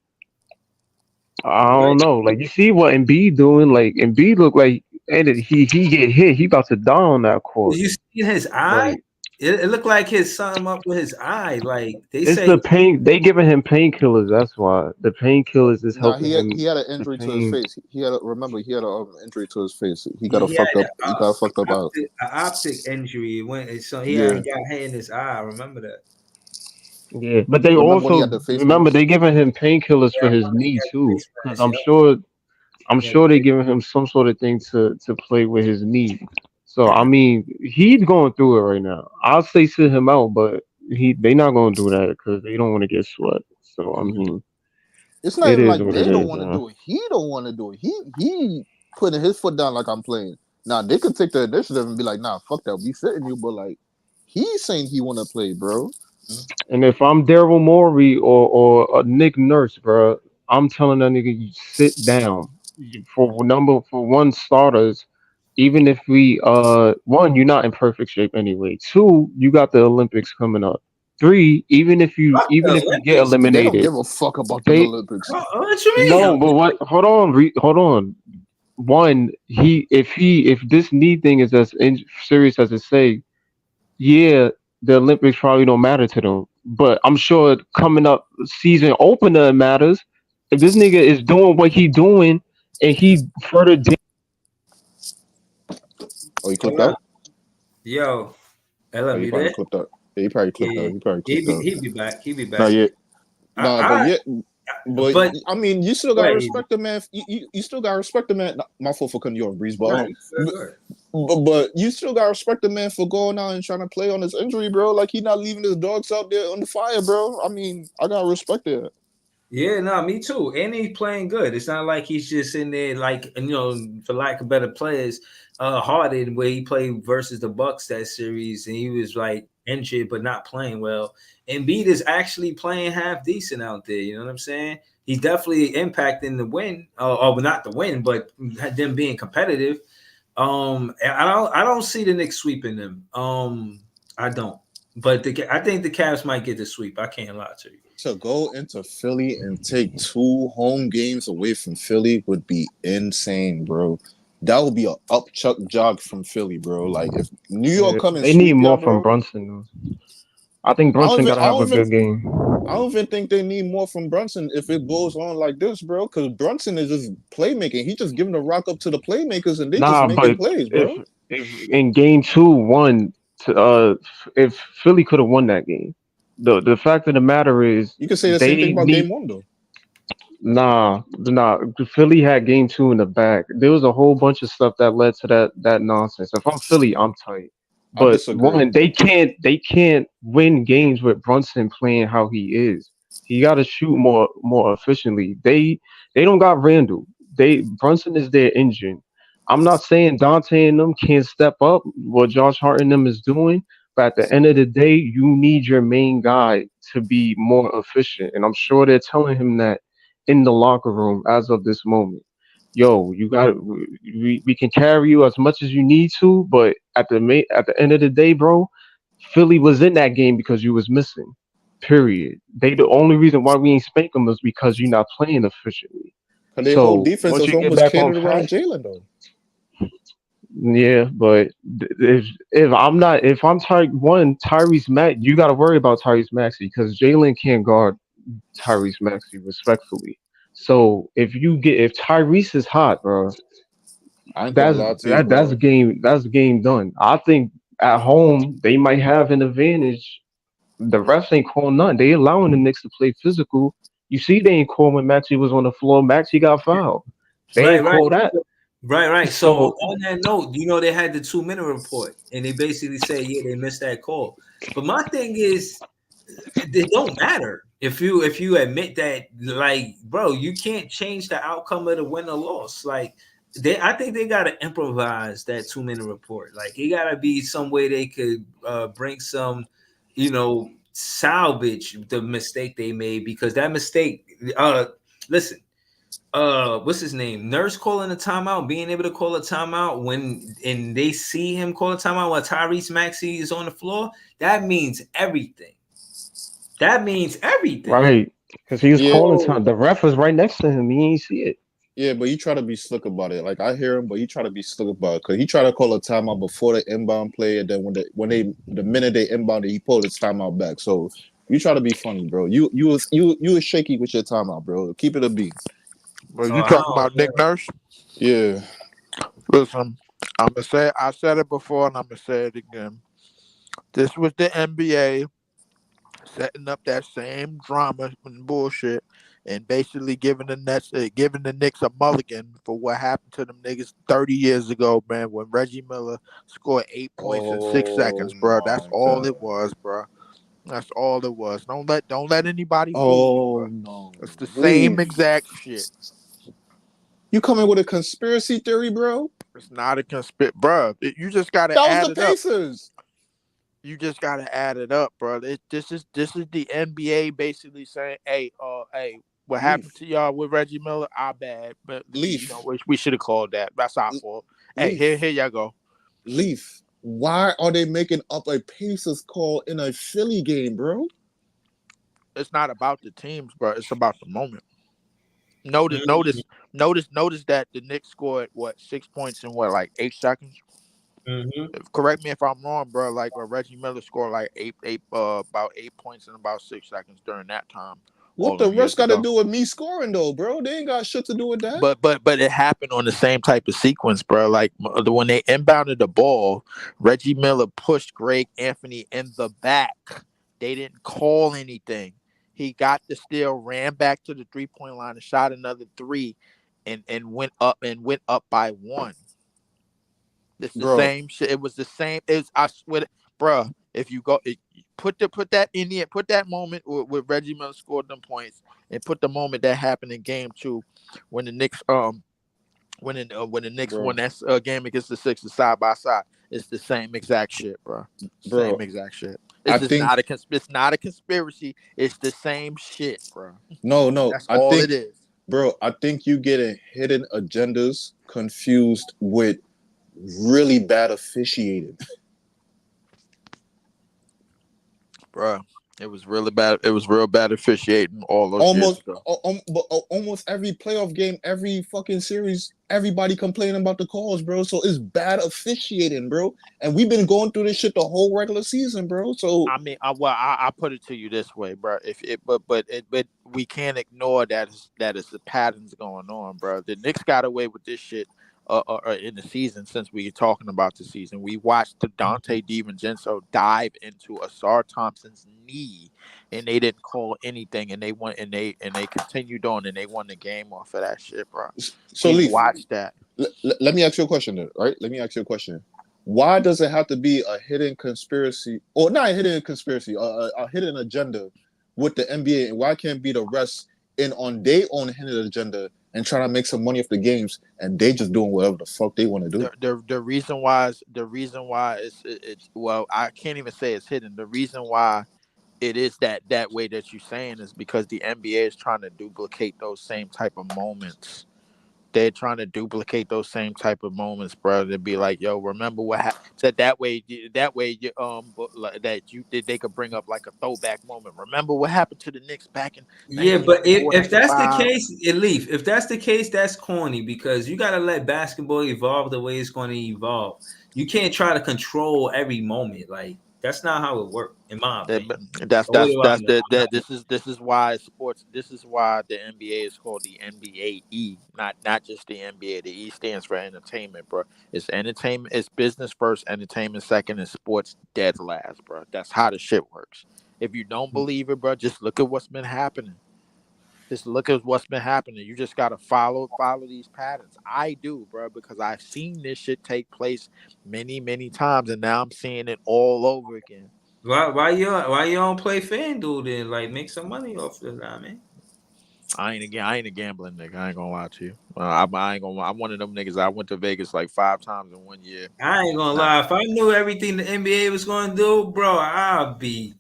I Right. don't know. Like you see what Embiid doing? Like Embiid look like, and he get hit. He about to die on that court. You see his eye? Like It looked like his something up with his eye. Like they it's say, the pain. They giving him painkillers. That's why the painkillers is Nah, helping he him. had an The injury to his pain. face. Remember he had an injury to his face. He got yeah, a he had fucked up. He got a fucked up eye. an optic injury. It went so he Yeah. got hit in his eye. I remember that. Yeah, but they Remember when he also had the face remember mask? they giving him painkillers Yeah, for I his remember he knee had the too. face Because mask. I'm Yeah, sure they giving him some sort of thing to play with his knee. So I mean, he's going through it right now. I'll say sit him out, but they not going to do that because they don't want to get swept. So I mean, It's not it even is like what they it don't is. want to do it. He don't want to do it. He putting his foot down like I'm playing. Now they could take the initiative and be like, nah, fuck that. We sitting you, but like he's saying he want to play, bro. And if I'm Daryl Morey or Nick Nurse, bro, I'm telling that nigga you sit down. For one starters, even if we one, you're not in perfect shape anyway. Two, you got the Olympics coming up. Three, Fuck the even if you get Olympics. They don't eliminated, give a fuck about them they Olympics. What you mean? no, but what hold on, hold on. One, if this knee thing is as serious as it say, yeah, the Olympics probably don't matter to them. But I'm sure coming up season opener it matters. If this nigga is doing what he doing and he further Oh, he clipped Ella, out. yo, Oh, Ella, he you probably there? clipped out. Yeah, he probably clipped Yeah, out. He probably clipped out. he'd be back. He'd be Nah, back. yeah, nah, but I yeah, but but I mean, you still gotta wait, respect the man. You still gotta respect the man. Nah, my fault for cutting you off, Breeze, but right, but, good. but you still gotta respect the man for going out and trying to play on his injury, bro. Like he not leaving his dogs out there on the fire, bro. I mean, I gotta respect that. Yeah, no, me too. And he's playing good. It's not like he's just in there, like for lack of better players, Harden, where he played versus the Bucks that series, and he was like injured but not playing well. Embiid is actually playing half decent out there. You know what I'm saying? He's definitely impacting the win, or not the win, but them being competitive. I don't see the Knicks sweeping them. I don't. But I think the Cavs might get the sweep. I can't lie to you. To go into Philly and take 2 home games away from Philly would be insane, bro. That would be a up chuck jog from Philly, bro. Like if New York come and they need sweep y'all, more from bro. Brunson though. I think I don't Brunson even, gotta I have don't a even, good game. I don't even think they need more from Brunson if it goes on like this, bro. Because Brunson is just playmaking. He just giving the rock up to the playmakers, and they just Nah, making but plays, if bro. if in game two, one, if Philly could have won that game, the fact of the matter is You can say the same thing they about Game need. One, though. Nah. Philly had game two in the bag. There was a whole bunch of stuff that led to that nonsense. If I'm Philly, I'm tight. I But disagree. one, they can't win games with Brunson playing how he is. He got to shoot more efficiently. They don't got Randall. Brunson is their engine. I'm not saying Dante and them can't step up what Josh Hart and them is doing, but at the end of the day, you need your main guy to be more efficient. And I'm sure they're telling him that in the locker room as of this moment. Yo, you got we can carry you as much as you need to, but at the end of the day, bro, Philly was in that game because you was missing. Period. The only reason why we ain't spank them is because you're not playing efficiently. Cause their whole So defense once is you get almost back on catered around track, Jalen though. yeah. But if I'm Tyrese Max, you got to worry about Tyrese Maxey because Jalen can't guard Tyrese Maxey respectfully. So if Tyrese is hot, bro, I ain't gonna lie to you, that's bro. game done. I think at home they might have an advantage. The refs ain't calling nothing. They allowing the Knicks to play physical. You see, they ain't call when Maxie was on the floor. Maxie got fouled. They Right, ain't right, call that. right. So So on that note, they had the 2 minute report, and they basically say, yeah, they missed that call. But my thing is, it don't matter if you admit that, like, bro, you can't change the outcome of the win or loss. Like, I think they gotta improvise that 2 minute report. Like, it gotta be some way they could bring some, salvage the mistake they made, because that mistake. Listen, what's his name? Nurse calling a timeout, being able to call a timeout when and they see him call a timeout while Tyrese Maxey is on the floor. That means everything. That means everything. right, because he was Yeah, calling time. So, The ref was right next to him. He ain't see it. yeah, but you try to be slick about it. Like I hear him, but you try to be slick about it because he tried to call a timeout before the inbound play, and then the minute they inbounded, he pulled his timeout back. So you try to be funny, bro. You was shaky with your timeout, bro. Keep it a beat. Bro, you I talking don't about Nick know. Nurse? Yeah. Listen, I said it before and I'm gonna say it again. This was the NBA setting up that same drama and bullshit, and basically giving the Knicks a mulligan for what happened to them niggas 30 years ago, man, when Reggie Miller scored 8 points in 6 seconds, Oh bro. That's my all god. it was, bro. That's all it was. Don't let anybody fool you, Oh bro. no. It's the same Leave. exact shit. You coming with a conspiracy theory, bro? It's not a conspiracy, bro. You just gotta That was add the it up. Pacers. You just gotta add it up, bro. This is the NBA basically saying, hey, what happened Leaf. to y'all with Reggie Miller? Our bad, but Leaf. we should have called that. That's our fault. Hey, here Leaf. y'all go. Leaf. Why are they making up a Pacers call in a Philly game, bro? It's not about the teams, bro. It's about the moment. Notice, Mm-hmm. notice, notice that the Knicks scored what 6 points in what like 8 seconds. Correct me if I'm wrong, bro. Like Reggie Miller scored like about 8 points in about 6 seconds during that time, What all the them rest years got to ago. do with me scoring though, bro? They ain't got shit to do with that. But it happened on the same type of sequence, bro. Like when they inbounded the ball, Reggie Miller pushed Greg Anthony in the back. They didn't call anything. He got the steal, ran back to the 3 point line, and shot another three, and went up by one. It's the Bro, same shit. It was the same. It's I swear, bro. If you go, put that in the put that moment with Reggie Miller scored them points, and put the moment that happened in Game 2, when the Knicks when the Knicks won bro, that game against the Sixers side by side. It's the same exact shit, bro. Same bro. exact shit. I It's just think it's not a conspiracy. It's the same shit, bro. no. That's all it is. Bro, I think you getting hidden agendas confused with really bad officiating. Bro, it was really bad. It was real bad officiating all those years Almost, ago. almost every playoff game, every fucking series, everybody complaining about the calls, bro. So it's bad officiating, bro. And we've been going through this shit the whole regular season, bro. So I mean, I put it to you this way, bro. If it, but we can't ignore that it's the patterns going on, bro. The Knicks got away with this shit, in the season. Since we talking about the season, we watched the Dante DiVincenzo dive into Asar Thompson's knee, and they didn't call anything, and they went and they continued on, and they won the game off of that shit, bro. so We Leaf, watched that. let me ask you a question, then, right? Let me ask you a question. Why does it have to be a hidden conspiracy, or not a hidden conspiracy, a hidden agenda with the NBA, and why can't be the rest in on their own hidden agenda and trying to make some money off the games, and they just doing whatever the fuck they want to do? The reason why it's well, I can't even say it's hidden. The reason why it is that way that you're saying is because the NBA is trying to duplicate those same type of moments. They're trying to duplicate those same type of moments, bro. To be like, yo, remember what happened? So that way, that they could bring up like a throwback moment. Remember what happened to the Knicks back in Yeah, but if, 1994, if that's the 95? case, Elif, if that's the case, that's corny because you got to let basketball evolve the way it's going to evolve. You can't try to control every moment. Like that's not how it works, in my That, opinion. that's What do I that's know? that. This is why sports. This is why the NBA is called the NBA, not just the NBA. The E stands for entertainment, bro. It's entertainment. It's business first, entertainment second, and sports dead last, bro. That's how the shit works. If you don't believe it, bro, just look at what's been happening. Just look at what's been happening. You just gotta follow these patterns. I do, bro, because I've seen this shit take place many times, and now I'm seeing it all over again. Why you don't play FanDuel then? Like make some money off of that, man. I ain't a gambling nigga. I ain't gonna lie to you. I ain't gonna. I'm one of them niggas. I went to Vegas like 5 times in 1 year. I ain't gonna Nah, lie. If I knew everything the NBA was gonna do, bro, I'd be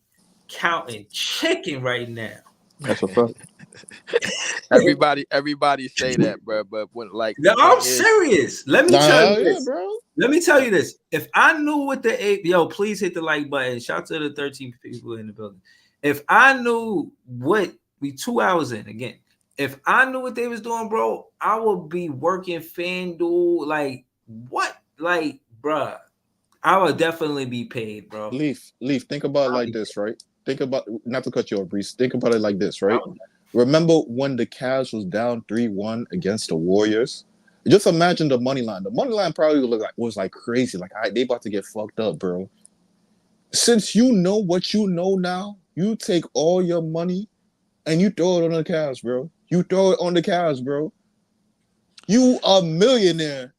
counting chicken right now. That's a fact. everybody say that, bro. But when like the No, I'm thing is, serious. Let me Nah, tell hell you yeah, this. bro. Let me tell you this. If I knew what the eight, yo, please hit the like button. Shout out to the 13 people in the building. If I knew what we 2 hours in again, if I knew what they was doing, bro, I would be working FanDuel. Like what? Like, bruh, I would definitely be paid, bro. Leaf. Think about it I'll like be this, right? Think about not to cut you off, Brees. Think about it like this, right? paid. Remember when the Cavs was down 3-1 against the Warriors? Just imagine the money line. The money line probably was like crazy. Like, all right, they about to get fucked up, bro. Since you know what you know now, you take all your money and you throw it on the Cavs, bro. You throw it on the Cavs, bro. You a millionaire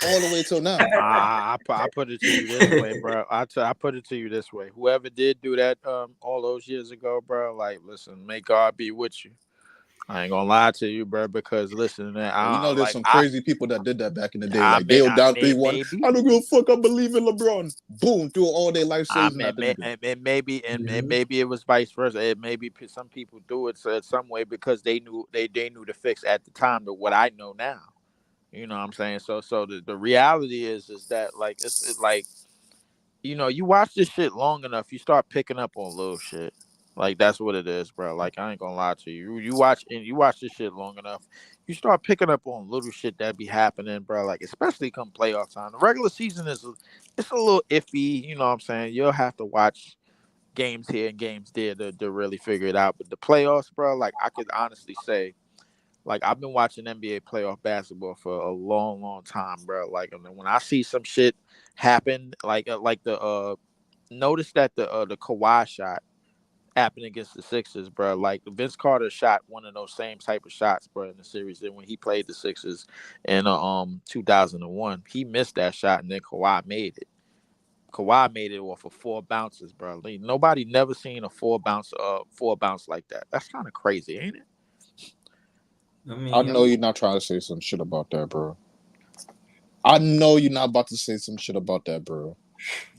all the way till now. I put it to you this way, bro. I put it to you this way. Whoever did do that all those years ago, bro, like listen, may God be with you. I ain't gonna lie to you, bro, because listen, man, And you know, there's like some crazy people that did that back in the day. I Like they may, were I down may 3-1. maybe. I don't give a fuck. I believe in LeBron. Boom, threw all their life I savings may, at the may, nigga. and maybe it was vice versa. It maybe some people do it so some way because they knew the fix at the time to what I know now. You know what I'm saying? So the reality is that like it's like you watch this shit long enough, you start picking up on little shit. Like that's what it is, bro. Like I ain't gonna lie to you. You watch this shit long enough, you start picking up on little shit that be happening, bro. Like especially come playoff time. The regular season it's a little iffy. You know what I'm saying? You'll have to watch games here and games there to really figure it out. But the playoffs, bro, like I could honestly say, like I've been watching NBA playoff basketball for a long time, bro. Like and then when I see some shit happen, like the notice that the Kawhi shot happened against the Sixers, bro. Like Vince Carter shot one of those same type of shots, bro, in the series. And when he played the Sixers in 2001, he missed that shot, and then Kawhi made it. Kawhi made it off of 4 bounces, bro. Like, nobody never seen a 4 bounce like that. That's kind of crazy, ain't it? I I mean, know you're not trying to say some shit about that, bro. I know you're not about to say some shit about that, bro.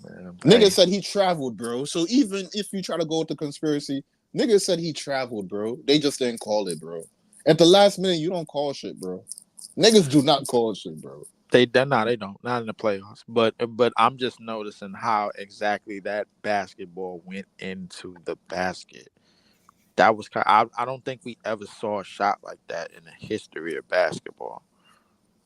Man, Nigga hey, said he traveled, bro. So even if you try to go with the conspiracy, nigga said he traveled, bro. They just didn't call it, bro. At the last minute, you don't call shit, bro. Niggas do not call shit, bro. they don't, not in the playoffs. But I'm just noticing how exactly that basketball went into the basket. That was kind. I don't think we ever saw a shot like that in the history of basketball.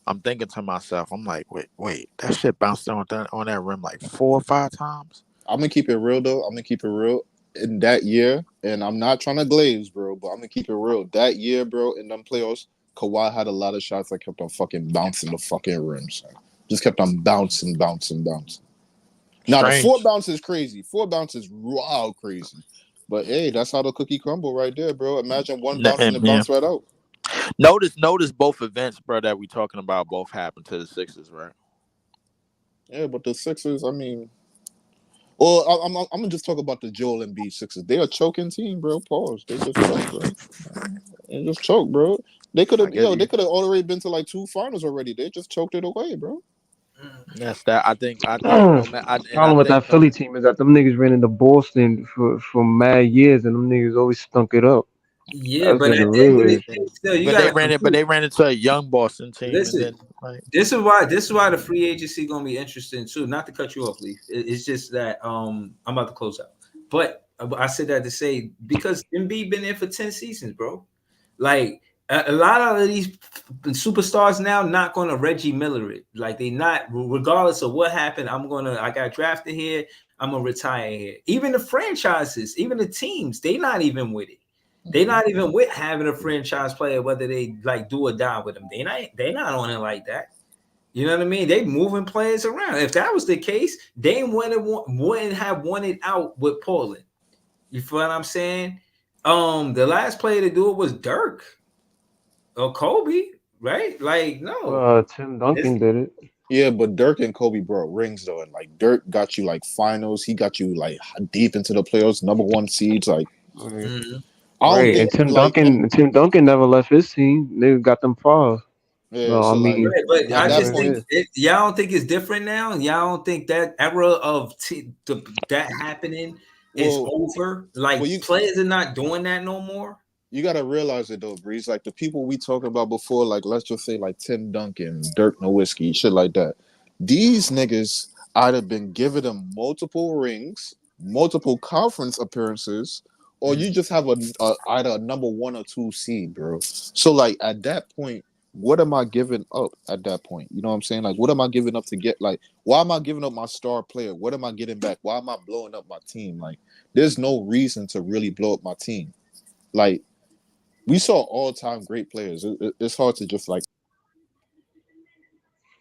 I'm thinking to myself, I'm like, wait, that shit bounced on that rim like 4 or 5 times. I'm gonna keep it real though. I'm gonna keep it real. In that year, and I'm not trying to glaze, bro, but I'm gonna keep it real. That year, bro, in them playoffs, Kawhi had a lot of shots that kept on fucking bouncing the fucking rim, son. Just kept on bouncing. Now the four Strange. bounce is crazy. 4 bounces wild crazy. But hey, that's how the cookie crumble right there, bro. Imagine one bounce and it Yeah. bounce right out. Notice both events, bro, that we talking about both happened to the Sixers, right? Yeah, but the Sixers, I mean, Or I'm gonna just talk about the Joel Embiid Sixers. They're a choking team, bro. Pause. They just choke, bro. They just choke, bro. They could I have, guess they could have already been to like 2 finals already. They just choked it away, bro. that's that. I think no man, and I Problem with think that no Philly man. team is that them niggas ran into Boston for mad years, and them niggas always stunk it up. Yeah, That's but where the at the end real of the issue. day, still you But they gotta ran it. But compete. they ran into a young Boston team, and Listen, then like this is why the free agency gonna be interesting too. Not to cut you off, Leaf. It's just that I'm about to close out. But I said that to say because Embiid been there for 10 seasons, bro. Like a lot of these superstars now not gonna Reggie Miller it. Like they not regardless of what happened. I got drafted here. I'm gonna retire here. Even the franchises, even the teams, they not even with it. They not even with having a franchise player, whether they like do or die with them. They not on it like that. You know what I mean? They moving players around. If that was the case, they wouldn't have wanted out with Portland. You feel what I'm saying? The last player to do it was Dirk or Kobe, right? Like, no. Tim It's, Duncan did it. Yeah, but Dirk and Kobe brought rings though, and like Dirk got you like finals. He got you like deep into the playoffs, #1 seeds. Like Right, Mhm. I don't right. think And Tim like Duncan, Tim Duncan never left his team. They got them far. yeah. So I So like mean, Right, but at I that just difference think point, is, y'all don't think it's different now. Y'all don't think that era of that happening is well, over. well Like you players are not doing that no more. you gotta realize it though, Breeze. Like the people we talking about before, like let's just say like Tim Duncan, Dirk Nowitzki, shit like that. These niggas either been giving them multiple rings, multiple conference appearances, or you Mm. just have a either a #1 or 2 seed, bro. So like at that point, what am I giving up at that point? You know what I'm saying? Like what am I giving up to get like why am I giving up my star player? What am I getting back? Why am I blowing up my team? Like there's no reason to really blow up my team. Like we saw all time great players. It's hard to just like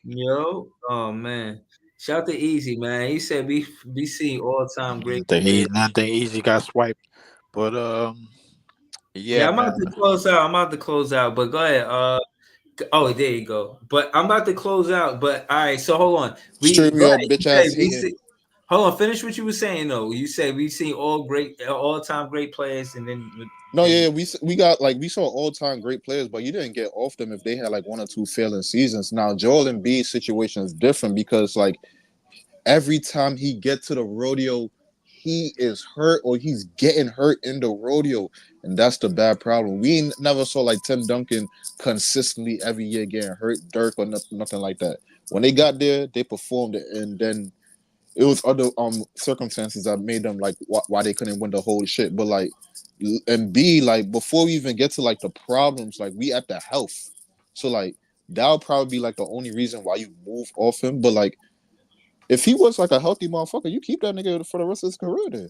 Yo, oh man, shout out to Easy man. He said we see all time great players. nothing easy got swiped. But Yeah, yeah, I'm about man. to close out. I'm about to close out, but go ahead. Oh, there you go. But I'm about to close out. But all right, so hold on. We stream go your ahead. You bitch say ass we hating. see. Hold on. Finish what you were saying though. You said we seen all time great players, and then No, and yeah, we got like we saw all time great players, but you didn't get off them if they had like 1 or 2 failing seasons. Now Joel Embiid's situation is different because like every time he get to the rodeo, he is hurt or he's getting hurt in the rodeo, and that's the bad problem. We never saw like Tim Duncan consistently every year getting hurt, Dirk or nothing like that. When they got there, they performed it, and then it was other circumstances that made them like why they couldn't win the whole shit. But like and B like before we even get to like the problems, like we at the health. So like that'll probably be like the only reason why you move off him. But like if he was like a healthy motherfucker, you keep that nigga for the rest of his career then.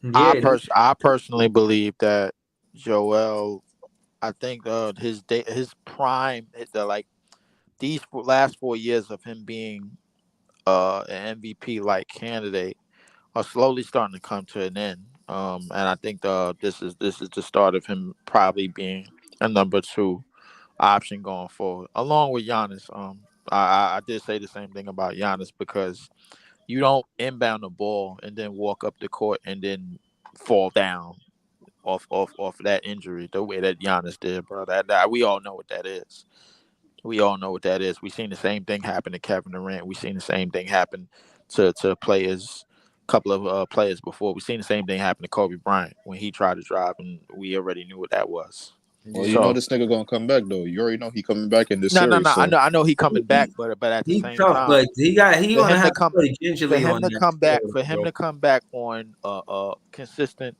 yeah, I personally believe that Joel. I think his prime, like these last 4 years of him being an MVP like candidate are slowly starting to come to an end. And I think this is the start of him probably being a #2 option going forward, along with Giannis. I did say the same thing about Giannis because you don't inbound the ball and then walk up the court and then fall down off that injury the way that Giannis did, bro. That we all know what that is. We all know what that is. We seen the same thing happen to Kevin Durant. We seen the same thing happen to players, couple of players before. We seen the same thing happen to Kobe Bryant when he tried to drive, and we already knew what that was. Well, you know yeah. So this nigga gonna come back though. You already know he coming back in this no, no, series. no. I So know, he coming back, He, but at the he same tough, but time, he for gonna him have to to come, play gingerly on that still, for him bro. to come back on a consistent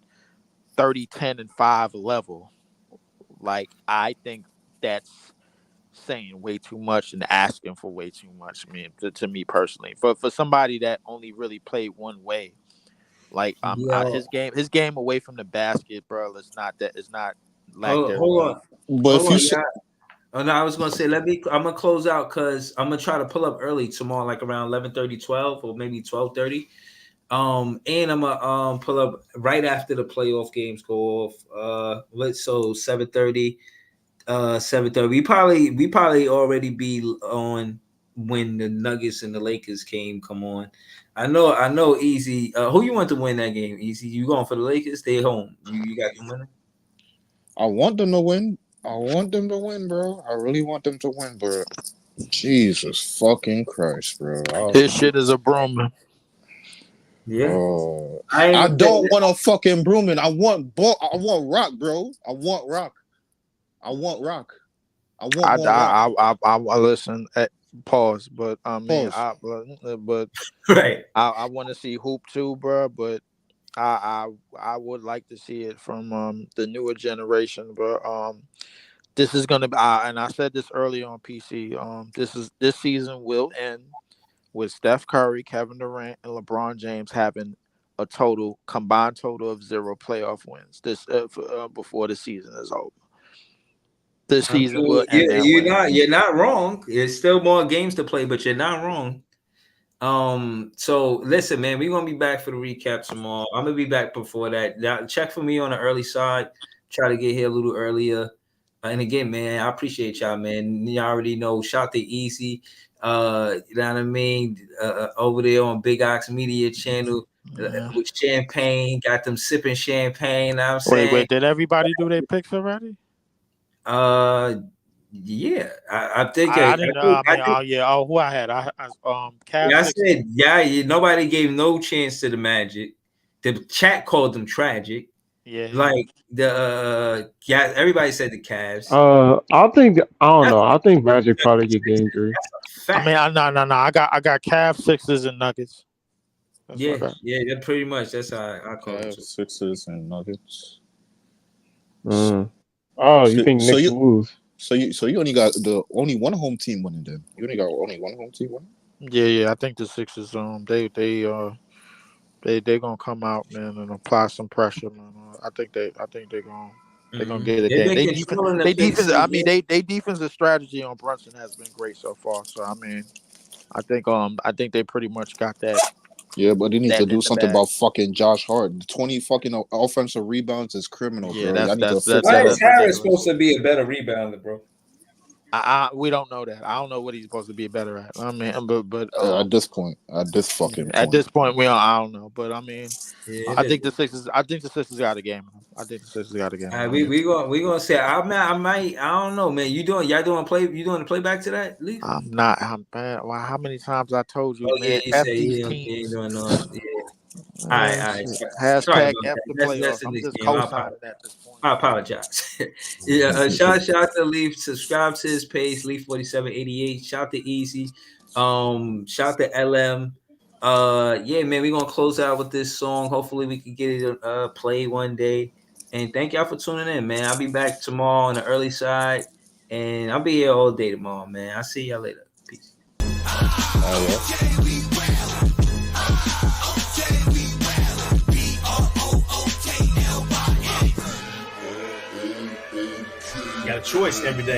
30, 10, and 5 level, like I think that's saying way too much and asking for way too much. I mean, to me personally, for somebody that only really played one way, like Yo, his game away from the basket, bro, it's not lack hold thereof. on, but hold if you on, yeah. Oh, no, I was gonna say I'm gonna close out because I'm gonna try to pull up early tomorrow, like around 11:30, 12, or maybe 12:30. And I'm gonna pull up right after the playoff games go off. Let's so 7:30. 7:30. We probably already be on when the Nuggets and the Lakers came. Come on, I know. Easy. Who you want to win that game? Easy. You going for the Lakers? Stay home. You got them winning. I want them to win. I want them to win, bro. I really want them to win, bro. Jesus fucking Christ, bro. His shit is a broom. Yeah. I don't want a fucking brooming. I want rock, bro. I want rock. I listen. Pause, but I mean, Right. I want to see hoop too, bro. But I would like to see it from the newer generation, but this is gonna be, and I said this earlier on PC. This season will end with Steph Curry, Kevin Durant, and LeBron James having a combined total of 0 playoff wins before the season is over. This season will end that way. You're not wrong. There's still more games to play, but you're not wrong. So listen, man, we're gonna be back for the recap tomorrow. I'm gonna be back before that. Now, check for me on the early side. Try to get here a little earlier. And again, man, I appreciate y'all, man. Y'all already know. Shout to Easy. You know what I mean? Over there on Big Ox Media channel with champagne. Got them sipping champagne. Know what I'm saying? Wait, did everybody do their picks already? Yeah, I think I didn't know. Who I had? I said, nobody gave no chance to the Magic. The chat called them tragic. Yeah, like everybody said the Cavs. I don't know. I think Magic probably get game 3. I mean, no. I got Cavs, Sixers, and Nuggets. That's pretty much. That's how I call it. Sixers and Nuggets. Oh, you think Knicks lose? So you only got only one home team winning then. You only got only one home team winning? Yeah. I think the Sixers they gonna come out, man, and apply some pressure, man. I think they're gonna get a game. They defense. I mean, they defensive strategy on Brunson has been great so far. So I mean, I think they pretty much got that. Yeah, but they need to do something about fucking Josh Hart. 20 fucking offensive rebounds is criminal, bro. Why is Harris supposed to be a better rebounder, bro? We don't know that. I don't know what he's supposed to be better at. I mean, but at this point, I don't know. But I mean, I think the Sixers got a game. All right, we gonna say I don't know, man. You doing the playback to that? Lee? I'm not. I'm bad. Well, how many times I told you, man? F these teams. All right. Hashtag F the playoffs. I'm just co-signing at this point. I apologize. Shout out to Leaf. Subscribe to his page, Leaf4788. Shout to Easy. Shout to LM. Yeah, man, we're gonna close out with this song. Hopefully, we can get it played one day. And thank y'all for tuning in, man. I'll be back tomorrow on the early side, and I'll be here all day tomorrow, man. I'll see y'all later. Peace. You got a choice every day.